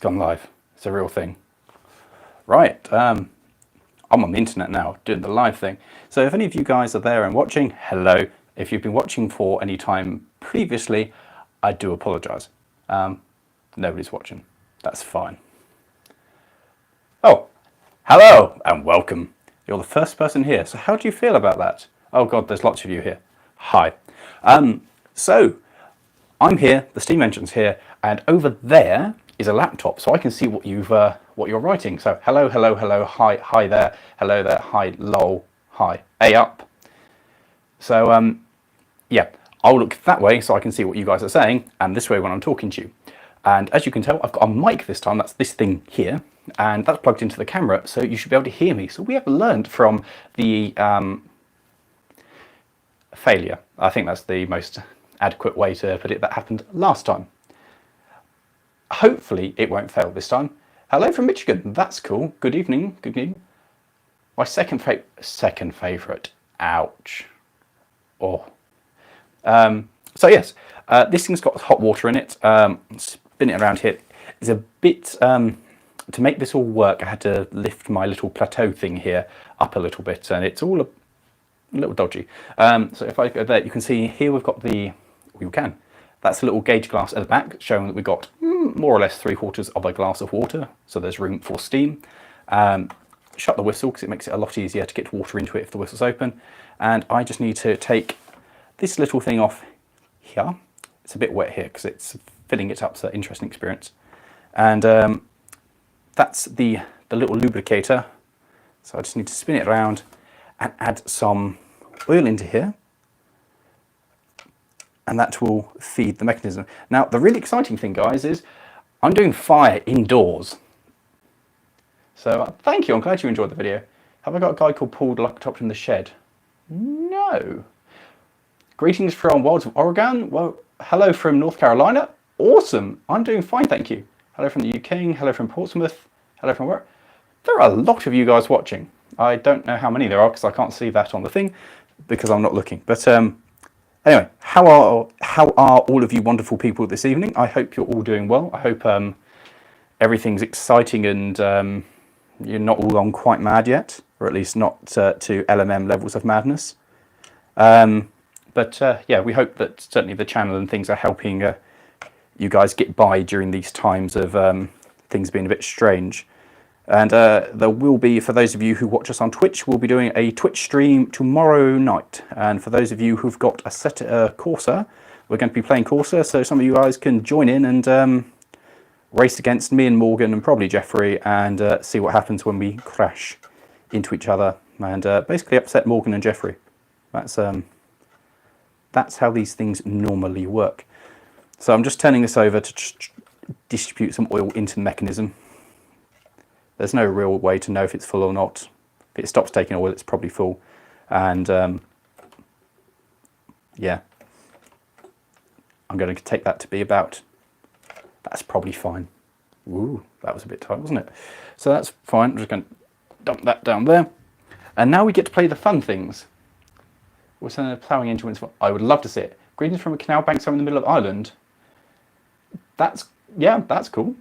gone live. It's a real thing. Right, I'm on the internet now doing the live thing. So if any of you guys are there and watching, hello. If you've been watching for any time previously, I do apologise. Nobody's watching. That's fine. Oh, hello and welcome. You're the first person here. So how do you feel about that? Oh God, there's lots of you here. Hi. So I'm here, the steam engine's here, and over there is a laptop, so I can see what you're writing. So hello, hello, hello, hi there, hello there, hi, lol, hi, A up. So yeah, I'll look that way so I can see what you guys are saying, and this way when I'm talking to you. And as you can tell, I've got a mic this time. That's this thing here, and that's plugged into the camera, so you should be able to hear me. So we have learned from the failure. I think that's the most adequate way to put it. That happened last time. Hopefully it won't fail this time. Hello from Michigan. That's cool. Good evening. Good evening. My second favorite. Ouch. Oh. So yes, this thing's got hot water in it. Spin it around here. It's a bit to make this all work. I had to lift my little plateau thing here up a little bit, and it's all a little dodgy. So if I go there, you can see here we've got that's a little gauge glass at the back showing that we've got more or less 3/4 of a glass of water, so there's room for steam. Shut the whistle because it makes it a lot easier to get water into it if the whistle's open. And I just need to take this little thing off here. It's a bit wet here because it's filling it up, so interesting experience. And that's the little lubricator. So I just need to spin it around and add some oil into here, and that will feed the mechanism. Now, the really exciting thing, guys, is I'm doing fire indoors. So thank you, I'm glad you enjoyed the video. Have I got a guy called Paul locked up in the shed? No. Greetings from Wilds of Oregon. Well, hello from North Carolina. Awesome, I'm doing fine, thank you. Hello from the UK, hello from Portsmouth, hello from where? There are a lot of you guys watching. I don't know how many there are because I can't see that on the thing because I'm not looking. But anyway, how are all of you wonderful people this evening? I hope you're all doing well. I hope everything's exciting and you're not all gone quite mad yet, or at least not to LMM levels of madness. But yeah, we hope that certainly the channel and things are helping you guys get by during these times of things being a bit strange. And there will be, for those of you who watch us on Twitch, we'll be doing a Twitch stream tomorrow night. And for those of you who've got a Corsa, we're going to be playing Corsa, so some of you guys can join in and race against me and Morgan and probably Jeffrey and see what happens when we crash into each other and basically upset Morgan and Jeffrey. That's how these things normally work. So I'm just turning this over to distribute some oil into the mechanism. There's no real way to know if it's full or not. If it stops taking oil, it's probably full. And yeah, I'm going to take that to be about, that's probably fine. Ooh, that was a bit tight, wasn't it? So that's fine. I'm just going to dump that down there. And now we get to play the fun things. We're sending a ploughing engine. I would love to see it. Greetings from a canal bank somewhere in the middle of Ireland. Yeah, that's cool.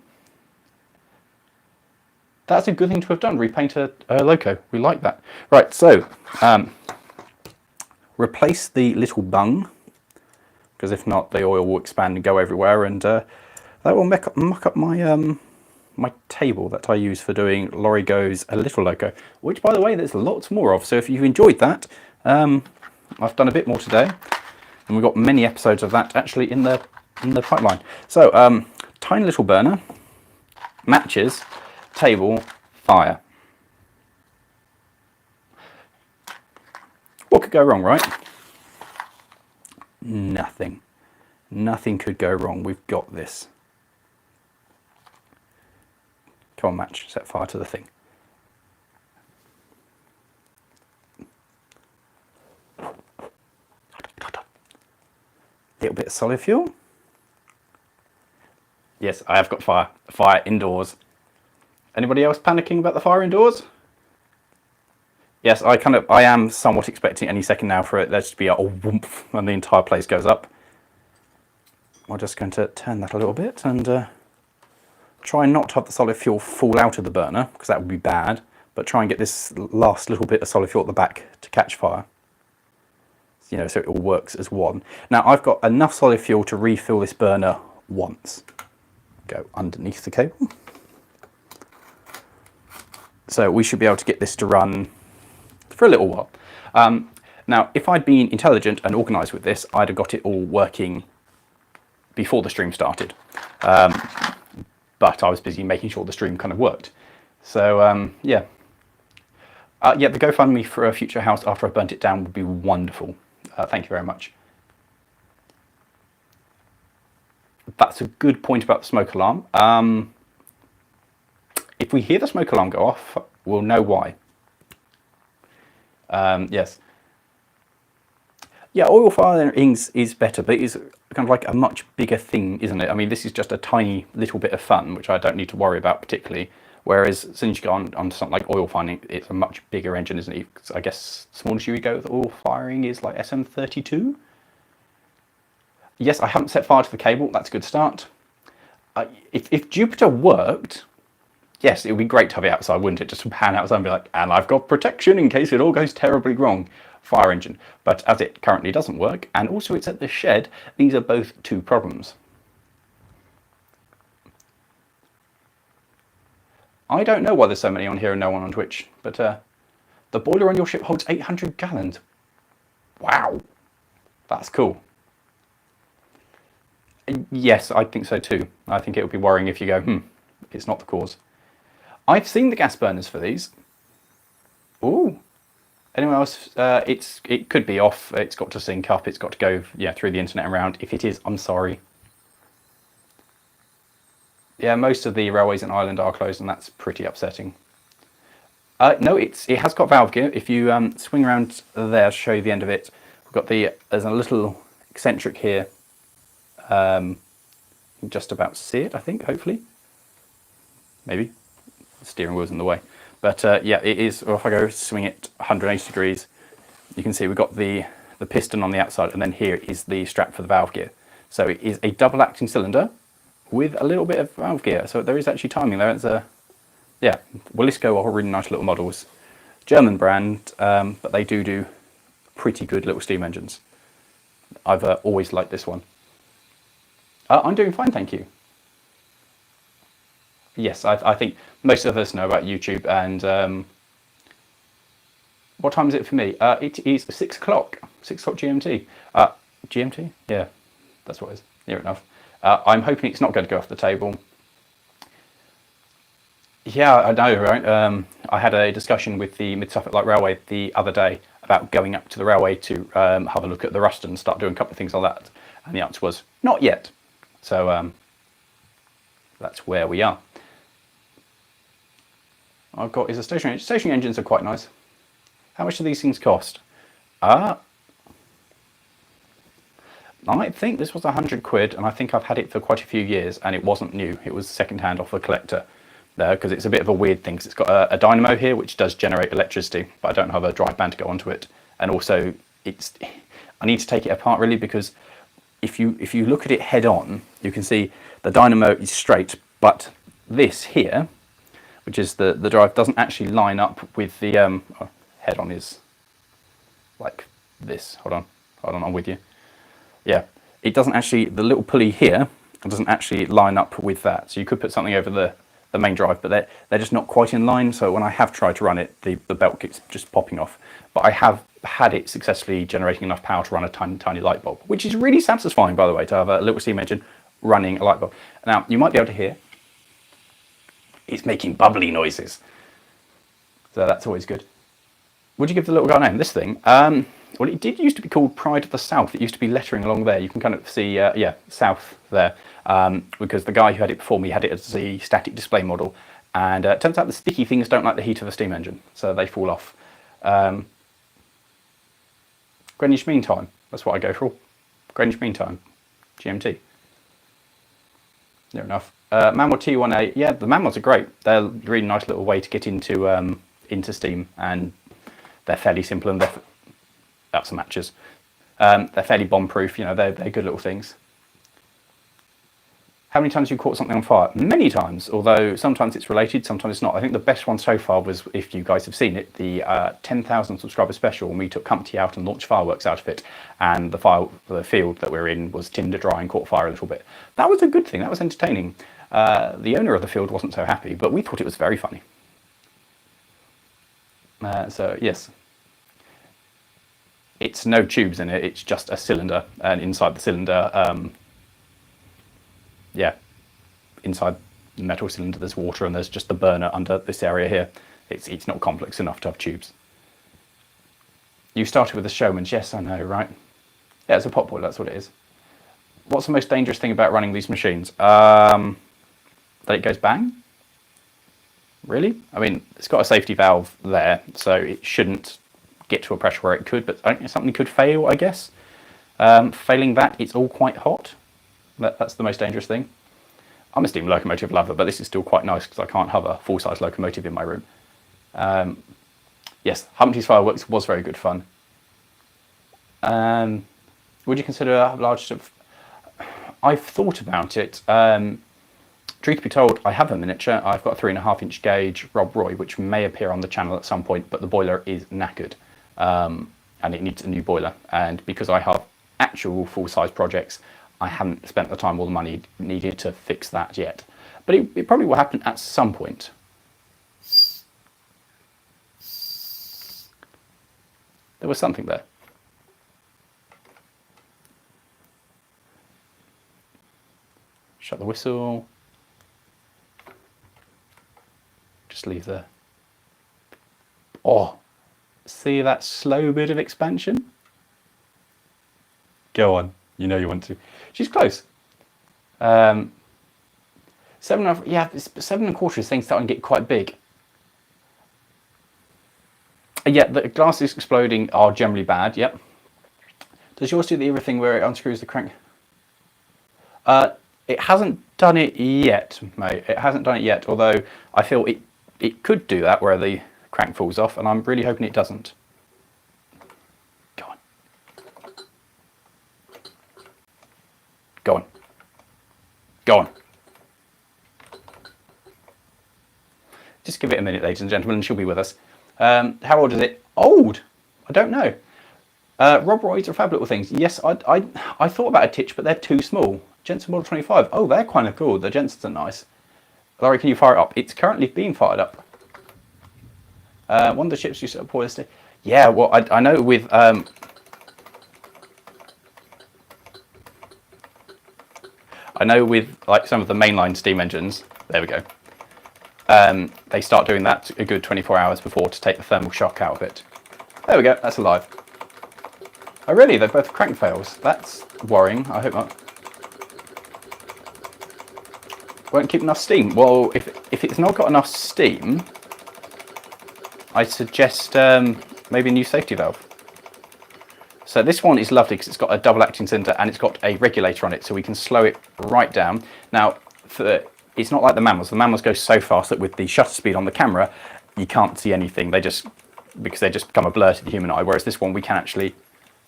That's a good thing to have done, repaint a loco. We like that. Right, so replace the little bung, because if not, the oil will expand and go everywhere, and that will muck up my my table that I use for doing Lawrie Goes a Little Loco, which, by the way, there's lots more of. So if you've enjoyed that, I've done a bit more today, and we've got many episodes of that actually in the pipeline. So tiny little burner, matches, table, fire. What could go wrong, right? Nothing. Nothing could go wrong. We've got this. Come on, match. Set fire to the thing. Little bit of solid fuel. Yes, I have got fire. Fire indoors. Anybody else panicking about the fire indoors? Yes, I am somewhat expecting any second now for it there to be a whoomp and the entire place goes up. We're just going to turn that a little bit and Try not to have the solid fuel fall out of the burner, because that would be bad, but try and get this last little bit of solid fuel at the back to catch fire. You know, so it all works as one. Now I've got enough solid fuel to refill this burner once. Go underneath the cable. So we should be able to get this to run for a little while. Now, if I'd been intelligent and organised with this, I'd have got it all working before the stream started. But I was busy making sure the stream kind of worked. So, yeah. Yeah, the GoFundMe for a future house after I burnt it down would be wonderful. Thank you very much. That's a good point about the smoke alarm. If we hear the smoke alarm go off, we'll know why. Yes. Yeah, oil firing is better, but it's kind of like a much bigger thing, isn't it? I mean, this is just a tiny little bit of fun, which I don't need to worry about particularly. Whereas as soon as you go on to something like oil firing, it's a much bigger engine, isn't it? I guess the smallest you would go with oil firing is like SM32. Yes, I haven't set fire to the cable. That's a good start. If Jupiter worked, yes, it would be great to have it outside, wouldn't it? Just to pan outside and be like, and I've got protection in case it all goes terribly wrong. Fire engine. But as it currently doesn't work, and also it's at the shed, these are both two problems. I don't know why there's so many on here and no one on Twitch, but the boiler on your ship holds 800 gallons. Wow, that's cool. Yes, I think so too. I think it would be worrying if you go, it's not the cause. I've seen the gas burners for these. Ooh. Anyone else? It could be off. It's got to sync up. It's got to go through the internet and around. If it is, I'm sorry. Yeah, most of the railways in Ireland are closed, and that's pretty upsetting. No, it has got valve gear. If you swing around there, I'll show you the end of it. We've got there's a little eccentric here. Just about see it, I think, hopefully. Maybe. The steering wheel's in the way. But yeah, it is, or if I go swing it 180 degrees, you can see we've got the piston on the outside, and then here is the strap for the valve gear. So it is a double acting cylinder with a little bit of valve gear. So there is actually timing there. It's yeah, Wilesco are really nice little models. German brand, but they do pretty good little steam engines. I've always liked this one. I'm doing fine, thank you. Yes, I think most of us know about YouTube, and what time is it for me? It is 6 o'clock, 6 o'clock GMT. GMT? Yeah, that's what it is, near enough. I'm hoping it's not going to go off the table. Yeah, I know, right? I had a discussion with the Mid-Suffolk Light Railway the other day about going up to the railway to have a look at the rust and start doing a couple of things like that. And the answer was, not yet. So that's where we are. I've got is a stationary. Stationary engines are quite nice. How much do these things cost? I think this was 100 quid, and I think I've had it for quite a few years, and it wasn't new. It was second-hand off a collector there, because it's a bit of a weird thing. It's got a dynamo here, which does generate electricity, but I don't have a drive band to go onto it. And also, I need to take it apart really, because if you look at it head on, you can see the dynamo is straight, but this here, which is the drive, doesn't actually line up with the head on is like this. Hold on, I'm with you. Yeah, it doesn't actually, the little pulley here doesn't actually line up with that. So you could put something over the main drive, but they're just not quite in line. So when I have tried to run it, the belt keeps just popping off. But I have had it successfully generating enough power to run a tiny light bulb, which is really satisfying, by the way, to have a little steam engine running a light bulb. Now, you might be able to hear, it's making bubbly noises. So that's always good. Would you give the little guy a name? This thing? Well, it did used to be called Pride of the South. It used to be lettering along there. You can kind of see, yeah, South there, because the guy who had it before me had it as the static display model. And it turns out the sticky things don't like the heat of a steam engine, so they fall off. Greenwich Mean Time, that's what I go for. Greenwich Mean Time, GMT. Near enough. Manual T1A, yeah, the manuals are great. They're a really nice little way to get into Steam, and they're fairly simple, and that's some matches. They're fairly bomb-proof, you know, they're good little things. How many times have you caught something on fire? Many times, although sometimes it's related, sometimes it's not. I think the best one so far was, if you guys have seen it, the 10,000 subscriber special, when we took company out and launched fireworks out of it, and the field that we're in was tinder dry and caught fire a little bit. That was a good thing, that was entertaining. The owner of the field wasn't so happy, but we thought it was very funny. So yes, it's no tubes in it, it's just a cylinder, and inside the cylinder, yeah, inside the metal cylinder there's water, and there's just the burner under this area here. It's not complex enough to have tubes. You started with the Showmans, yes I know, right? Yeah, it's a pot boiler, that's what it is. What's the most dangerous thing about running these machines? That it goes bang? Really? I mean, it's got a safety valve there, so it shouldn't get to a pressure where it could, but I think something could fail, I guess. Failing that, it's all quite hot. That's the most dangerous thing. I'm a steam locomotive lover, but this is still quite nice because I can't have a full-size locomotive in my room. Yes, Humpty's Fireworks was very good fun. Would you consider a large... I've thought about it. Truth be told, I have a miniature. I've got a 3.5-inch gauge Rob Roy, which may appear on the channel at some point, but the boiler is knackered, and it needs a new boiler. And because I have actual full-size projects, I haven't spent the time or the money needed to fix that yet. But it probably will happen at some point. There was something there. Shut the whistle. Just leave the... Oh, see that slow bit of expansion? Go on, you know you want to. She's close. 7.5, yeah, 7.25 is things starting to get quite big. Yeah, the glasses exploding are generally bad, yep. Does yours do the everything where it unscrews the crank? It hasn't done it yet, mate. It hasn't done it yet, although I feel it could do that where the crank falls off, and I'm really hoping it doesn't. Go on. Go on. Go on. Just give it a minute, ladies and gentlemen, and she'll be with us. How old is it? Old? I don't know. Rob Roy's are fab little things. Yes, I thought about a Titch, but they're too small. Jensen Model 25. Oh, they're kind of cool. The Jensens are nice. Lawrie, can you fire it up? It's currently being fired up. One of the ships used to pour this. Yeah, well, I know with I know with like some of the mainline steam engines. There we go. They start doing that a good 24 hours before to take the thermal shock out of it. There we go. That's alive. Oh, really? They're both crank fails. That's worrying. I hope not. Won't keep enough steam. Well, if it's not got enough steam, I suggest maybe a new safety valve. So this one is lovely because it's got a double acting cylinder and it's got a regulator on it, so we can slow it right down. Now, it's not like the mammals. The mammals go so fast that with the shutter speed on the camera, you can't see anything. Because they just become a blur to the human eye. Whereas this one, we can actually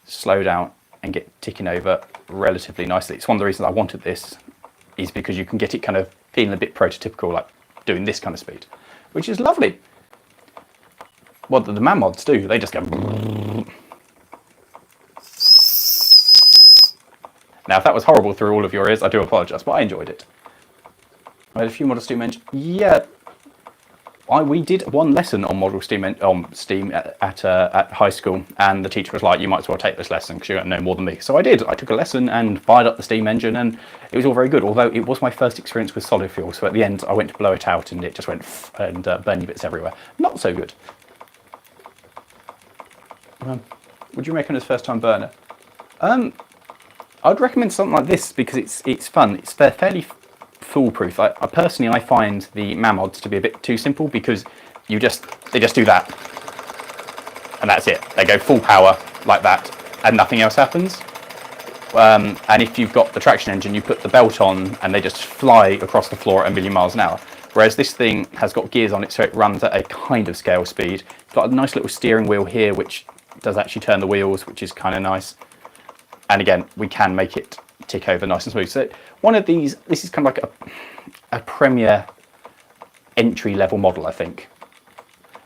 slow down and get ticking over relatively nicely. It's one of the reasons I wanted this, is because you can get it kind of feeling a bit prototypical, like doing this kind of speed, which is lovely. What the man mods do, they just go. Now, if that was horrible through all of your ears, I do apologise, but I enjoyed it. I had a few Model Steam engines. Yeah, we did one lesson on Model Steam at high school, and the teacher was like, "You might as well take this lesson because you're going to know more than me." So I did. I took a lesson and fired up the steam engine, and it was all very good. Although it was my first experience with solid fuel, so at the end I went to blow it out, and it just went and burning bits everywhere. Not so good. Would you recommend as first-time burner? I'd recommend something like this because it's fun. It's fairly foolproof. I personally find the Mammods to be a bit too simple because they just do that and that's it. They go full power like that and nothing else happens. And if you've got the traction engine, you put the belt on and they just fly across the floor at 1,000,000 miles an hour. Whereas this thing has got gears on it, so it runs at a kind of scale speed. It's got a nice little steering wheel here, which does actually turn the wheels, which is kind of nice. And again, we can make it tick over nice and smooth. So one of these, this is kind of like a premier entry level model, I think.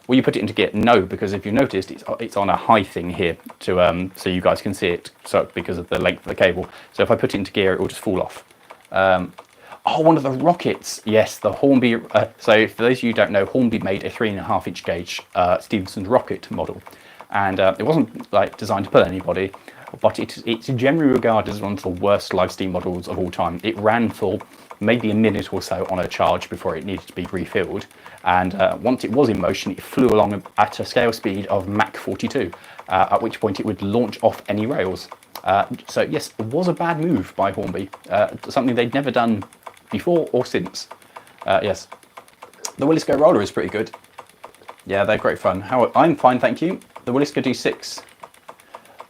Will you put it into gear? No, because if you noticed, it's on a high thing here to so you guys can see it. So because of the length of the cable. So if I put it into gear, it will just fall off. Oh, one of the rockets. Yes, the Hornby. So for those of you who don't know, Hornby made a 3.5 inch gauge Stephenson's rocket model, and it wasn't like designed to pull anybody, but it's generally regarded as one of the worst live steam models of all time. It ran for maybe a minute or so on a charge before it needed to be refilled, and once it was in motion, it flew along at a scale speed of Mach 42, at which point it would launch off any rails. So yes, it was a bad move by Hornby, something they'd never done before or since. Yes, the Wilesco roller is pretty good. Yeah, they're great fun. I'm fine, thank you. The Wilesco D6.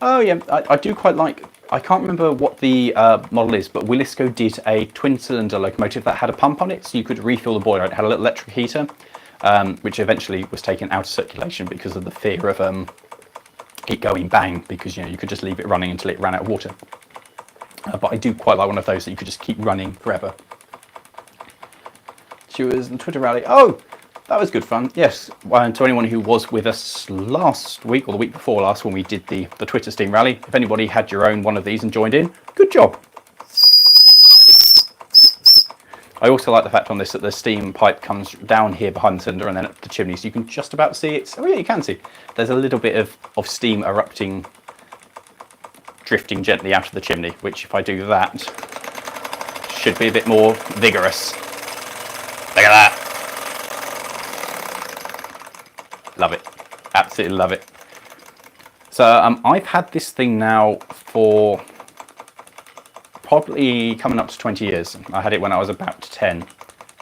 Oh yeah, I do quite like. I can't remember what the model is, but Wilesco did a twin-cylinder locomotive that had a pump on it, so you could refill the boiler. It had a little electric heater, which eventually was taken out of circulation because of the fear of it going bang, because you could just leave it running until it ran out of water. But I do quite like one of those that you could just keep running forever. She was in Twitter rally. Oh, that was good fun. Yes, and to anyone who was with us last week or the week before last when we did the Twitter Steam rally, if anybody had your own one of these and joined in, good job. I also like the fact on this that the steam pipe comes down here behind the cylinder and then up the chimney, so you can just about see it. Oh yeah, you can see. There's a little bit of steam erupting, drifting gently out of the chimney, which if I do that, should be a bit more vigorous. Look at that. Love it. Absolutely love it. So I've had this thing now for probably coming up to 20 years. I had it when I was about 10,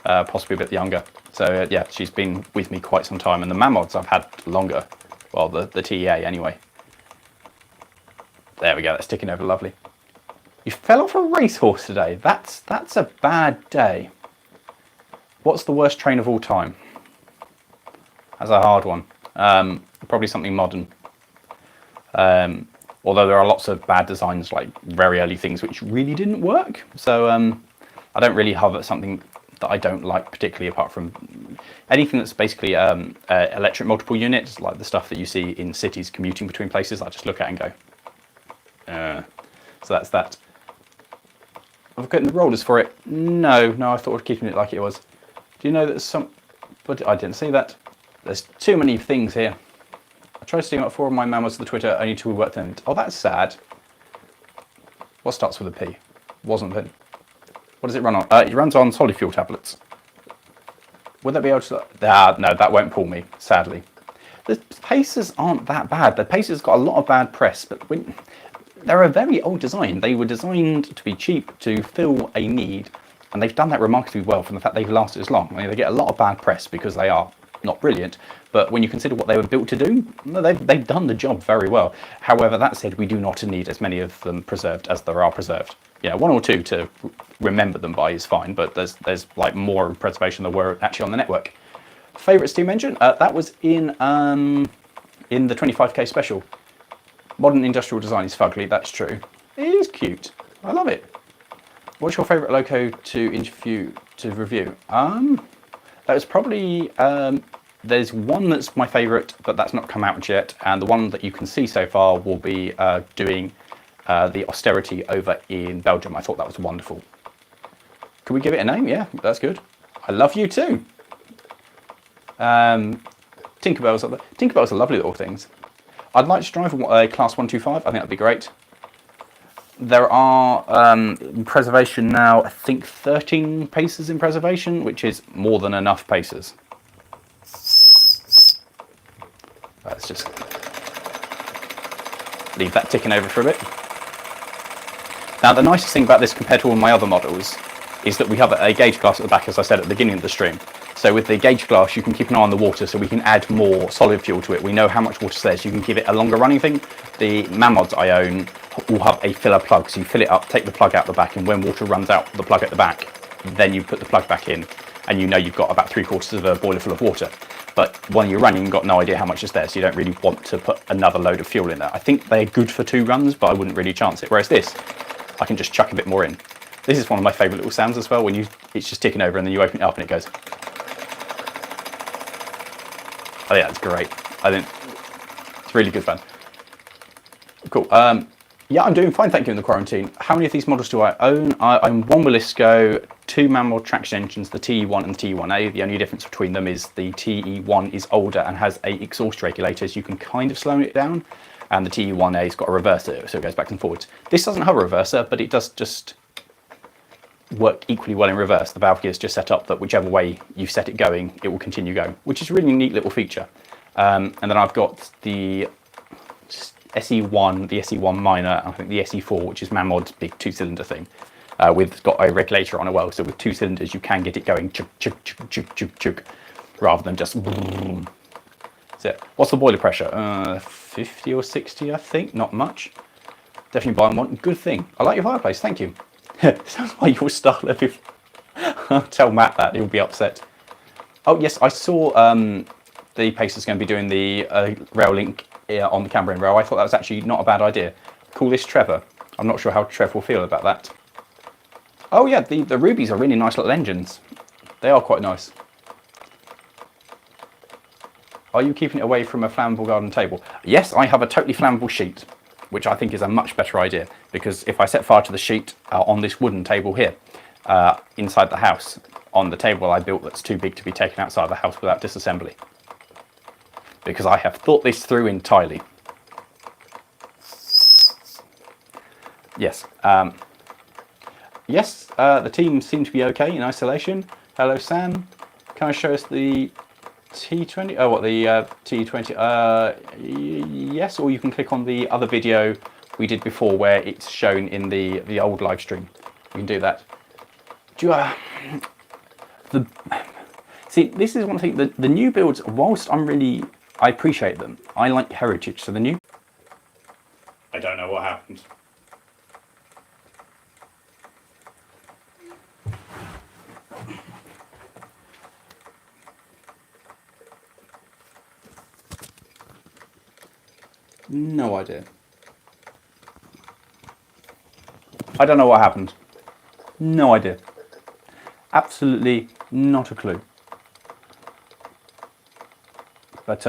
possibly a bit younger. So yeah, she's been with me quite some time, and the Mammods I've had longer. Well, the TEA anyway. There we go, that's ticking over lovely. You fell off a racehorse today. That's a bad day. What's the worst train of all time? That's a hard one. Probably something modern. Although there are lots of bad designs, like very early things, which really didn't work. So I don't really have something that I don't like particularly, apart from anything that's basically electric multiple units, like the stuff that you see in cities commuting between places. I just look at and go. So that's that. I've got the rollers for it. No, I thought of keeping it like it was. Do you know that some? But I didn't see that. There's too many things here. I tried to steam up 4 of my Mammoths to the Twitter, only 2 worked in it. Oh, that's sad. What starts with a P? Wasn't it? What does it run on? It runs on solid fuel tablets. Would that be able to? No, that won't pull me, sadly. The Pacers aren't that bad. The Pacers got a lot of bad press, but they're a very old design. They were designed to be cheap, to fill a need, and they've done that remarkably well from the fact they've lasted as long. I mean, they get a lot of bad press because they are not brilliant, but when you consider what they were built to do, they've done the job very well. However, that said, we do not need as many of them preserved as there are preserved. Yeah, 1 or 2 to remember them by is fine, but there's like more preservation than were actually on the network. Favorite steam engine? That was in the 25k special. Modern industrial design is fugly, that's true. It is cute. I love it. What's your favorite loco to review? That was probably, there's one that's my favorite, but that's not come out yet. And the one that you can see so far will be doing the austerity over in Belgium. I thought that was wonderful. Can we give it a name? Yeah, that's good. I love you too. Tinkerbell's are lovely little things. I'd like to drive a Class 125. I think that'd be great. There are in preservation now, I think 13 paces in preservation, which is more than enough paces. Let's just leave that ticking over for a bit. Now, the nicest thing about this compared to all my other models is that we have a gauge glass at the back, as I said at the beginning of the stream. So with the gauge glass, you can keep an eye on the water, so we can add more solid fuel to it. We know how much water's there, so you can give it a longer running thing. The Mammods I own will have a filler plug, so you fill it up, take the plug out the back, and when water runs out the plug at the back, then you put the plug back in, and you know you've got about 3/4 of a boiler full of water. But when you're running, you've got no idea how much is there, so you don't really want to put another load of fuel in there. I think they're good for 2 runs, but I wouldn't really chance it. Whereas this, I can just chuck a bit more in. This is one of my favourite little sounds as well, when it's just ticking over and then you open it up and it goes. Oh yeah, it's great. I think it's really good fun. Cool. Yeah, I'm doing fine, thank you, in the quarantine. How many of these models do I own? I own one Wilesco, two manual traction engines, the TE1 and the TE1A. The only difference between them is the TE1 is older and has 8 exhaust regulators. You can kind of slow it down, and the TE1A's got a reverser, so it goes back and forwards. This doesn't have a reverser, but it does just work equally well in reverse. The valve gear is just set up that whichever way you set it going, it will continue going, which is a really neat little feature. And then I've got the SE1, the SE1 minor, and I think the SE4, which is Mamod's big 2-cylinder thing, with got a regulator on as well. So with 2 cylinders, you can get it going chuk chuk chuk chuk chuk chuk, rather than just. That's it. What's the boiler pressure? 50 or 60, I think. Not much. Definitely buying one. Good thing. I like your fireplace. Thank you. Sounds like your starter. I'll tell Matt that, he'll be upset. Oh yes, I saw the Pacer's going to be doing the rail link on the Cambrian rail. I thought that was actually not a bad idea. Call this Trevor. I'm not sure how Trev will feel about that. Oh yeah, the Rubies are really nice little engines. They are quite nice. Are you keeping it away from a flammable garden table? Yes, I have a totally flammable sheet, which I think is a much better idea, because if I set fire to the sheet on this wooden table here, inside the house, on the table I built that's too big to be taken outside the house without disassembly. Because I have thought this through entirely. Yes. Yes, the team seem to be okay in isolation. Hello, Sam. Can I show us the T20? Oh, what, the T20? Yes, or you can click on the other video we did before where it's shown in the old live stream. You can do that. Do you, see, this is one thing, the new builds, whilst I appreciate them, I like heritage, so the new... I don't know what happened. No idea. I don't know what happened. No idea. Absolutely not a clue. But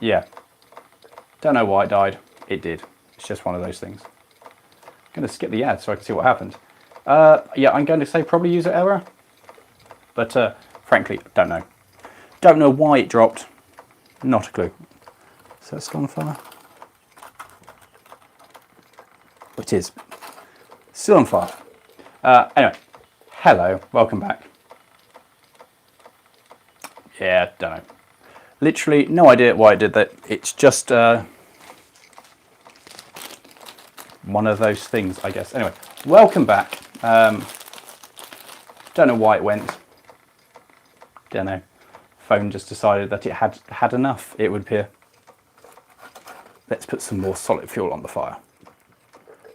yeah, don't know why it died. It did. It's just one of those things. I'm going to skip the ad so I can see what happened. Yeah, I'm going to say probably user error, but frankly, don't know. Don't know why it dropped. Not a clue. Is that still on fire? It is. Still on fire. Anyway, hello, welcome back. Yeah, don't know. Literally no idea why it did that. It's just one of those things, I guess. Anyway, welcome back. Don't know why it went. Don't know. Phone just decided that it had enough, it would appear. Let's put some more solid fuel on the fire.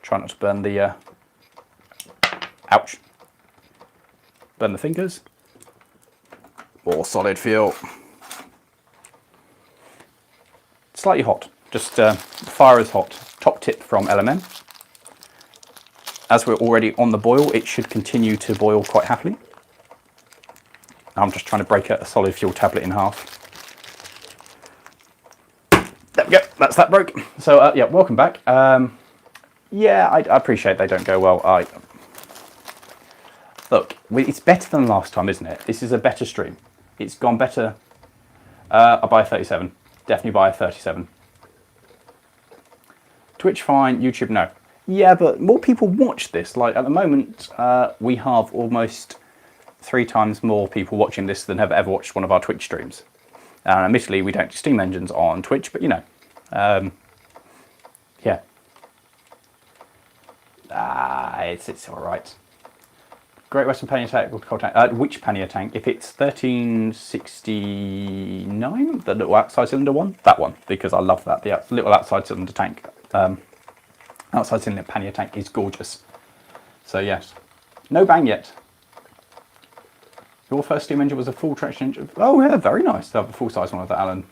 Try not to burn the... ouch. Burn the fingers. More solid fuel. Slightly hot. Just the fire is hot. Top tip from LMN. As we're already on the boil, it should continue to boil quite happily. I'm just trying to break a solid fuel tablet in half. There we go, that's that broke. So yeah, welcome back. Yeah, I appreciate they don't go well. Look, it's better than last time, isn't it? This is a better stream. It's gone better. I'll buy a 37. Definitely buy a 37. Twitch fine, YouTube no. Yeah, but more people watch this. Like at the moment, we have almost 3 times more people watching this than have ever watched one of our Twitch streams. Admittedly, we don't do Steam engines on Twitch, but you know, yeah. It's all right. Great Western pannier tank or coal tank? Which pannier tank? If it's 1369, the little outside cylinder one, that one, because I love that. The little outside cylinder tank, outside cylinder pannier tank is gorgeous. So yes, no bang yet. Your first steam engine was a full traction engine. Oh yeah, very nice to have a full size one of that, Alan.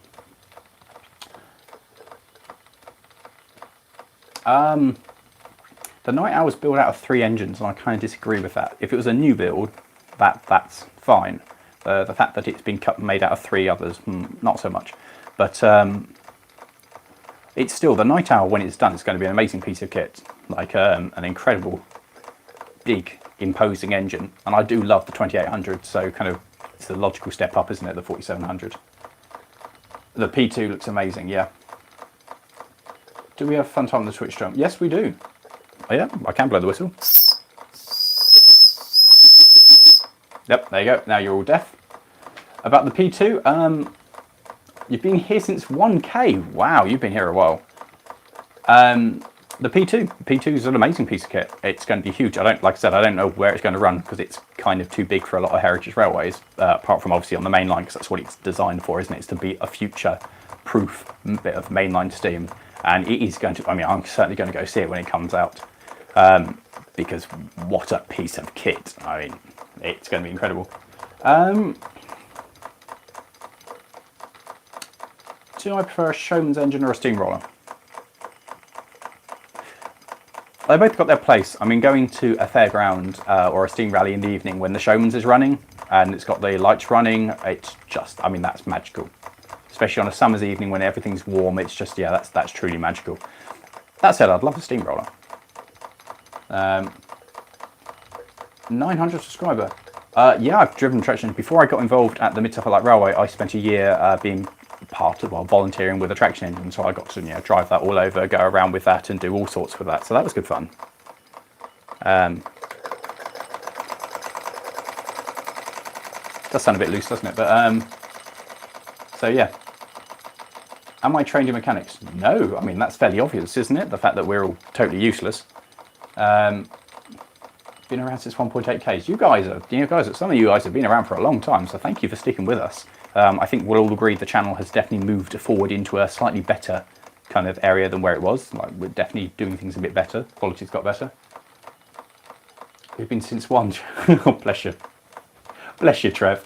The Night Owl's built out of 3 engines, and I kind of disagree with that. If it was a new build, that's fine. The fact that it's been made out of 3 others, not so much. But it's still, the Night Owl, when it's done, it's going to be an amazing piece of kit. Like an incredible, big, imposing engine. And I do love the 2800, so kind of it's a logical step up, isn't it, the 4700. The P2 looks amazing, yeah. Do we have fun time on the Twitch jump? Yes, we do. Oh yeah, I can blow the whistle. Yep, there you go. Now you're all deaf. About the P2, you've been here since 1K. Wow, you've been here a while. The P2 is an amazing piece of kit. It's going to be huge. Like I said, I don't know where it's going to run because it's kind of too big for a lot of heritage railways, apart from obviously on the main line, because that's what it's designed for, isn't it? It's to be a future-proof bit of mainline steam. And it is going to, I mean, I'm certainly going to go see it when it comes out, because what a piece of kit. I mean, it's going to be incredible. Do I prefer a showman's engine or a steamroller? They both got their place. I mean, going to a fairground or a steam rally in the evening when the showman's is running and it's got the lights running, it's just, I mean, that's magical. Especially on a summer's evening when everything's warm, it's just, yeah, that's truly magical. That said, I'd love a steamroller. 900 subscriber. Yeah, I've driven traction. Before I got involved at the Mid-Suffolk Light Railway, I spent a year being part of, well, volunteering with a traction engine, so I got to, you know, drive that all over, go around with that and do all sorts with that, so that was good fun. Does sound a bit loose, doesn't it? But so yeah. Am I trained in mechanics? No, I mean, that's fairly obvious, isn't it? The fact that we're all totally useless. Been around since 1.8Ks. Some of you guys have been around for a long time, so thank you for sticking with us. I think we'll all agree the channel has definitely moved forward into a slightly better kind of area than where it was. Like, we're definitely doing things a bit better. Quality's got better. We've been since 1. Oh, bless you. Bless you, Trev.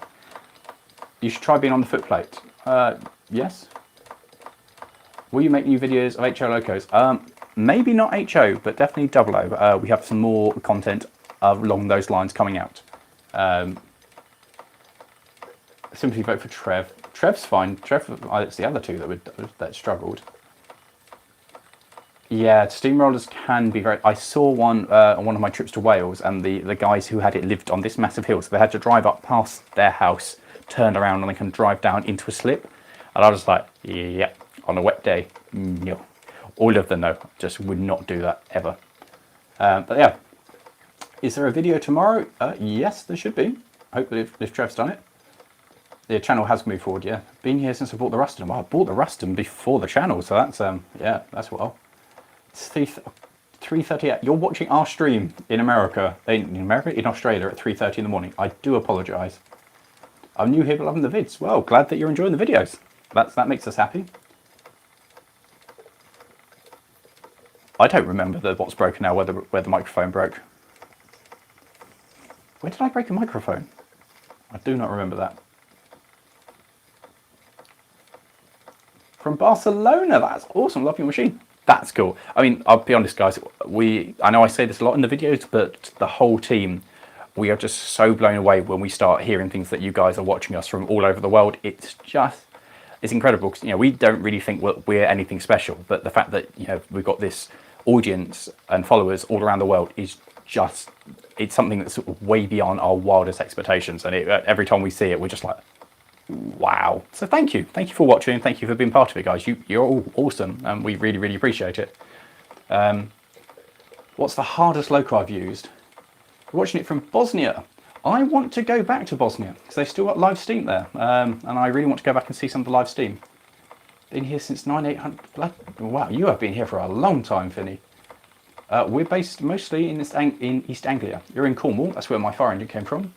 You should try being on the footplate. Yes. Will you make new videos of HO locos? Maybe not HO, but definitely 00. We have some more content along those lines coming out. Simply vote for Trev. Trev's fine. It's the other two that struggled. Yeah, steamrollers can be very... I saw one on one of my trips to Wales, and the guys who had it lived on this massive hill, so they had to drive up past their house, turn around, and they can drive down into a slip. And I was like, yeah, on a wet day, no. All of them, no, just would not do that ever. But yeah, is there a video tomorrow? Yes, there should be. Hopefully, if Trev's done it. The channel has moved forward, yeah. Been here since I bought the Ruston. Well, I bought the Ruston before the channel, so that's, yeah, that's well. It's 3:38. You're watching our stream in America, in Australia at 3:30 in the morning. I do apologise. I'm new here but loving the vids. Well, glad that you're enjoying the videos. That makes us happy. I don't remember what's broken now, where the microphone broke. Where did I break a microphone? I do not remember that. From Barcelona, that's awesome. Love your machine. That's cool. I mean, I'll be honest, guys. I know I say this a lot in the videos, but the whole team, we are just so blown away when we start hearing things that you guys are watching us from all over the world. It's incredible. Because, you know, we don't really think we're anything special, but the fact that, you know, we've got this audience and followers all around the world is just, it's something that's sort of way beyond our wildest expectations. And every time we see it, we're just like, wow. So thank you for watching, and thank you for being part of it, guys. You're all awesome, and we really appreciate it. What's the hardest loco I've used? We're watching it from Bosnia. I want to go back to Bosnia because they've still got live steam there, and I really want to go back and see some of the live steam. Been here since 9800. Wow, you have been here for a long time, Finney. We're based mostly in East Anglia. You're in Cornwall. That's where my fire engine came from.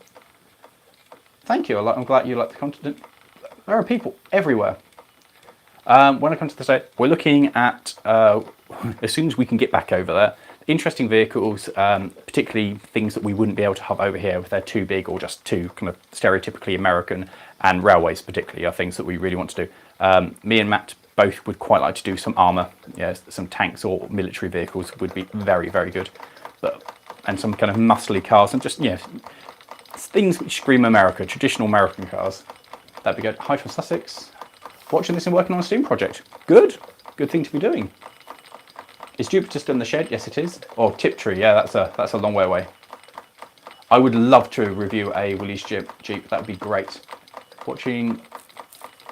Thank you. I'm glad you like the content. There are people everywhere. When I come to the state, we're looking at, as soon as we can get back over there, interesting vehicles, particularly things that we wouldn't be able to have over here if they're too big or just too kind of stereotypically American, and railways particularly are things that we really want to do. Me and Matt both would quite like to do some armour, some tanks or military vehicles would be very good. and some kind of muscly cars, and just, yeah, things which scream America, traditional American cars. That'd be good. Hi from Sussex. Watching this and working on a Steam project. Good. Good thing to be doing. Is Jupiter still in the shed? Yes, it is. Or Tiptree, yeah, that's a long way away. I would love to review a Willys Jeep. That would be great. Watching,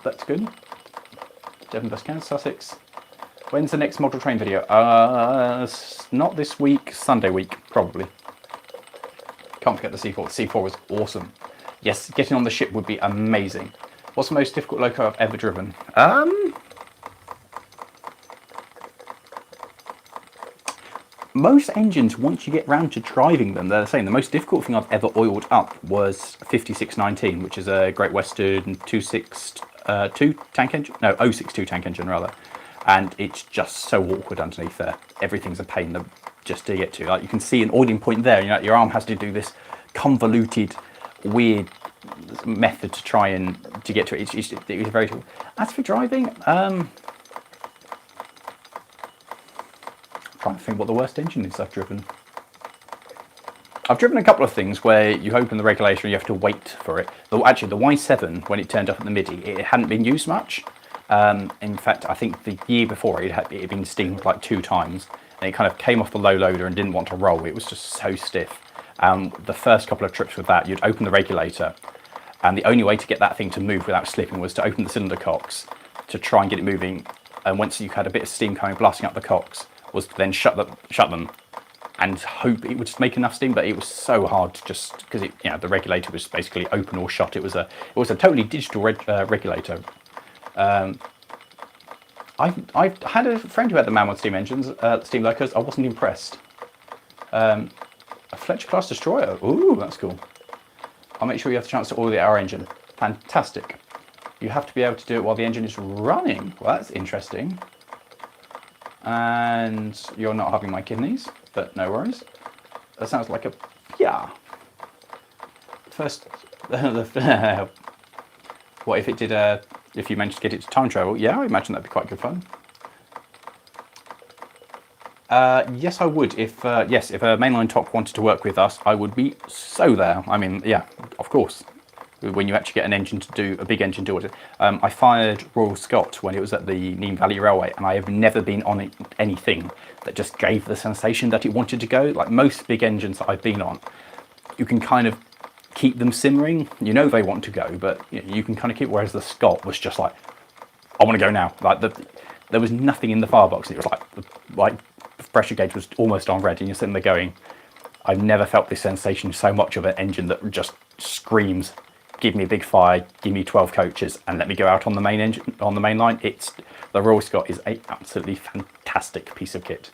that's good. Devon, West Kent, Sussex. When's the next model train video? Not this week, Sunday week, probably. Can't forget the C4. The C4 was awesome. Yes, getting on the ship would be amazing. What's the most difficult loco I've ever driven? Most engines, once you get round to driving them, they're the same. The most difficult thing I've ever oiled up was 5619, which is a Great Western 262 tank engine. No, 062 tank engine, rather. And it's just so awkward underneath there. Everything's a pain just to get to. Like, you can see an oiling point there. You know, your arm has to do this convoluted, weird method to try and to get to it. It's very difficult. As for driving, trying to think what the worst engine is I've driven. I've driven a couple of things where you open the regulator and you have to wait for it. Though actually, the Y7, when it turned up at the MIDI, it hadn't been used much. In fact, I think the year before it had been steamed like 2 times, and it kind of came off the low loader and didn't want to roll. It was just so stiff. The first couple of trips with that, you'd open the regulator, and the only way to get that thing to move without slipping was to open the cylinder cocks to try and get it moving. And once you had a bit of steam coming blasting up the cocks, was to then shut them and hope it would just make enough steam. But it was so hard to just, because the regulator was basically open or shut. It was a totally digital regulator. I had a friend who had the manual steam engines, steam locos. I wasn't impressed. A Fletcher class destroyer. Ooh, that's cool. I'll make sure you have the chance to oil our engine. Fantastic. You have to be able to do it while the engine is running. Well, that's interesting. And you're not having my kidneys, but no worries. That sounds like a, yeah. First, what if it did if you managed to get it to time travel? Yeah, I imagine that'd be quite good fun. Yes, I would. If a mainline TOC wanted to work with us, I would be so there. I mean, yeah, of course. When you actually get an engine to do, a big engine to do it. I fired Royal Scot when it was at the Nîmes Valley Railway, and I have never been on anything that just gave the sensation that it wanted to go. Like most big engines that I've been on, you can kind of keep them simmering. You know they want to go, but you can kind of keep. Whereas the Scot was just like, I want to go now. Like there was nothing in the firebox. It was like the pressure gauge was almost on red, and you're sitting there going, I've never felt this sensation so much of an engine that just screams, give me a big fire, give me 12 coaches, and let me go out on the main engine, on the main line. The Royal Scot is an absolutely fantastic piece of kit.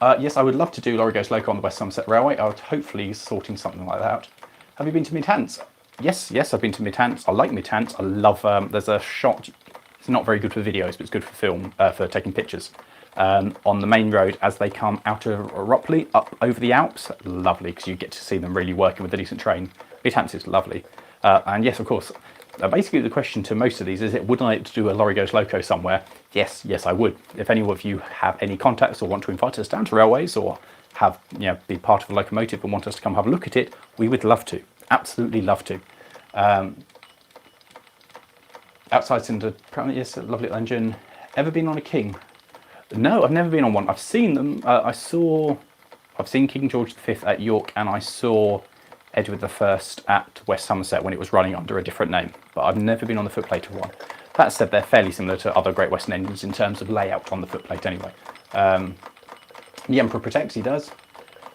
Yes, I would love to do Lawrie Goes Loco on the West Somerset Railway. I would hopefully sorting something like that out. Have you been to Mid-Hants? Yes, I've been to Mid-Hants. I like Mid-Hants. I love, there's a shot, it's not very good for videos, but it's good for film, for taking pictures. On the main road as they come out of Ropley up over the Alps. Lovely, because you get to see them really working with a decent train. Mid-Hants is lovely. And yes, of course, basically the question to most of these is, would I like to do a Lawrie Goes Loco somewhere? Yes, I would. If any of you have any contacts or want to invite us down to railways or have, be part of a locomotive and want us to come have a look at it, we would love to. Absolutely love to. Outside cylinder, apparently, yes, a lovely little engine. Ever been on a King? No, I've never been on one. I've seen them. I've seen King George V at York, and I saw Edward I at West Somerset when it was running under a different name. But I've never been on the footplate of one. That said, they're fairly similar to other Great Western engines in terms of layout on the footplate anyway. The Emperor Protects, he does.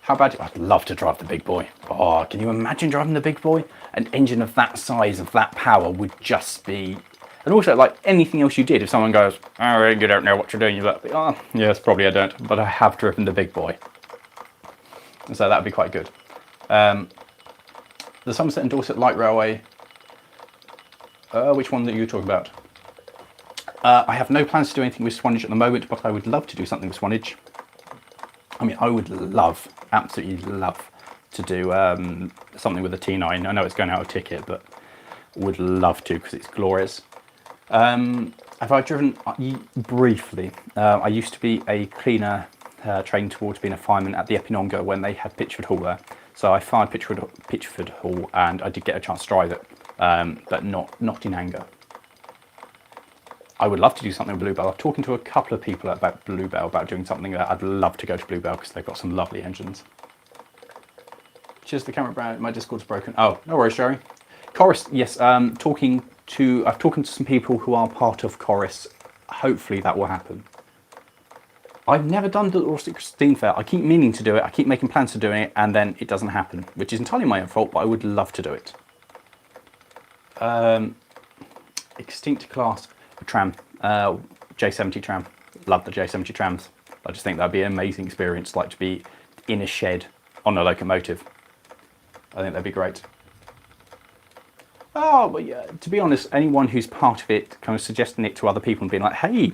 How about, I'd love to drive the big boy. Oh, can you imagine driving the big boy? An engine of that size, of that power would just be... And also, like anything else you did, if someone goes, oh, you don't know what you're doing, you're like, oh, yes, probably I don't, but I have driven the big boy. So that would be quite good. The Somerset and Dorset Light Railway, which one are you talking about? I have no plans to do anything with Swanage at the moment, but I would love to do something with Swanage. I mean, I would love, absolutely love to do something with a T9. I know it's going out of ticket, but would love to because it's glorious. Have I driven briefly? I used to be a cleaner trained towards being a fireman at the Epinonga when they had Pitchford Hall there. So I fired Pitchford Hall, and I did get a chance to drive it, but not in anger. I would love to do something with Bluebell. I'm talking to a couple of people about Bluebell, about doing something that I'd love to go to Bluebell because they've got some lovely engines. Cheers, the camera brand. My Discord's broken. Oh, no worries, Jerry. Chorus, yes. I've talking to some people who are part of Chorus. Hopefully that will happen. I've never done the Little 16 Fair. I keep meaning to do it. I keep making plans to doing it, and then it doesn't happen, which is entirely my own fault, but I would love to do it. Extinct class tram, J70 tram. Love the J70 trams. I just think that'd be an amazing experience, like to be in a shed on a locomotive. I think that'd be great. Oh, but yeah, to be honest, anyone who's part of it, kind of suggesting it to other people and being like, hey,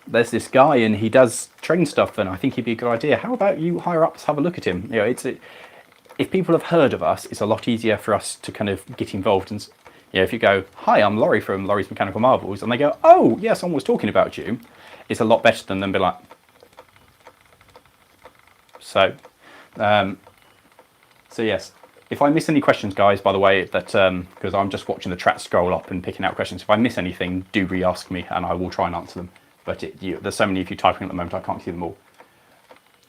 there's this guy and he does train stuff and I think he'd be a good idea. How about you higher ups have a look at him? You know, if people have heard of us, it's a lot easier for us to kind of get involved. And you know, if you go, hi, I'm Lawrie from Laurie's Mechanical Marvels, and they go, oh, yeah, someone was talking about you, it's a lot better than them be like. So yes. If I miss any questions, guys, by the way, that because I'm just watching the chat scroll up and picking out questions, if I miss anything, do re-ask me and I will try and answer them. But there's so many of you typing at the moment, I can't see them all.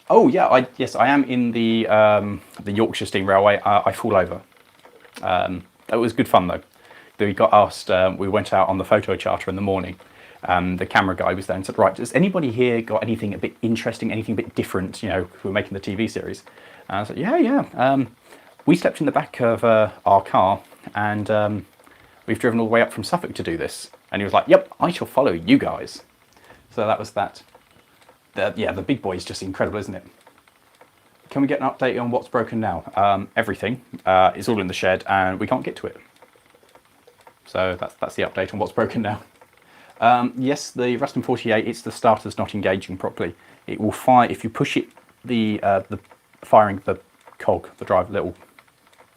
Oh yeah, yes, I am in the Yorkshire Steam Railway. I fall over. That was good fun though. We got asked. We went out on the photo charter in the morning. The camera guy was there and said, "Right, does anybody here got anything a bit interesting, anything a bit different? You know, we're making the TV series." And I said, "Yeah." We slept in the back of our car, and we've driven all the way up from Suffolk to do this. And he was like, "Yep, I shall follow you guys." So that was that. The big boy is just incredible, isn't it? Can we get an update on what's broken now? Everything is all in the shed, and we can't get to it. So that's the update on what's broken now. Yes, the Ruston 48, it's the starter's not engaging properly. It will fire if you push it. The firing the cog, the drive little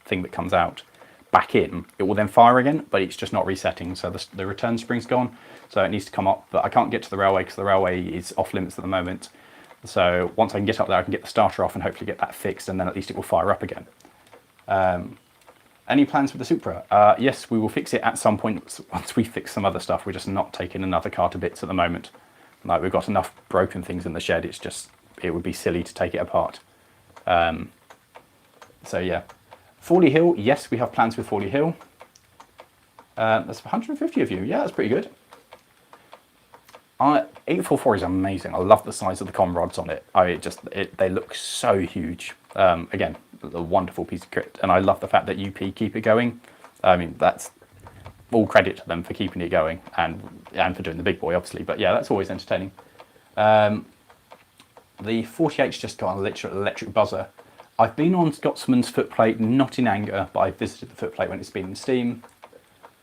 thing that comes out back in, it will then fire again, but it's just not resetting, so the return spring's gone, so it needs to come up. But I can't get to the railway because the railway is off limits at the moment. So once I can get up there, I can get the starter off and hopefully get that fixed, and then at least it will fire up again. Any plans for the Supra? Yes, we will fix it at some point once we fix some other stuff. We're just not taking another car to bits at the moment. Like, we've got enough broken things in the shed, it would be silly to take it apart. So yeah, Fawley Hill, yes, we have plans with Fawley Hill. That's 150 of you, yeah, that's pretty good. 844 is amazing. I love the size of the con rods on it. They look so huge. Again, a wonderful piece of kit, and I love the fact that UP keep it going. I mean, that's all credit to them for keeping it going and for doing the big boy, obviously. But yeah, that's always entertaining. The 48's just got an electric buzzer. I've been on Scotsman's footplate, not in anger, but I visited the footplate when it's been in steam.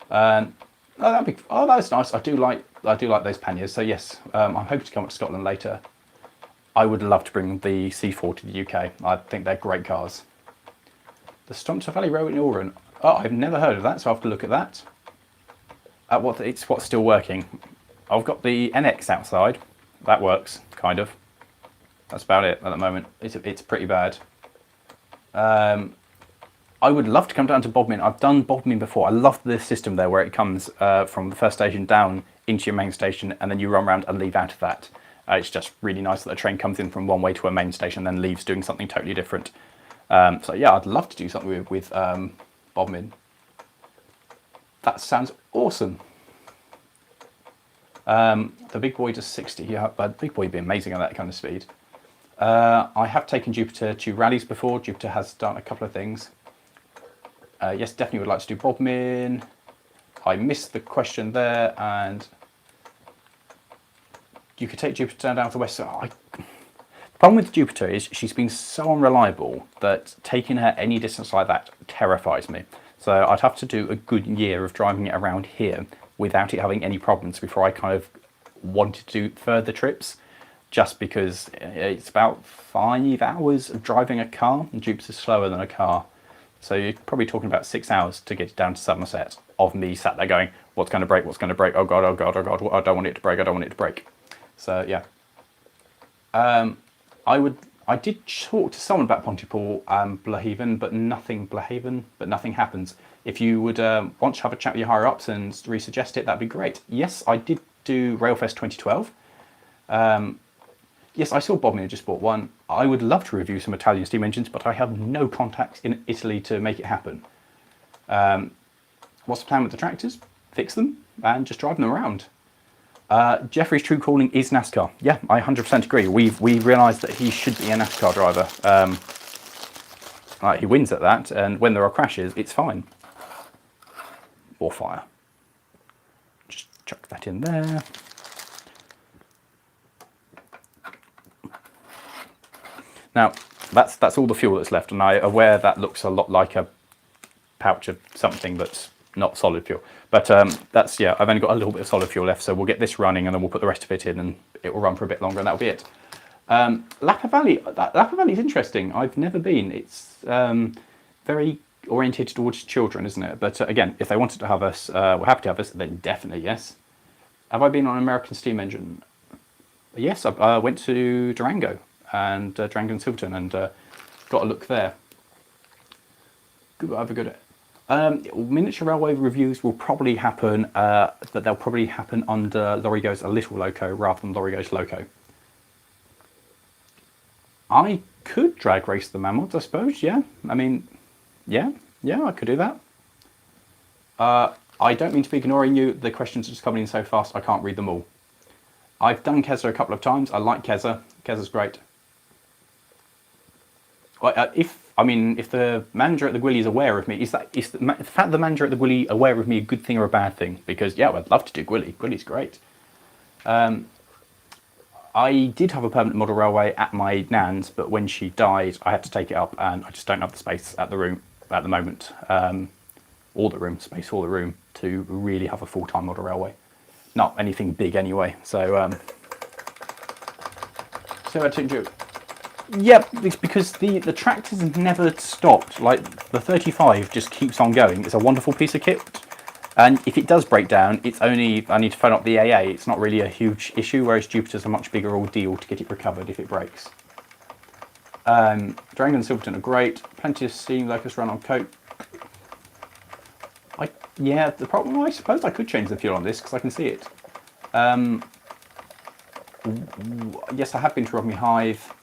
That's nice. I do like those panniers. So yes, I'm hoping to come up to Scotland later. I would love to bring the C4 to the UK. I think they're great cars. The Stompton Valley Railway in Oran. Oh, I've never heard of that, so I'll have to look at that. What's still working. I've got the NX outside. That works, kind of. That's about it at the moment. It's pretty bad. I would love to come down to Bodmin. I've done Bodmin before. I love the system there where it comes from the first station down into your main station, and then you run around and leave out of that. It's just really nice that the train comes in from one way to a main station and then leaves doing something totally different. So yeah, I'd love to do something with Bodmin. That sounds awesome. The big boy does 60. Yeah, but big boy would be amazing at that kind of speed. I have taken Jupiter to rallies before. Jupiter has done a couple of things. Yes, definitely would like to do Bodmin. I missed the question there, and you could take Jupiter down to the west. The problem with Jupiter is she's been so unreliable that taking her any distance like that terrifies me. So I'd have to do a good year of driving it around here without it having any problems before I kind of wanted to do further trips, just because it's about 5 hours of driving a car, and Jupiter's slower than a car. So you're probably talking about 6 hours to get down to Somerset of me sat there going, what's going to break, what's going to break, oh God, I don't want it to break, I don't want it to break. So yeah. I did talk to someone about Pontypool and Blahaven, but nothing happens. If you would want to have a chat with your higher ups and resuggest it, that'd be great. Yes, I did do Railfest 2012. Yes, I saw Bob Miller just bought one. I would love to review some Italian steam engines, but I have no contacts in Italy to make it happen. What's the plan with the tractors? Fix them and just drive them around. Jeffrey's true calling is NASCAR. Yeah, I 100% agree. We realised that he should be a NASCAR driver. He wins at that, and when there are crashes, it's fine. Or fire. Just chuck that in there. Now, that's all the fuel that's left, and I'm aware that looks a lot like a pouch of something that's not solid fuel. But that's, yeah, I've only got a little bit of solid fuel left, so we'll get this running and then we'll put the rest of it in and it will run for a bit longer and that'll be it. Lapa Valley is interesting. I've never been. It's very orientated towards children, isn't it? But again, if they wanted to have us, we're happy to have us, then definitely yes. Have I been on an American steam engine? Yes, I went to Durango and Durango and Silverton and got a look there. Have a good. Miniature railway reviews will probably happen, but they'll probably happen under Lawrie Goes a Little Loco rather than Lawrie Goes Loco. I could drag race the Mammoths, I suppose, yeah. I mean, yeah, I could do that. I don't mean to be ignoring you. The questions are just coming in so fast, I can't read them all. I've done Keza a couple of times. I like Keza. Keza's great. If the manager at the Gwilly is aware of me, is the fact the manager at the Gwilly aware of me a good thing or a bad thing? Because, yeah, I'd love to do Gwilly. Gwilly's great. I did have a permanent model railway at my nan's, but when she died, I had to take it up, and I just don't have the space at the moment, or the room space or the room to really have a full-time model railway. Not anything big anyway. So I took you. Yeah, it's because the tractors have never stopped. Like, the 35 just keeps on going. It's a wonderful piece of kit. And if it does break down, it's only, I need to phone up the AA. It's not really a huge issue, whereas Jupiter's a much bigger ordeal to get it recovered if it breaks. Durango and Silverton are great. Plenty of steam locust run on coke. Yeah, the problem, I suppose I could change the fuel on this because I can see it. Yes, I have been to Rodney Hive.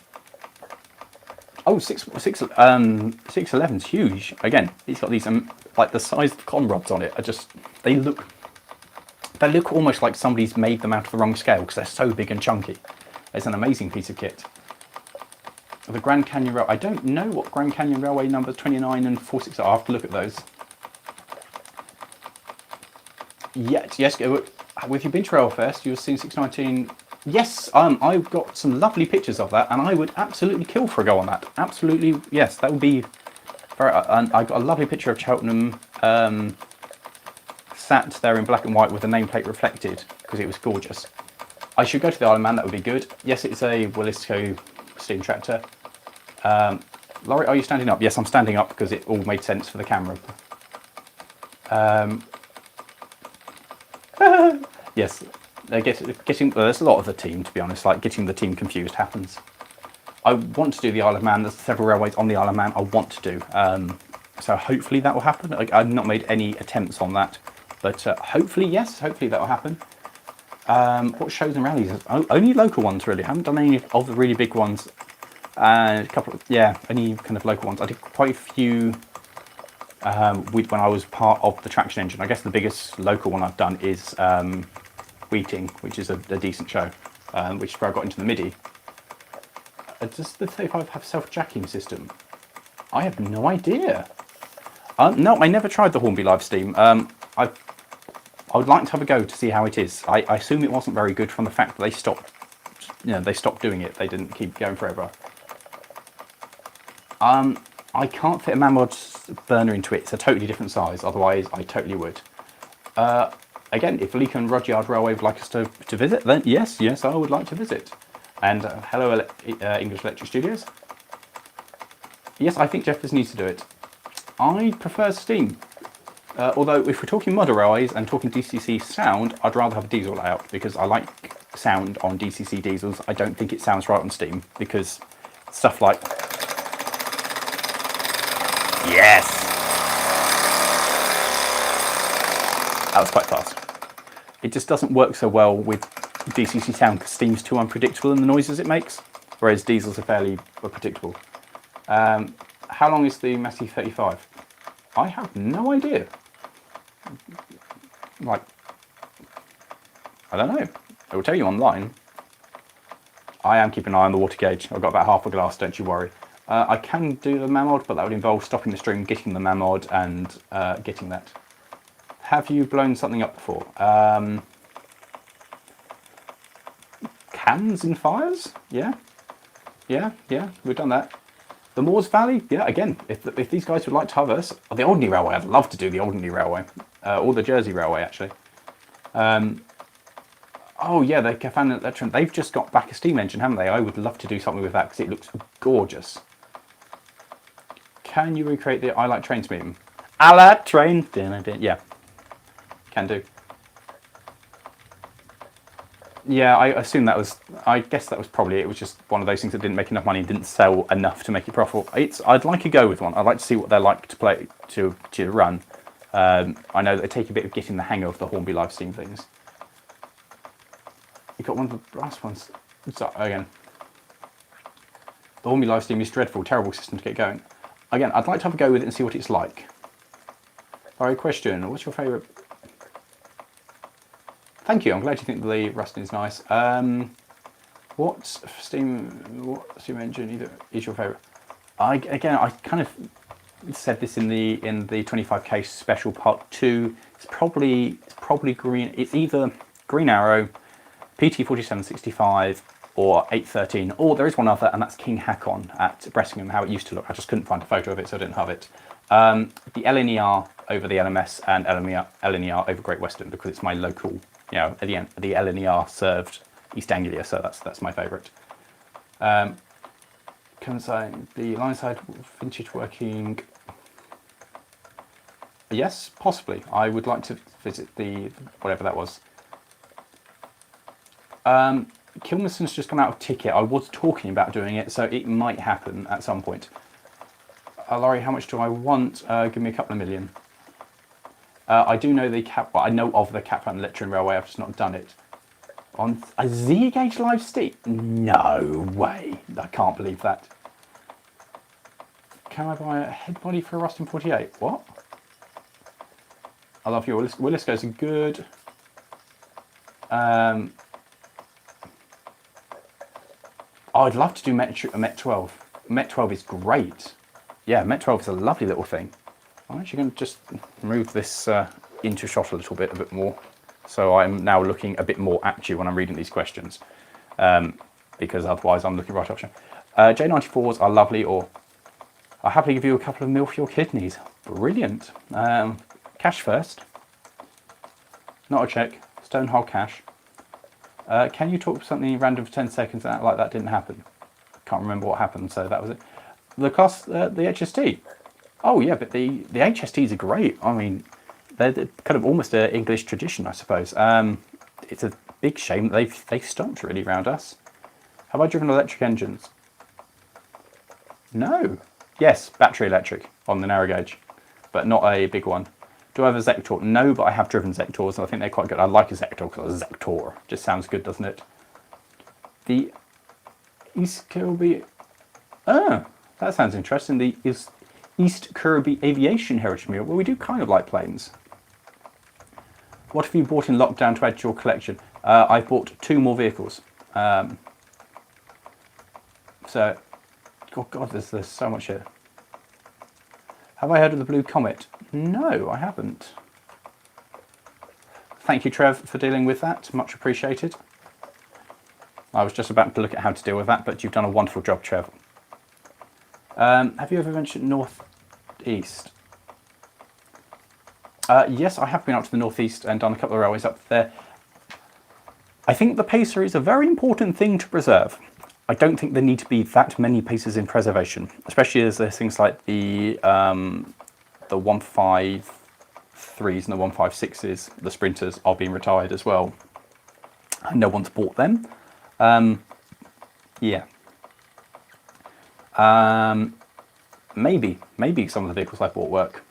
Oh, 611's huge. Again, he's got these like the size of con rods on it are just, they look almost like somebody's made them out of the wrong scale because they're so big and chunky. It's an amazing piece of kit. The Grand Canyon Railway, I don't know what Grand Canyon Railway numbers 29 and 46 are. I'll have to look at those. Yes, with your Binge Railfest, you've seen 619. Yes, I've got some lovely pictures of that, and I would absolutely kill for a go on that. Absolutely, yes, that would be very. And I got a lovely picture of Cheltenham sat there in black and white with the nameplate reflected because it was gorgeous. I should go to the Isle of Man. That would be good. Yes, it's a Wilesco steam tractor. Lawrie, are you standing up? Yes, I'm standing up because it all made sense for the camera. Yes. There's a lot of the team, to be honest, like getting the team confused happens. I want to do the Isle of Man. There's several railways on the Isle of Man I want to do. So hopefully that will happen. I've not made any attempts on that, but hopefully, yes, hopefully that will happen. What shows and rallies? Only local ones, really. I haven't done any of the really big ones. A couple of, any kind of local ones. I did quite a few when I was part of the Traction Engine. I guess the biggest local one I've done is Wheating, which is a decent show, which is where I got into the MIDI. Does the 35 have self-jacking system? I have no idea. No, I never tried the Hornby Live Steam. I would like to have a go to see how it is. I assume it wasn't very good from the fact that they stopped doing it. They didn't keep going forever. I can't fit a Mammoth burner into it. It's a totally different size. Otherwise, I totally would. Again, if Lincoln Rudyard Railway would like us to visit, then yes, I would like to visit. And hello, English Electric Studios. Yes, I think Jeffers needs to do it. I prefer steam. Although, if we're talking model railways and talking DCC sound, I'd rather have a diesel layout because I like sound on DCC diesels. I don't think it sounds right on steam because Stuff like, yes, that was quite fast. It just doesn't work so well with DCC sound because steam's too unpredictable in the noises it makes, whereas diesels are fairly predictable. How long is the Massey 35? I have no idea. Like, I don't know. It will tell you online. I am keeping an eye on the water gauge. I've got about half a glass, don't you worry. I can do the mamod, but that would involve stopping the stream, getting the mamod, and getting that. Have you blown something up before? Cans and fires? Yeah. Yeah, we've done that. The Moors Valley? Yeah, again, if these guys would like to have us, or the Alderney Railway, I'd love to do the Alderney Railway, or the Jersey Railway, actually. Oh yeah, the Cafan Electron, they've just got back a steam engine, haven't they? I would love to do something with that because it looks gorgeous. Can you recreate the I Like Trains meme? I like trains. Yeah, can do. Yeah, I assume that was, I guess that was probably it. It was just one of those things that didn't make enough money and didn't sell enough to make it profitable. I'd like to go with one. I'd like to see what they're like to play, to run. I know that they take a bit of getting the hang of the Hornby live stream things. You got one of the last ones. So, again, the Hornby live stream is dreadful, terrible system to get going. Again, I'd like to have a go with it and see what it's like. Alright, question. What's your favourite? Thank you. I'm glad you think the Rustin is nice. What steam engine is your favourite? I kind of said this in the 25k special part 2. It's probably green. It's either Green Arrow, PT4765, or 813, or there is one other, and that's King Hakon at Bressingham. How it used to look. I just couldn't find a photo of it, so I didn't have it. The LNER over the LMS and LNER over Great Western because it's my local. You know, at the end, the LNER served East Anglia, so that's my favourite. Can I the line side vintage working? Yes, possibly. I would like to visit the whatever that was. Kilmerson's just come out of ticket. I was talking about doing it, so it might happen at some point. Lawrie, how much do I want? Give me a couple of million. I do know the cap. Well, I know of the Capvan Lettering Railway. I've just not done it. On a Z gauge live steam? No way! I can't believe that. Can I buy a head body for a Rustin 48? What? I love your Willisco's good. I'd love to do Met 12. Met 12 is great. Yeah, Met 12 is a lovely little thing. I'm actually going to just move this into shot a bit more. So I'm now looking a bit more at you when I'm reading these questions. Because otherwise I'm looking right off. J94s are lovely, or I'll happily give you a couple of mil for your kidneys. Brilliant. Cash first. Not a check. Stonehole cash. Can you talk something random for 10 seconds and act like that didn't happen? Can't remember what happened, so that was it. The cost, the HST. Oh yeah, but the HSTs are great. I mean, they're kind of almost an English tradition, I suppose. It's a big shame that they've stopped really around us. Have I driven electric engines? No. Yes, battery electric on the narrow gauge, but not a big one. Do I have a Zector? No, but I have driven Zectors, and I think they're quite good. I like a Zector because a Zector just sounds good, doesn't it? The East Kirby. Oh, that sounds interesting. The East Kirby Aviation Heritage Museum. Well, we do kind of like planes. What have you bought in lockdown to add to your collection? I've bought 2 more vehicles. So, oh God, there's so much here. Have I heard of the Blue Comet? No, I haven't. Thank you, Trev, for dealing with that. Much appreciated. I was just about to look at how to deal with that, but you've done a wonderful job, Trev. Have you ever mentioned northeast? Yes, I have been up to the northeast and done a couple of railways up there. I think the pacer is a very important thing to preserve. I don't think there need to be that many pacers in preservation, especially as there's things like the 153s and the 156s, the sprinters, are being retired as well. And no one's bought them. Yeah. Maybe some of the vehicles I bought work.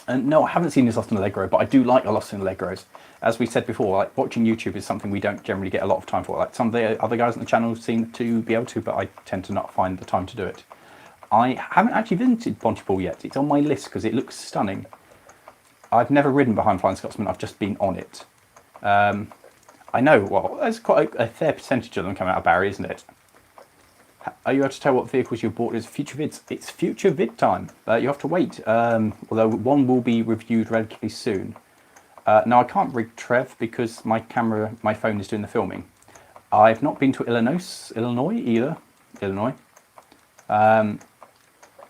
And no, I haven't seen this Lost in Allegro, but I do like a Lost in Allegros. As we said before, like watching YouTube is something we don't generally get a lot of time for. Like some of the other guys on the channel seem to be able to, but I tend to not find the time to do it. I haven't actually visited Pontypool yet. It's on my list because it looks stunning. I've never ridden behind Flying Scotsman, I've just been on it. I know, well, there's quite a fair percentage of them coming out of Barry, isn't it? Are you able to tell what vehicles you bought as future vids? It's future vid time. You have to wait, although one will be reviewed relatively soon. Now I can't rig Trev because my phone is doing the filming. I've not been to Illinois either.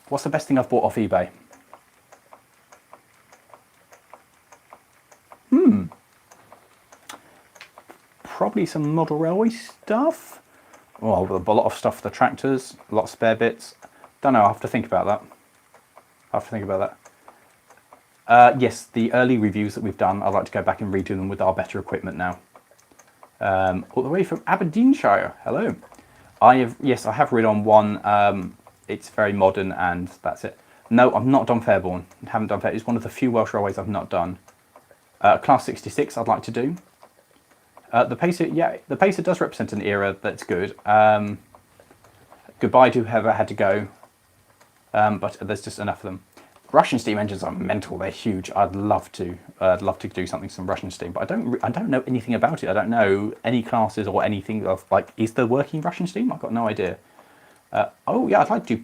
What's the best thing I've bought off eBay? Probably some model railway stuff. Well, a lot of stuff for the tractors, a lot of spare bits. Don't know, I'll have to think about that. Yes, the early reviews that we've done, I'd like to go back and redo them with our better equipment now. All the way from Aberdeenshire, hello. I have rid on one, it's very modern and that's it. No, I've not done Fairborn, haven't done Fairborn. It's one of the few Welsh railways I've not done. Class 66 I'd like to do. The Pacer, yeah, the Pacer does represent an era that's good. Goodbye to whoever had to go, but there's just enough of them. Russian steam engines are mental. They're huge. I'd love to do something some Russian steam, but I don't know anything about it. I don't know any classes or anything of like. Is there working Russian steam? I've got no idea. Oh yeah, I'd like to do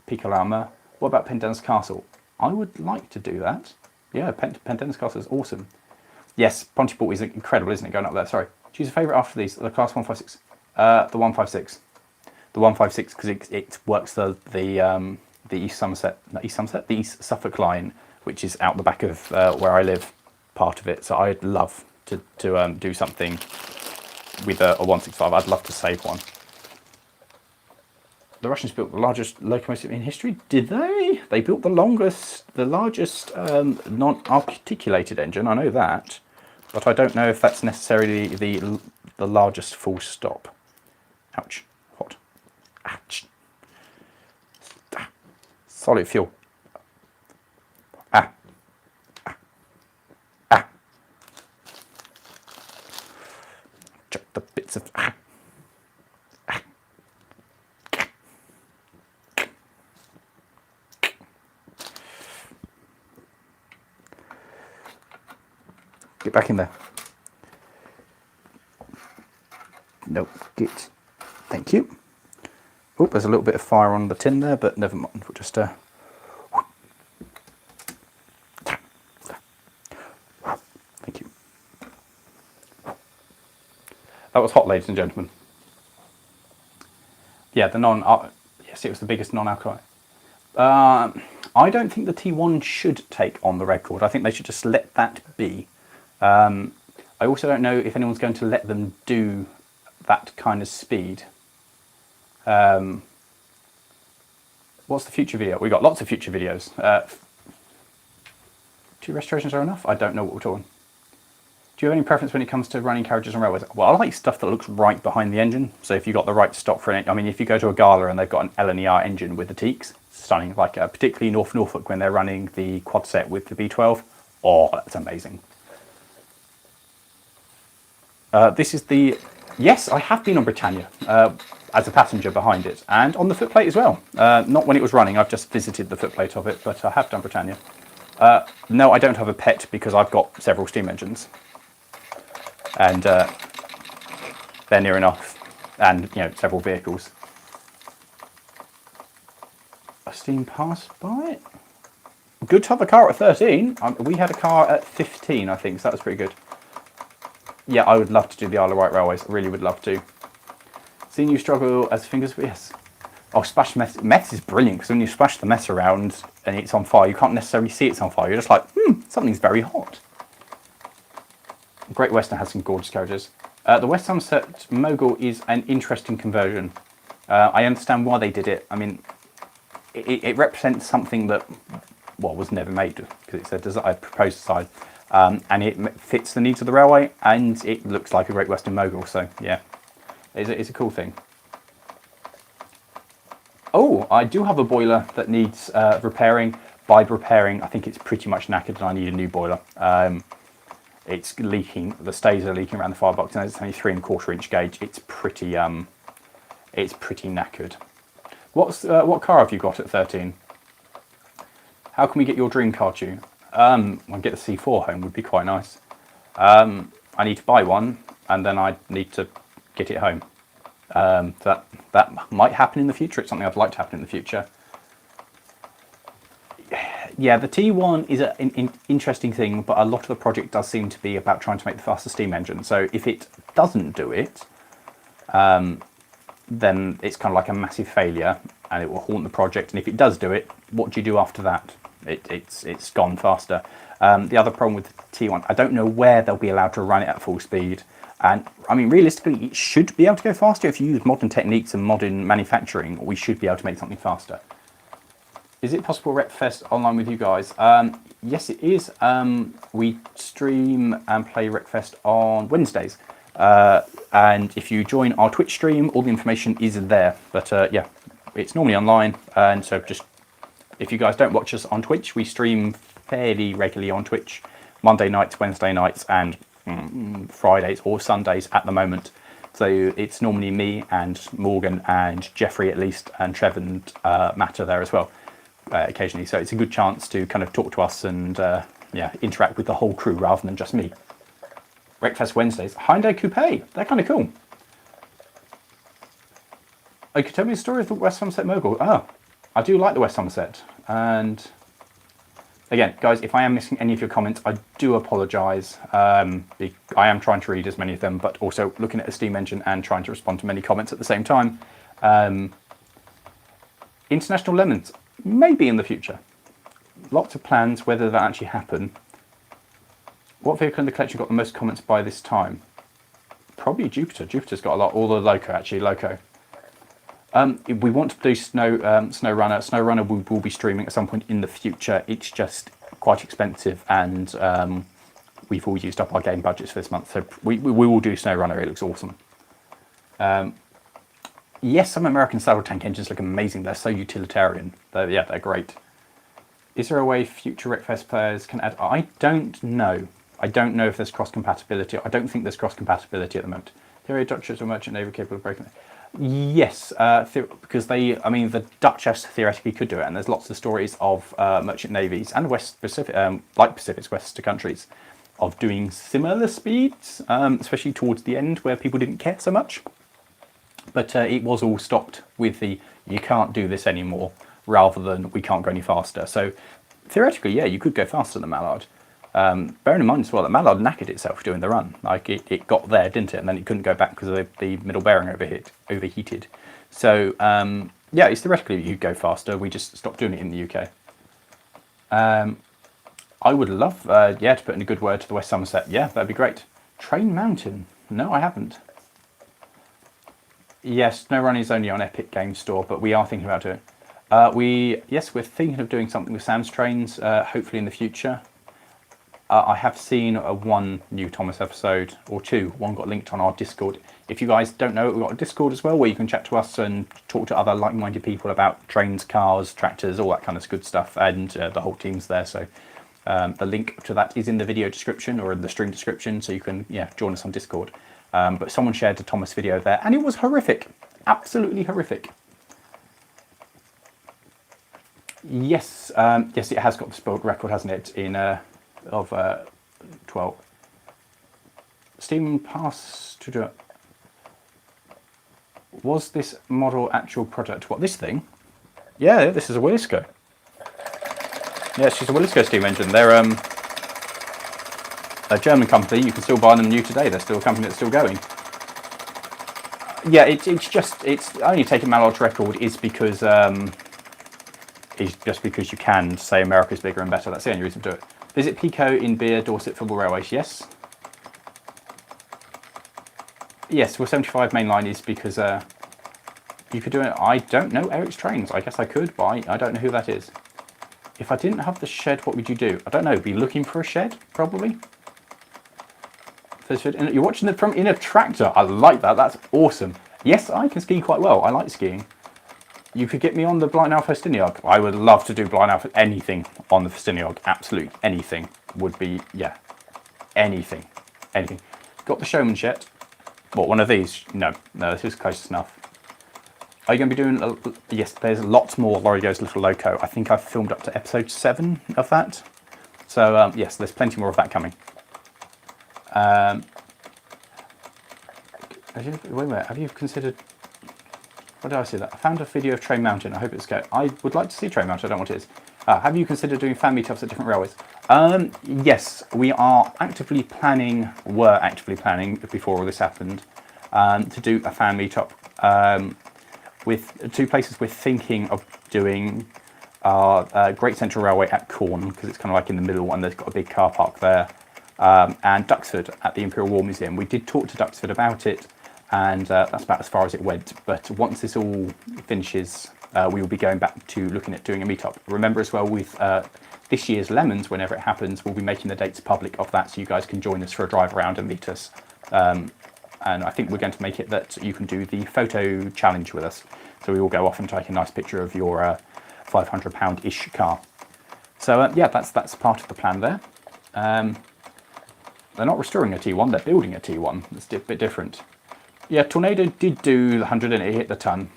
Piccolama. What about Pendennis Castle? I would like to do that. Yeah, Pendennis Castle is awesome. Yes, Pontypool is incredible, isn't it, going up there? Sorry. Choose a favourite after these. The Class 156. The 156. The 156, because it works the East Somerset, not East Somerset, the East Suffolk line, which is out the back of where I live, part of it. So I'd love to do something with a 165. I'd love to save one. The Russians built the largest locomotive in history. Did they? They built the largest non-articulated engine. I know that, but I don't know if that's necessarily the largest full stop. Ouch! What? Ouch! Solid fuel. Chuck the bits of Get back in there. Nope, get. Thank you. Oh, there's a little bit of fire on the tin there, but never mind. We'll just Thank you. That was hot, ladies and gentlemen. Yeah, yes, it was the biggest non-alcoholic. I don't think the T1 should take on the record. I think they should just let that be. I also don't know if anyone's going to let them do that kind of speed. What's the future video? We've got lots of future videos. 2 restorations are enough? I don't know what we're talking. Do you have any preference when it comes to running carriages on railways? Well, I like stuff that looks right behind the engine. So if you've got the right stock for it, I mean, if you go to a gala and they've got an L&ER engine with the teaks, stunning. Like particularly North Norfolk when they're running the quad set with the V12. Oh, that's amazing. This is the... Yes, I have been on Britannia as a passenger behind it, and on the footplate as well. Not when it was running, I've just visited the footplate of it, but I have done Britannia. No, I don't have a pet because I've got several steam engines. And they're near enough, and several vehicles. A steam pass by? Good to have a car at 13. We had a car at 15, I think, so that was pretty good. Yeah, I would love to do the Isle of Wight Railways. I really would love to. Seeing you struggle as fingers, yes. Oh, splash meth. Meth is brilliant because when you splash the meth around and it's on fire, you can't necessarily see it's on fire. You're just like, something's very hot. Great Western has some gorgeous carriages. The West Somerset Mogul is an interesting conversion. I understand why they did it. I mean, it represents something that, well, was never made because it's a proposed design. And it fits the needs of the railway, and it looks like a Great Western Mogul. So yeah, it's a cool thing. Oh, I do have a boiler that needs repairing. By repairing, I think it's pretty much knackered and I need a new boiler. It's leaking, the stays are leaking around the firebox, and it's only 3¼ inch gauge. It's pretty knackered. What car have you got at 13? How can we get your dream car to you? Well, get the C4 home would be quite nice. I need to buy one, and then I need to get it home. That might happen in the future. It's something I'd like to happen in the future. Yeah, the T1 is an interesting thing, but a lot of the project does seem to be about trying to make the faster steam engine. So if it doesn't do it, then it's kind of like a massive failure, and it will haunt the project. And if it does do it, what do you do after that? It's gone faster. The other problem with the T1, I don't know where they'll be allowed to run it at full speed. And I mean, realistically, it should be able to go faster. If you use modern techniques and modern manufacturing, we should be able to make something faster. Is it possible Wreckfest online with you guys? Yes, it is. We stream and play Wreckfest on Wednesdays. And if you join our Twitch stream, all the information is there. But yeah, it's normally online. And so just, if you guys don't watch us on Twitch, we stream fairly regularly on Twitch. Monday nights, Wednesday nights, and Fridays or Sundays at the moment. So it's normally me and Morgan and Jeffrey at least, and Trev and Matt are there as well. Occasionally, so it's a good chance to kind of talk to us and yeah, interact with the whole crew rather than just me. Wreckfest Wednesdays, Hyundai Coupe, they're kind of cool. Oh, you could tell me the story of the West Somerset Mogul. Oh, I do like the West Somerset. And again, guys, if I am missing any of your comments, I do apologise. I am trying to read as many of them, but also looking at a steam engine and trying to respond to many comments at the same time. International Lemons. Maybe in the future. Lots of plans, whether that actually happen. What vehicle in the collection got the most comments by this time? Probably Jupiter. Jupiter's got a lot. Or the Loco, actually. Loco. We want to do SnowRunner. SnowRunner we will be streaming at some point in the future. It's just quite expensive, and we've all used up our game budgets for this month. So we will do SnowRunner. It looks awesome. Yes, some American saddle tank engines look amazing. They're so utilitarian. Yeah, they're great. Is there a way future Wreckfest players can add? I don't know. I don't know if there's cross-compatibility. I don't think there's cross-compatibility at the moment. Theory of Dutch ships or merchant navy capable of breaking it. Yes, because the Dutch theoretically could do it, and there's lots of stories of merchant navies and West Pacific, like Pacific's West countries, of doing similar speeds, especially towards the end where people didn't care so much. But it was all stopped with the you can't do this anymore, rather than we can't go any faster. So theoretically, yeah, you could go faster than Mallard. Bearing in mind as well that Mallard knackered itself doing the run. Like it got there, didn't it? And then it couldn't go back because the middle bearing overheated. So yeah, it's theoretically you could go faster. We just stopped doing it in the UK. I would love, yeah, to put in a good word to the West Somerset. Yeah, that'd be great. Train Mountain? No, I haven't. Yes, SnowRunner is only on Epic Games Store, but we are thinking about it. Yes, we're thinking of doing something with Sam's Trains, hopefully in the future. I have seen one new Thomas episode, or two. One got linked on our Discord. If you guys don't know it, we've got a Discord as well, where you can chat to us and talk to other like-minded people about trains, cars, tractors, all that kind of good stuff, and the whole team's there. So the link to that is in the video description or in the stream description, so you can join us on Discord. But someone shared a Thomas video there, and it was horrific. Absolutely horrific. Yes, yes, it has got the spoiled record, hasn't it, in of 12. Steam pass to do it. Was this model actual product? What, this thing? Yeah, this is a Wilesco. Yeah, it's just a Wilesco steam engine. They're a German company. You can still buy them new today. They're still a company that's still going. Yeah, it's only taking Mallard's record is because it's just because you can say America's bigger and better. That's the only reason to do it. Visit Pico in Beer, Dorset Football Railways. Yes. Yes, well, 75 main line is because you could do it. I don't know Eric's Trains. I guess I could, but I don't know who that is. If I didn't have the shed, what would you do? I don't know. Be looking for a shed, probably. You're watching it from in a tractor. I like that. That's awesome. Yes, I can ski quite well. I like skiing. You could get me on the Blind Alpha Festiniog. I would love to do Blind Alpha, anything on the Festiniog. Absolutely anything would be, yeah, anything. Got the Showman's yet? What, one of these? No, this is close enough. Are you going to be doing, yes, there's lots more Lawrie Goes Little Loco. I think I've filmed up to episode 7 of that. So, yes, there's plenty more of that coming. Wait a minute, have you considered, what did I see that? I found a video of Train Mountain, I hope it's good. I would like to see Train Mountain, I don't know what it is. Have you considered doing fan meetups at different railways? Yes, we are were actively planning before all this happened, to do a fan meetup with 2 places we're thinking of doing. Great Central Railway at Corn, because it's kind of like in the middle and there's got a big car park there, and Duxford at the Imperial War Museum. We did talk to Duxford about it, and that's about as far as it went. But once this all finishes, we will be going back to looking at doing a meetup. Remember as well, with this year's Lemons, whenever it happens, we'll be making the dates public of that, so you guys can join us for a drive around and meet us. And I think we're going to make it that you can do the photo challenge with us. So we will go off and take a nice picture of your £500-ish car. So yeah, that's part of the plan there. They're not restoring a T1, they're building a T1. It's a bit different. Yeah, Tornado did do the 100 and it hit the ton.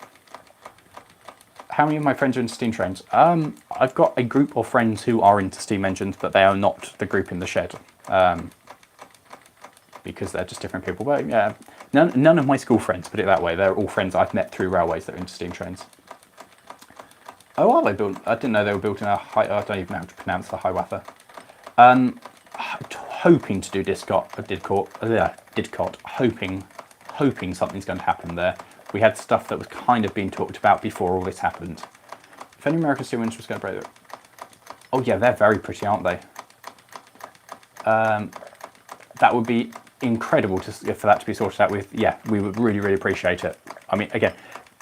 How many of my friends are into steam trains? I've got a group of friends who are into steam engines, but they are not the group in the shed. Because they're just different people. But yeah, none of my school friends, put it that way. They're all friends I've met through railways that are into steam trains. Oh, are they built? I didn't know they were built in a high. I don't even know how to pronounce the Hiawatha. Hoping to do Didcot. Hoping something's going to happen there. We had stuff that was kind of being talked about before all this happened. If any American steam engine was going to break it. Oh yeah, they're very pretty, aren't they? That would be incredible for that to be sorted out with. Yeah, we would really, really appreciate it. I mean, again,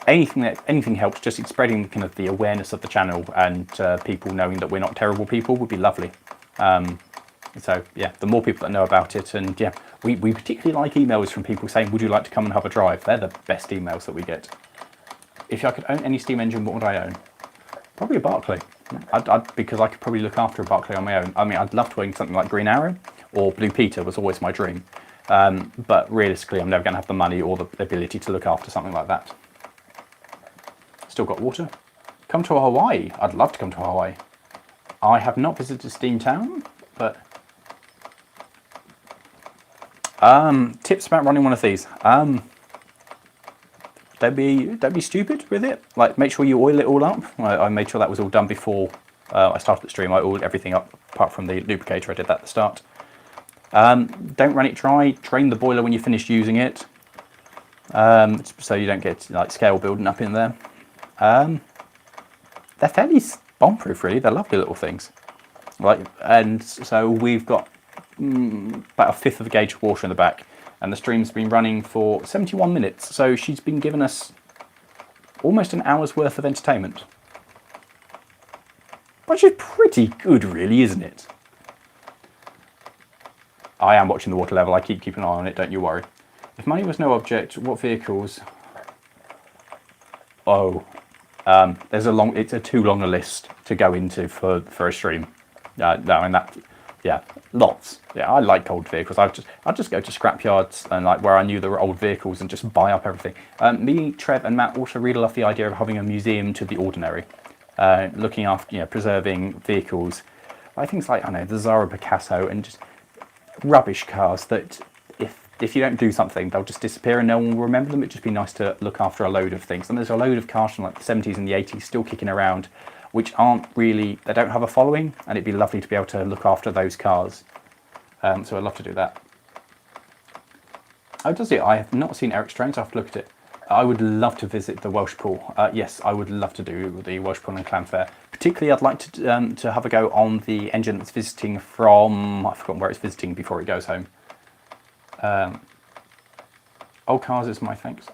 anything helps. Just spreading kind of the awareness of the channel and people knowing that we're not terrible people would be lovely. So yeah, the more people that know about it, and yeah, we particularly like emails from people saying, would you like to come and have a drive? They're the best emails that we get. If I could own any steam engine, what would I own? Probably a Barclay. Because I could probably look after a Barclay on my own. I mean, I'd love to own something like Green Arrow, or Blue Peter was always my dream. But realistically, I'm never going to have the money or the ability to look after something like that. Still got water. Come to Hawaii. I'd love to come to Hawaii. I have not visited Steamtown, but tips about running one of these. Don't be stupid with it. Like, make sure you oil it all up. I made sure that was all done before I started the stream. I oiled everything up apart from the lubricator. I did that at the start. Don't run it dry. Drain the boiler when you finish using it, so you don't get like scale building up in there. They're fairly bomb-proof, really. They're lovely little things. Like, and so we've got about a fifth of a gauge of water in the back, and the stream's been running for 71 minutes. So she's been giving us almost an hour's worth of entertainment, which is pretty good, really, isn't it? I am watching the water level. I keep keeping an eye on it. Don't you worry. If money was no object, what vehicles? Oh, there's it's a too long a list to go into for a stream. No, and that, yeah, lots. Yeah, I like old vehicles. I'd just go to scrapyards and like where I knew there were old vehicles and just buy up everything. Me, Trev, and Matt also really love the idea of having a museum to the ordinary, looking after, preserving vehicles, like things like, I don't know, the Zara Picasso, and just rubbish cars that if you don't do something, they'll just disappear and no one will remember them. It'd just be nice to look after a load of things. And there's a load of cars from like the 70s and the 80s still kicking around, which aren't really, they don't have a following, and it'd be lovely to be able to look after those cars. So I'd love to do that. Oh, does it? I have not seen Eric's Trains. I have to look at it. I would love to visit the Welsh Pool. Yes, I would love to do the Welsh Pool and Clam Fair. Particularly, I'd like to have a go on the engine that's visiting from, I've forgotten where it's visiting before it goes home. Old cars is my thanks.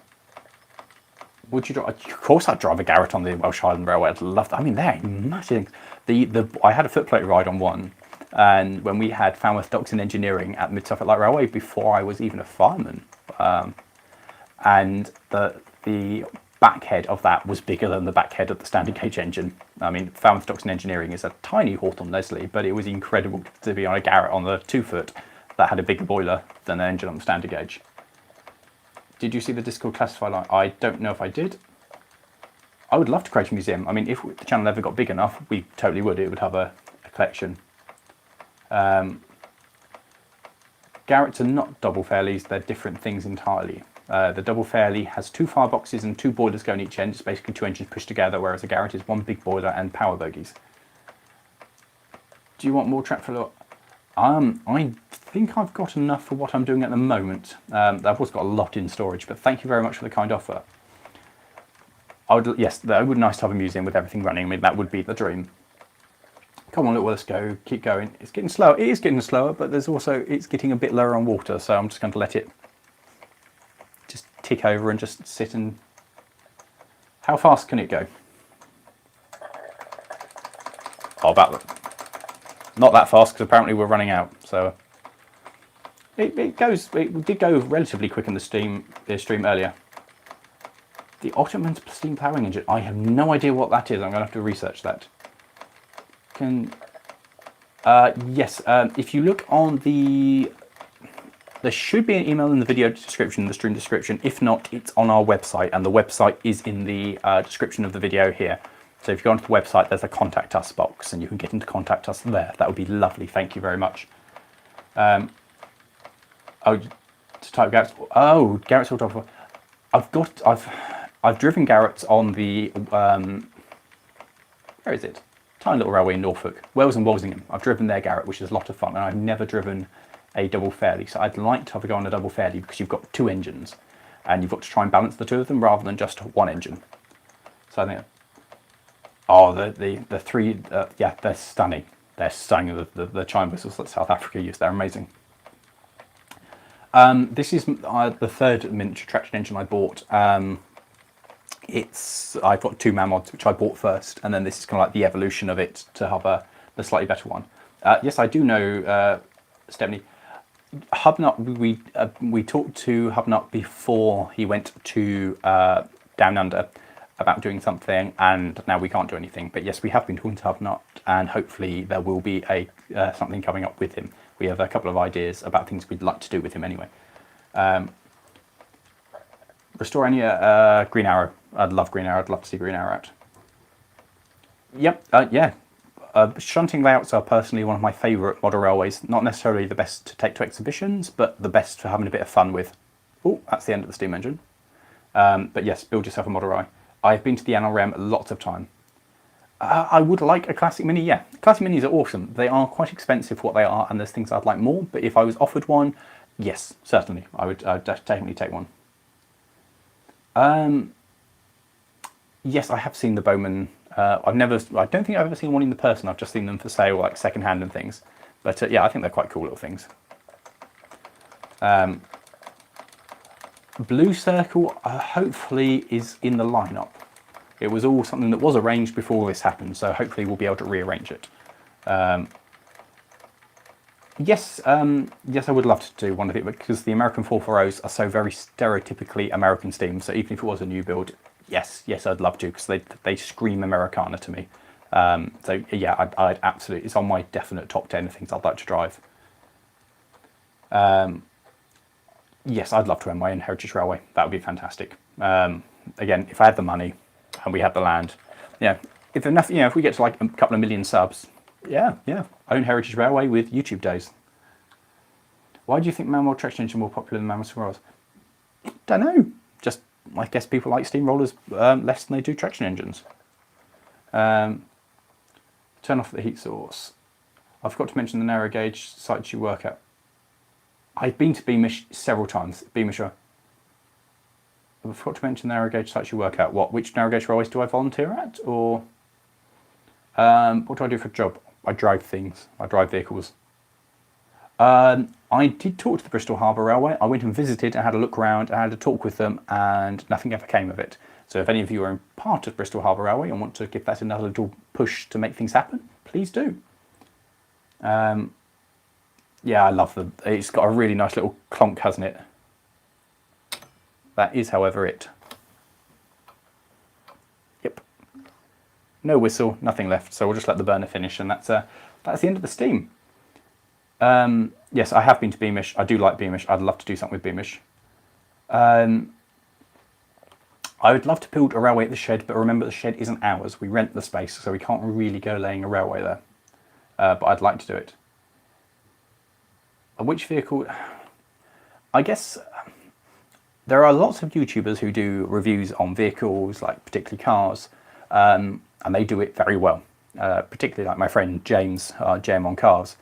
Would you drive? Of course I'd drive a Garrett on the Welsh Highland Railway. I'd love that. I mean, they're massive. I had a footplate ride on one, and when we had Falmouth Docks and Engineering at Mid Suffolk Light Railway before I was even a fireman, and the back head of that was bigger than the back head of the standard gauge engine. I mean, Falmouth Docks and Engineering is a tiny Hawthorne Leslie, but it was incredible to be on a Garrett on the 2-foot that had a bigger boiler than the engine on the standard gauge. Did you see the Discord classify line? I don't know if I did. I would love to create a museum. I mean, if the channel ever got big enough, we totally would. It would have a collection. Garretts are not double fairleys, they're different things entirely. The double fairley has 2 fireboxes and 2 boilers going each end. It's basically 2 engines pushed together, whereas a Garrett is 1 big boiler and power bogies. Do you want more track for? I think I've got enough for what I'm doing at the moment. I've also got a lot in storage, but thank you very much for the kind offer. Yes, that would be nice to have a museum with everything running. I mean, that would be the dream. Come on, let's go. Keep going. It's getting slower. It is getting slower, but there's also, it's getting a bit lower on water, so I'm just going to let it just tick over and just sit and... How fast can it go? Oh, about that. Not that fast, because apparently we're running out. So it did go relatively quick in the stream earlier. The Ottoman steam ploughing engine. I have no idea what that is. I'm going to have to research that. Yes, if you look on the... There should be an email in the video description, the stream description. If not, it's on our website, and the website is in the description of the video here. So if you go onto the website, there's a contact us box, and you can get into contact us there. That would be lovely. Thank you very much. Oh, to type Garrett's. Oh, Garrett's auto. I've driven Garrett's on the where is it? Tiny little railway in Norfolk, Wales and Walsingham. I've driven their Garrett, which is a lot of fun, and I've never driven a double fairley. So I'd like to have a go on a double fairley because you've got 2 engines, and you've got to try and balance the 2 of them rather than just 1 engine. So I think, oh, the 3, yeah, they're stunning. They're stunning. The chime whistles that South Africa use, they're amazing. This is the 3rd miniature traction engine I bought. I've got 2 Mammods, which I bought first, and then this is kind of like the evolution of it to have the slightly better one. Yes, I do know, Stephanie. Hubnut, we talked to Hubnut before he went to Down Under about doing something, and now we can't do anything. But yes, we have been talking to Hubnut, and hopefully there will be something coming up with him. We have a couple of ideas about things we'd like to do with him anyway. Restore any Green Arrow. I'd love Green Arrow. I'd love to see Green Arrow out. Yep, yeah. Shunting layouts are personally one of my favourite model railways. Not necessarily the best to take to exhibitions, but the best for having a bit of fun with. Oh, that's the end of the steam engine. But yes, build yourself a model rail. I've been to the NRM lots of time. I would like a Classic Mini, yeah. Classic Minis are awesome. They are quite expensive for what they are, and there's things I'd like more, but if I was offered one, yes, certainly. I'd definitely take one. Yes, I have seen the Bowman. I don't think I've ever seen one in person. I've just seen them for sale, like secondhand and things. But yeah, I think they're quite cool little things. Blue Circle hopefully is in the lineup. It was all something that was arranged before this happened, so hopefully we'll be able to rearrange it. Yes, yes, I would love to do one of it because the American 440s are so very stereotypically American steam. So even if it was a new build, yes, I'd love to because they scream Americana to me. So yeah, I'd absolutely. It's on my definite top 10 of things I'd like to drive. Yes, I'd love to own my own Heritage Railway. That would be fantastic. Again, if I had the money and we had the land, yeah. If enough, if we get to like a couple of million subs, yeah, own Heritage Railway with YouTube days. Why do you think manual traction engine more popular than manual rollers? Don't know. Just I guess people like steamrollers less than they do traction engines. Turn off the heat source. I forgot to mention the narrow gauge sites you work at. I've been to Beamish several times. Beamisher. I forgot to mention the narrow gauge sites you work at. Which narrow gauge railways do I volunteer at? Or what do I do for a job? I drive things. I drive vehicles. I did talk to the Bristol Harbour Railway. I went and visited and had a look around and had a talk with them, and nothing ever came of it. So if any of you are part of Bristol Harbour Railway and want to give that another little push to make things happen, please do. Yeah, I love them. It's got a really nice little clonk, hasn't it? That is, however, it. no whistle, nothing left. So we'll just let the burner finish, and that's the end of the steam. Yes, I have been to Beamish. I do like Beamish. I'd love to do something with Beamish. I would love to build a railway at the shed, but remember the shed isn't ours. We rent the space, so we can't really go laying a railway there. But I'd like to do it. Which vehicle? I guess there are lots of YouTubers who do reviews on vehicles, like particularly cars, and they do it very well. Particularly like my friend James, JM on Cars.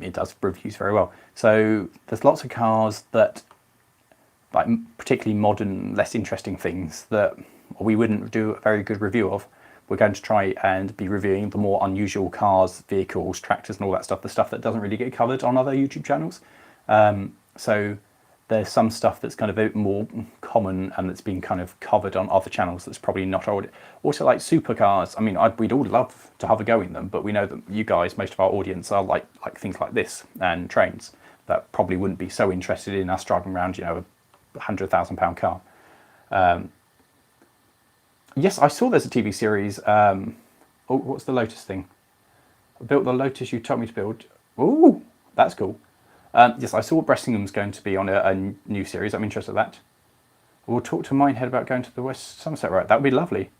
It does reviews very well. So there's lots of cars that, like particularly modern, less interesting things that we wouldn't do a very good review of. We're going to try and be reviewing the more unusual cars, vehicles, tractors and all that stuff, the stuff that doesn't really get covered on other YouTube channels. So there's some stuff that's kind of a bit more common and that's been kind of covered on other channels that's probably not old. Also like supercars, I mean, we'd all love to have a go in them, but we know that you guys, most of our audience are like things like this and trains that probably wouldn't be so interested in us driving around, you know, a £100,000 car. Yes, I saw there's a TV series. Oh, what's the Lotus thing? I built the Lotus you told me to build. Ooh, that's cool. Yes, I saw Bressingham's going to be on a new series. I'm interested in that. We'll talk to Minehead about going to the West Somerset Road. That would be lovely.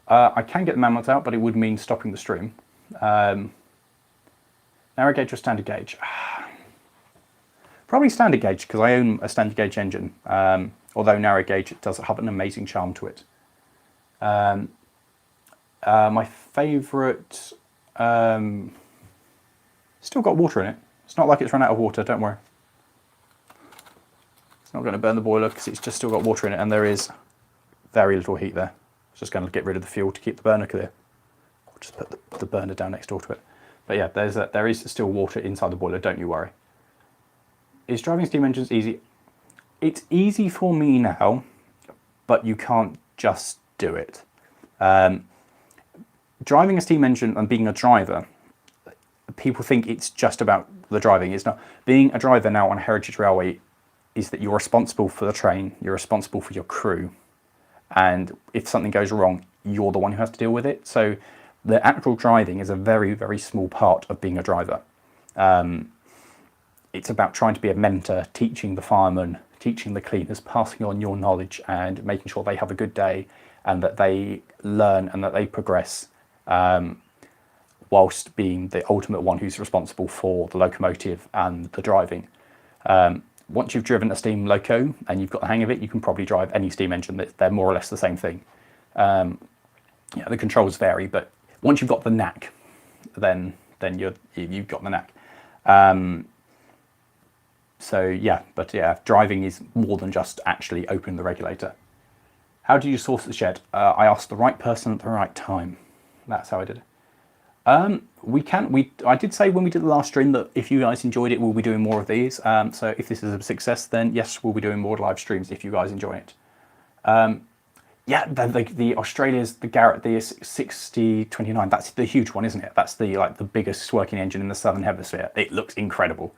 I can get the man mods out, but it would mean stopping the stream. Narrow gauge or standard gauge? Probably standard gauge, because I own a standard gauge engine. Although narrow gauge, it does have an amazing charm to it. My favourite, still got water in it. It's not like it's run out of water, don't worry. It's not going to burn the boiler because it's just still got water in it, and there is very little heat there. It's just going to get rid of the fuel to keep the burner clear. I'll just put the burner down next door to it. But yeah, there is still water inside the boiler, don't you worry. Is driving steam engines easy? It's easy for me now, but you can't just do it. Driving a steam engine and being a driver, people think it's just about the driving. It's not. Being a driver now on a heritage railway is that you're responsible for the train, you're responsible for your crew, and if something goes wrong, you're the one who has to deal with it. So the actual driving is a very, very small part of being a driver. It's about trying to be a mentor, teaching the firemen, teaching the cleaners, passing on your knowledge and making sure they have a good day and that they learn and that they progress, whilst being the ultimate one who's responsible for the locomotive and the driving. Once you've driven a steam loco and you've got the hang of it, you can probably drive any steam engine. They're more or less the same thing. Yeah, the controls vary, but once you've got the knack, then you've got the knack. So yeah, but yeah, driving is more than just actually opening the regulator. How do you source the shed? I asked the right person at the right time. That's how I did it. I did say when we did the last stream that if you guys enjoyed it, we'll be doing more of these. So if this is a success, then yes, we'll be doing more live streams if you guys enjoy it. Yeah, the Australia's, the Garrett, the 6029, that's the huge one, isn't it? That's the biggest working engine in the Southern Hemisphere. It looks incredible.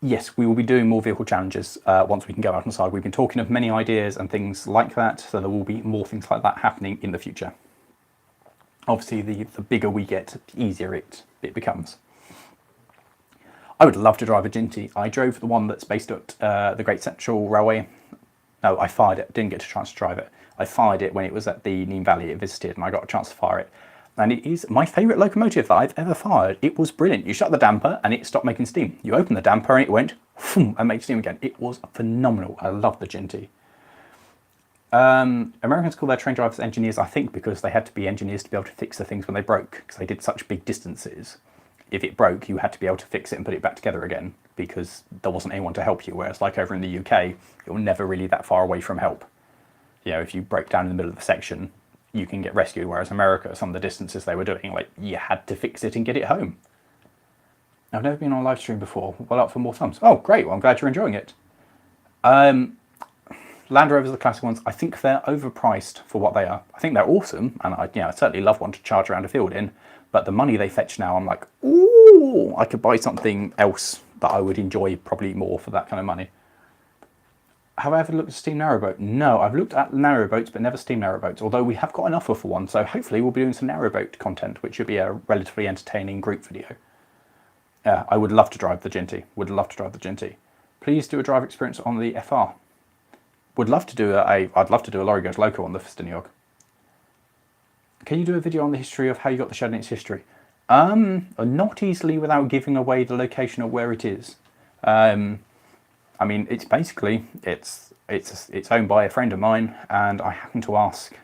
Yes, we will be doing more vehicle challenges once we can go out inside. We've been talking of many ideas and things like that, so there will be more things like that happening in the future. Obviously, the bigger we get, the easier it becomes. I would love to drive a Ginty. I drove the one that's based at the Great Central Railway. No, I fired it. Didn't get a chance to drive it. I fired it when it was at the Neem Valley. It visited, and I got a chance to fire it. And it is my favourite locomotive that I've ever fired. It was brilliant. You shut the damper and it stopped making steam. You open the damper and it went and made steam again. It was phenomenal. I love the Ginty. Americans call their train drivers engineers, I think, because they had to be engineers to be able to fix the things when they broke, because they did such big distances. If it broke, you had to be able to fix it and put it back together again, because there wasn't anyone to help you. Whereas like over in the UK, you're never really that far away from help. You know, if you break down in the middle of a section, you can get rescued, whereas America, some of the distances they were doing, like, you had to fix it and get it home. I've never been on a live stream before. Well, up for more thumbs. Oh, great. Well, I'm glad you're enjoying it. Land Rovers, the classic ones, I think they're overpriced for what they are. I think they're awesome, and I certainly love one to charge around a field in, but the money they fetch now, I'm like, ooh, I could buy something else that I would enjoy probably more for that kind of money. Have I ever looked at steam narrowboat? No, I've looked at narrowboats, but never steam narrowboats, although we have got an offer for one, so hopefully we'll be doing some narrowboat content, which should be a relatively entertaining group video. I would love to drive the Ginty. Would love to drive the Ginty. Please do a drive experience on the FR. Would love to do I'd love to do a Lawrie Goes Loco on the Fistiniog. Can you do a video on the history of how you got the shed and its history? Not easily without giving away the location of where it is. I mean, it's basically, it's owned by a friend of mine, and I happened to ask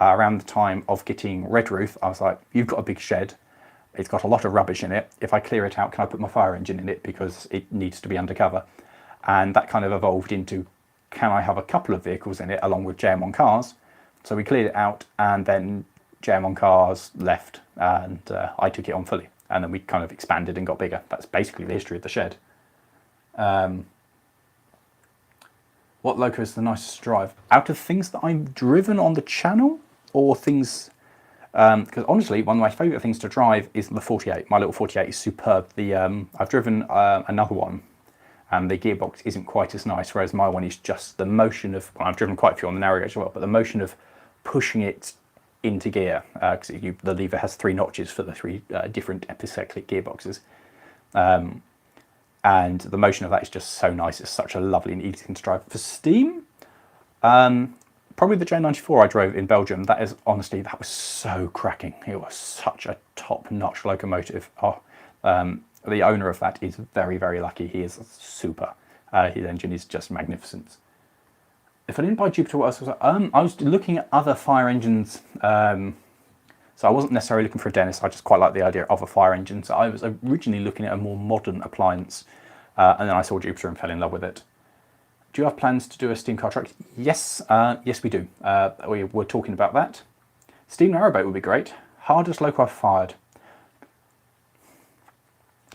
around the time of getting Red Roof, I was like, you've got a big shed, it's got a lot of rubbish in it, if I clear it out, can I put my fire engine in it, because it needs to be undercover? And that kind of evolved into, can I have a couple of vehicles in it along with JM on Cars? So we cleared it out, and then JM on Cars left, and I took it on fully, and then we kind of expanded and got bigger. That's basically the history of the shed. What loco is the nicest to drive? Out of things that I've driven on the channel, or things... Because honestly, one of my favourite things to drive is the 48. My little 48 is superb. I've driven another one, and the gearbox isn't quite as nice, whereas my one is just the motion of... Well, I've driven quite a few on the narrow gauge as well, but the motion of pushing it into gear, because the lever has 3 notches for the 3 different epicyclic gearboxes. And the motion of that is just so nice. It's such a lovely and easy thing to drive. For steam, probably the J94 I drove in Belgium. That is, honestly, that was so cracking. It was such a top-notch locomotive. Oh, the owner of that is very, very lucky. He is super. His engine is just magnificent. If I didn't buy Jupiter, what else was I? I was looking at other fire engines. So I wasn't necessarily looking for a Dennis, I just quite like the idea of a fire engine. So I was originally looking at a more modern appliance, and then I saw Jupiter and fell in love with it. Do you have plans to do a steam car truck? Yes, yes we do. We were talking about that. Steam narrowboat would be great. Hardest loco I've fired.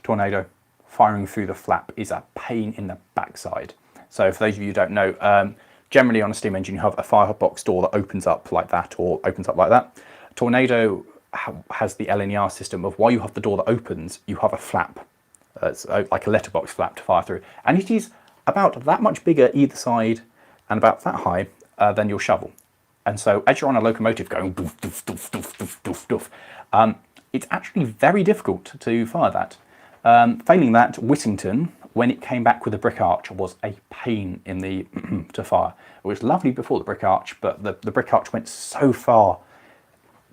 Tornado. Firing through the flap is a pain in the backside. So for those of you who don't know, generally on a steam engine you have a firebox door that opens up like that, or opens up like that. Tornado has the LNER system of, while you have the door that opens, you have a flap. It's like a letterbox flap to fire through. And it is about that much bigger either side and about that high than your shovel. And so as you're on a locomotive going doof, doof, doof, doof, doof, doof, doof, it's actually very difficult to fire that. Failing that, Whittington, when it came back with a brick arch, was a pain in the to fire. It was lovely before the brick arch, but the brick arch went so far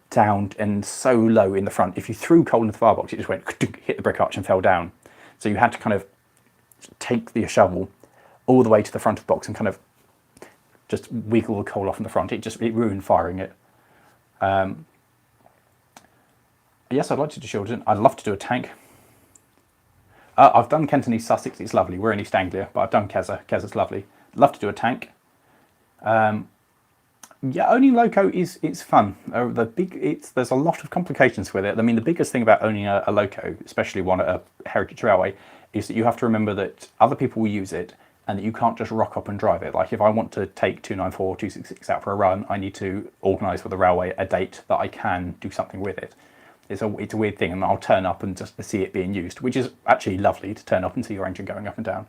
down and so low in the front. If you threw coal into the firebox, it just went, hit the brick arch and fell down. So you had to kind of take the shovel all the way to the front of the box and kind of just wiggle the coal off in the front. It ruined firing it. Yes, I'd like to do Shildon. I'd love to do a tank. I've done Kent and East Sussex. It's lovely. We're in East Anglia, but I've done Keza. Keza's lovely. Love to do a tank. Yeah, owning loco it's fun. There's a lot of complications with it. I mean, the biggest thing about owning a loco, especially one at a heritage railway, is that you have to remember that other people will use it, and that you can't just rock up and drive it. Like if I want to take 294, 266 out for a run, I need to organise with the railway a date that I can do something with it. It's a weird thing, and I'll turn up and just see it being used, which is actually lovely to turn up and see your engine going up and down.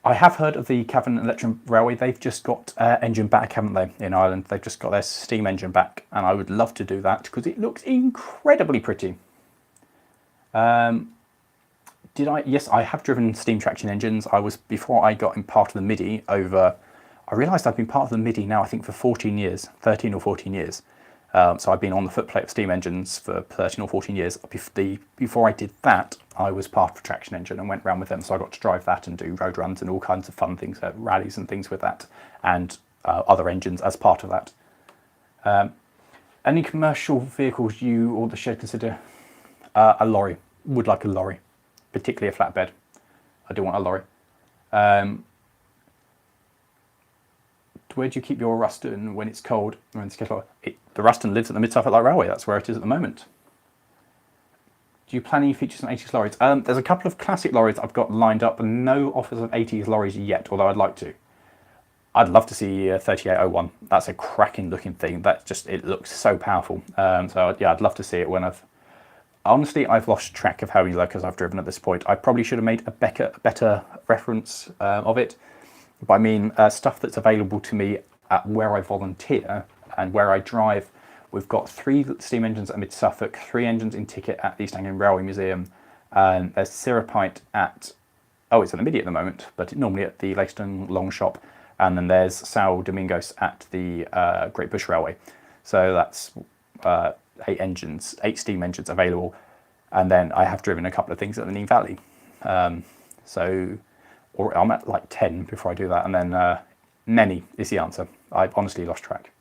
I have heard of the Cavan Electric Railway. They've just got engine back, haven't they, in Ireland? They've just got their steam engine back, and I would love to do that because it looks incredibly pretty. Yes, I have driven steam traction engines. Before I got in part of the MIDI I realised I've been part of the MIDI now, I think, for 14 years, 13 or 14 years. So I've been on the footplate of steam engines for 13 or 14 years. Before I did that, I was part of a traction engine and went around with them. So I got to drive that and do road runs and all kinds of fun things, rallies and things with that, and other engines as part of that. Any commercial vehicles you or the shed consider? A lorry. Would like a lorry, particularly a flatbed. I do want a lorry. Where do you keep your Ruston when it's cold? The Ruston lives at the Mid-Suffolk Light Railway. That's where it is at the moment. Do you plan any features on 80s lorries? There's a couple of classic lorries I've got lined up, and no offers of 80s lorries yet, although I'd like to. I'd love to see 3801. That's a cracking looking thing. It looks so powerful. So yeah, I'd love to see it when honestly, I've lost track of how many locos I've driven at this point. I probably should have made a better reference of it. But I mean, stuff that's available to me at where I volunteer and where I drive. We've got 3 steam engines at Mid-Suffolk, 3 engines in ticket at the East Anglian Railway Museum. There's Syrupite at, oh, it's at the Midi at the moment, but normally at the Leyton Long Shop. And then there's São Domingos at the Great Bush Railway. So that's 8 steam engines available. And then I have driven a couple of things at the Nene Valley. Or I'm at like 10 before I do that. And then many is the answer. I've honestly lost track.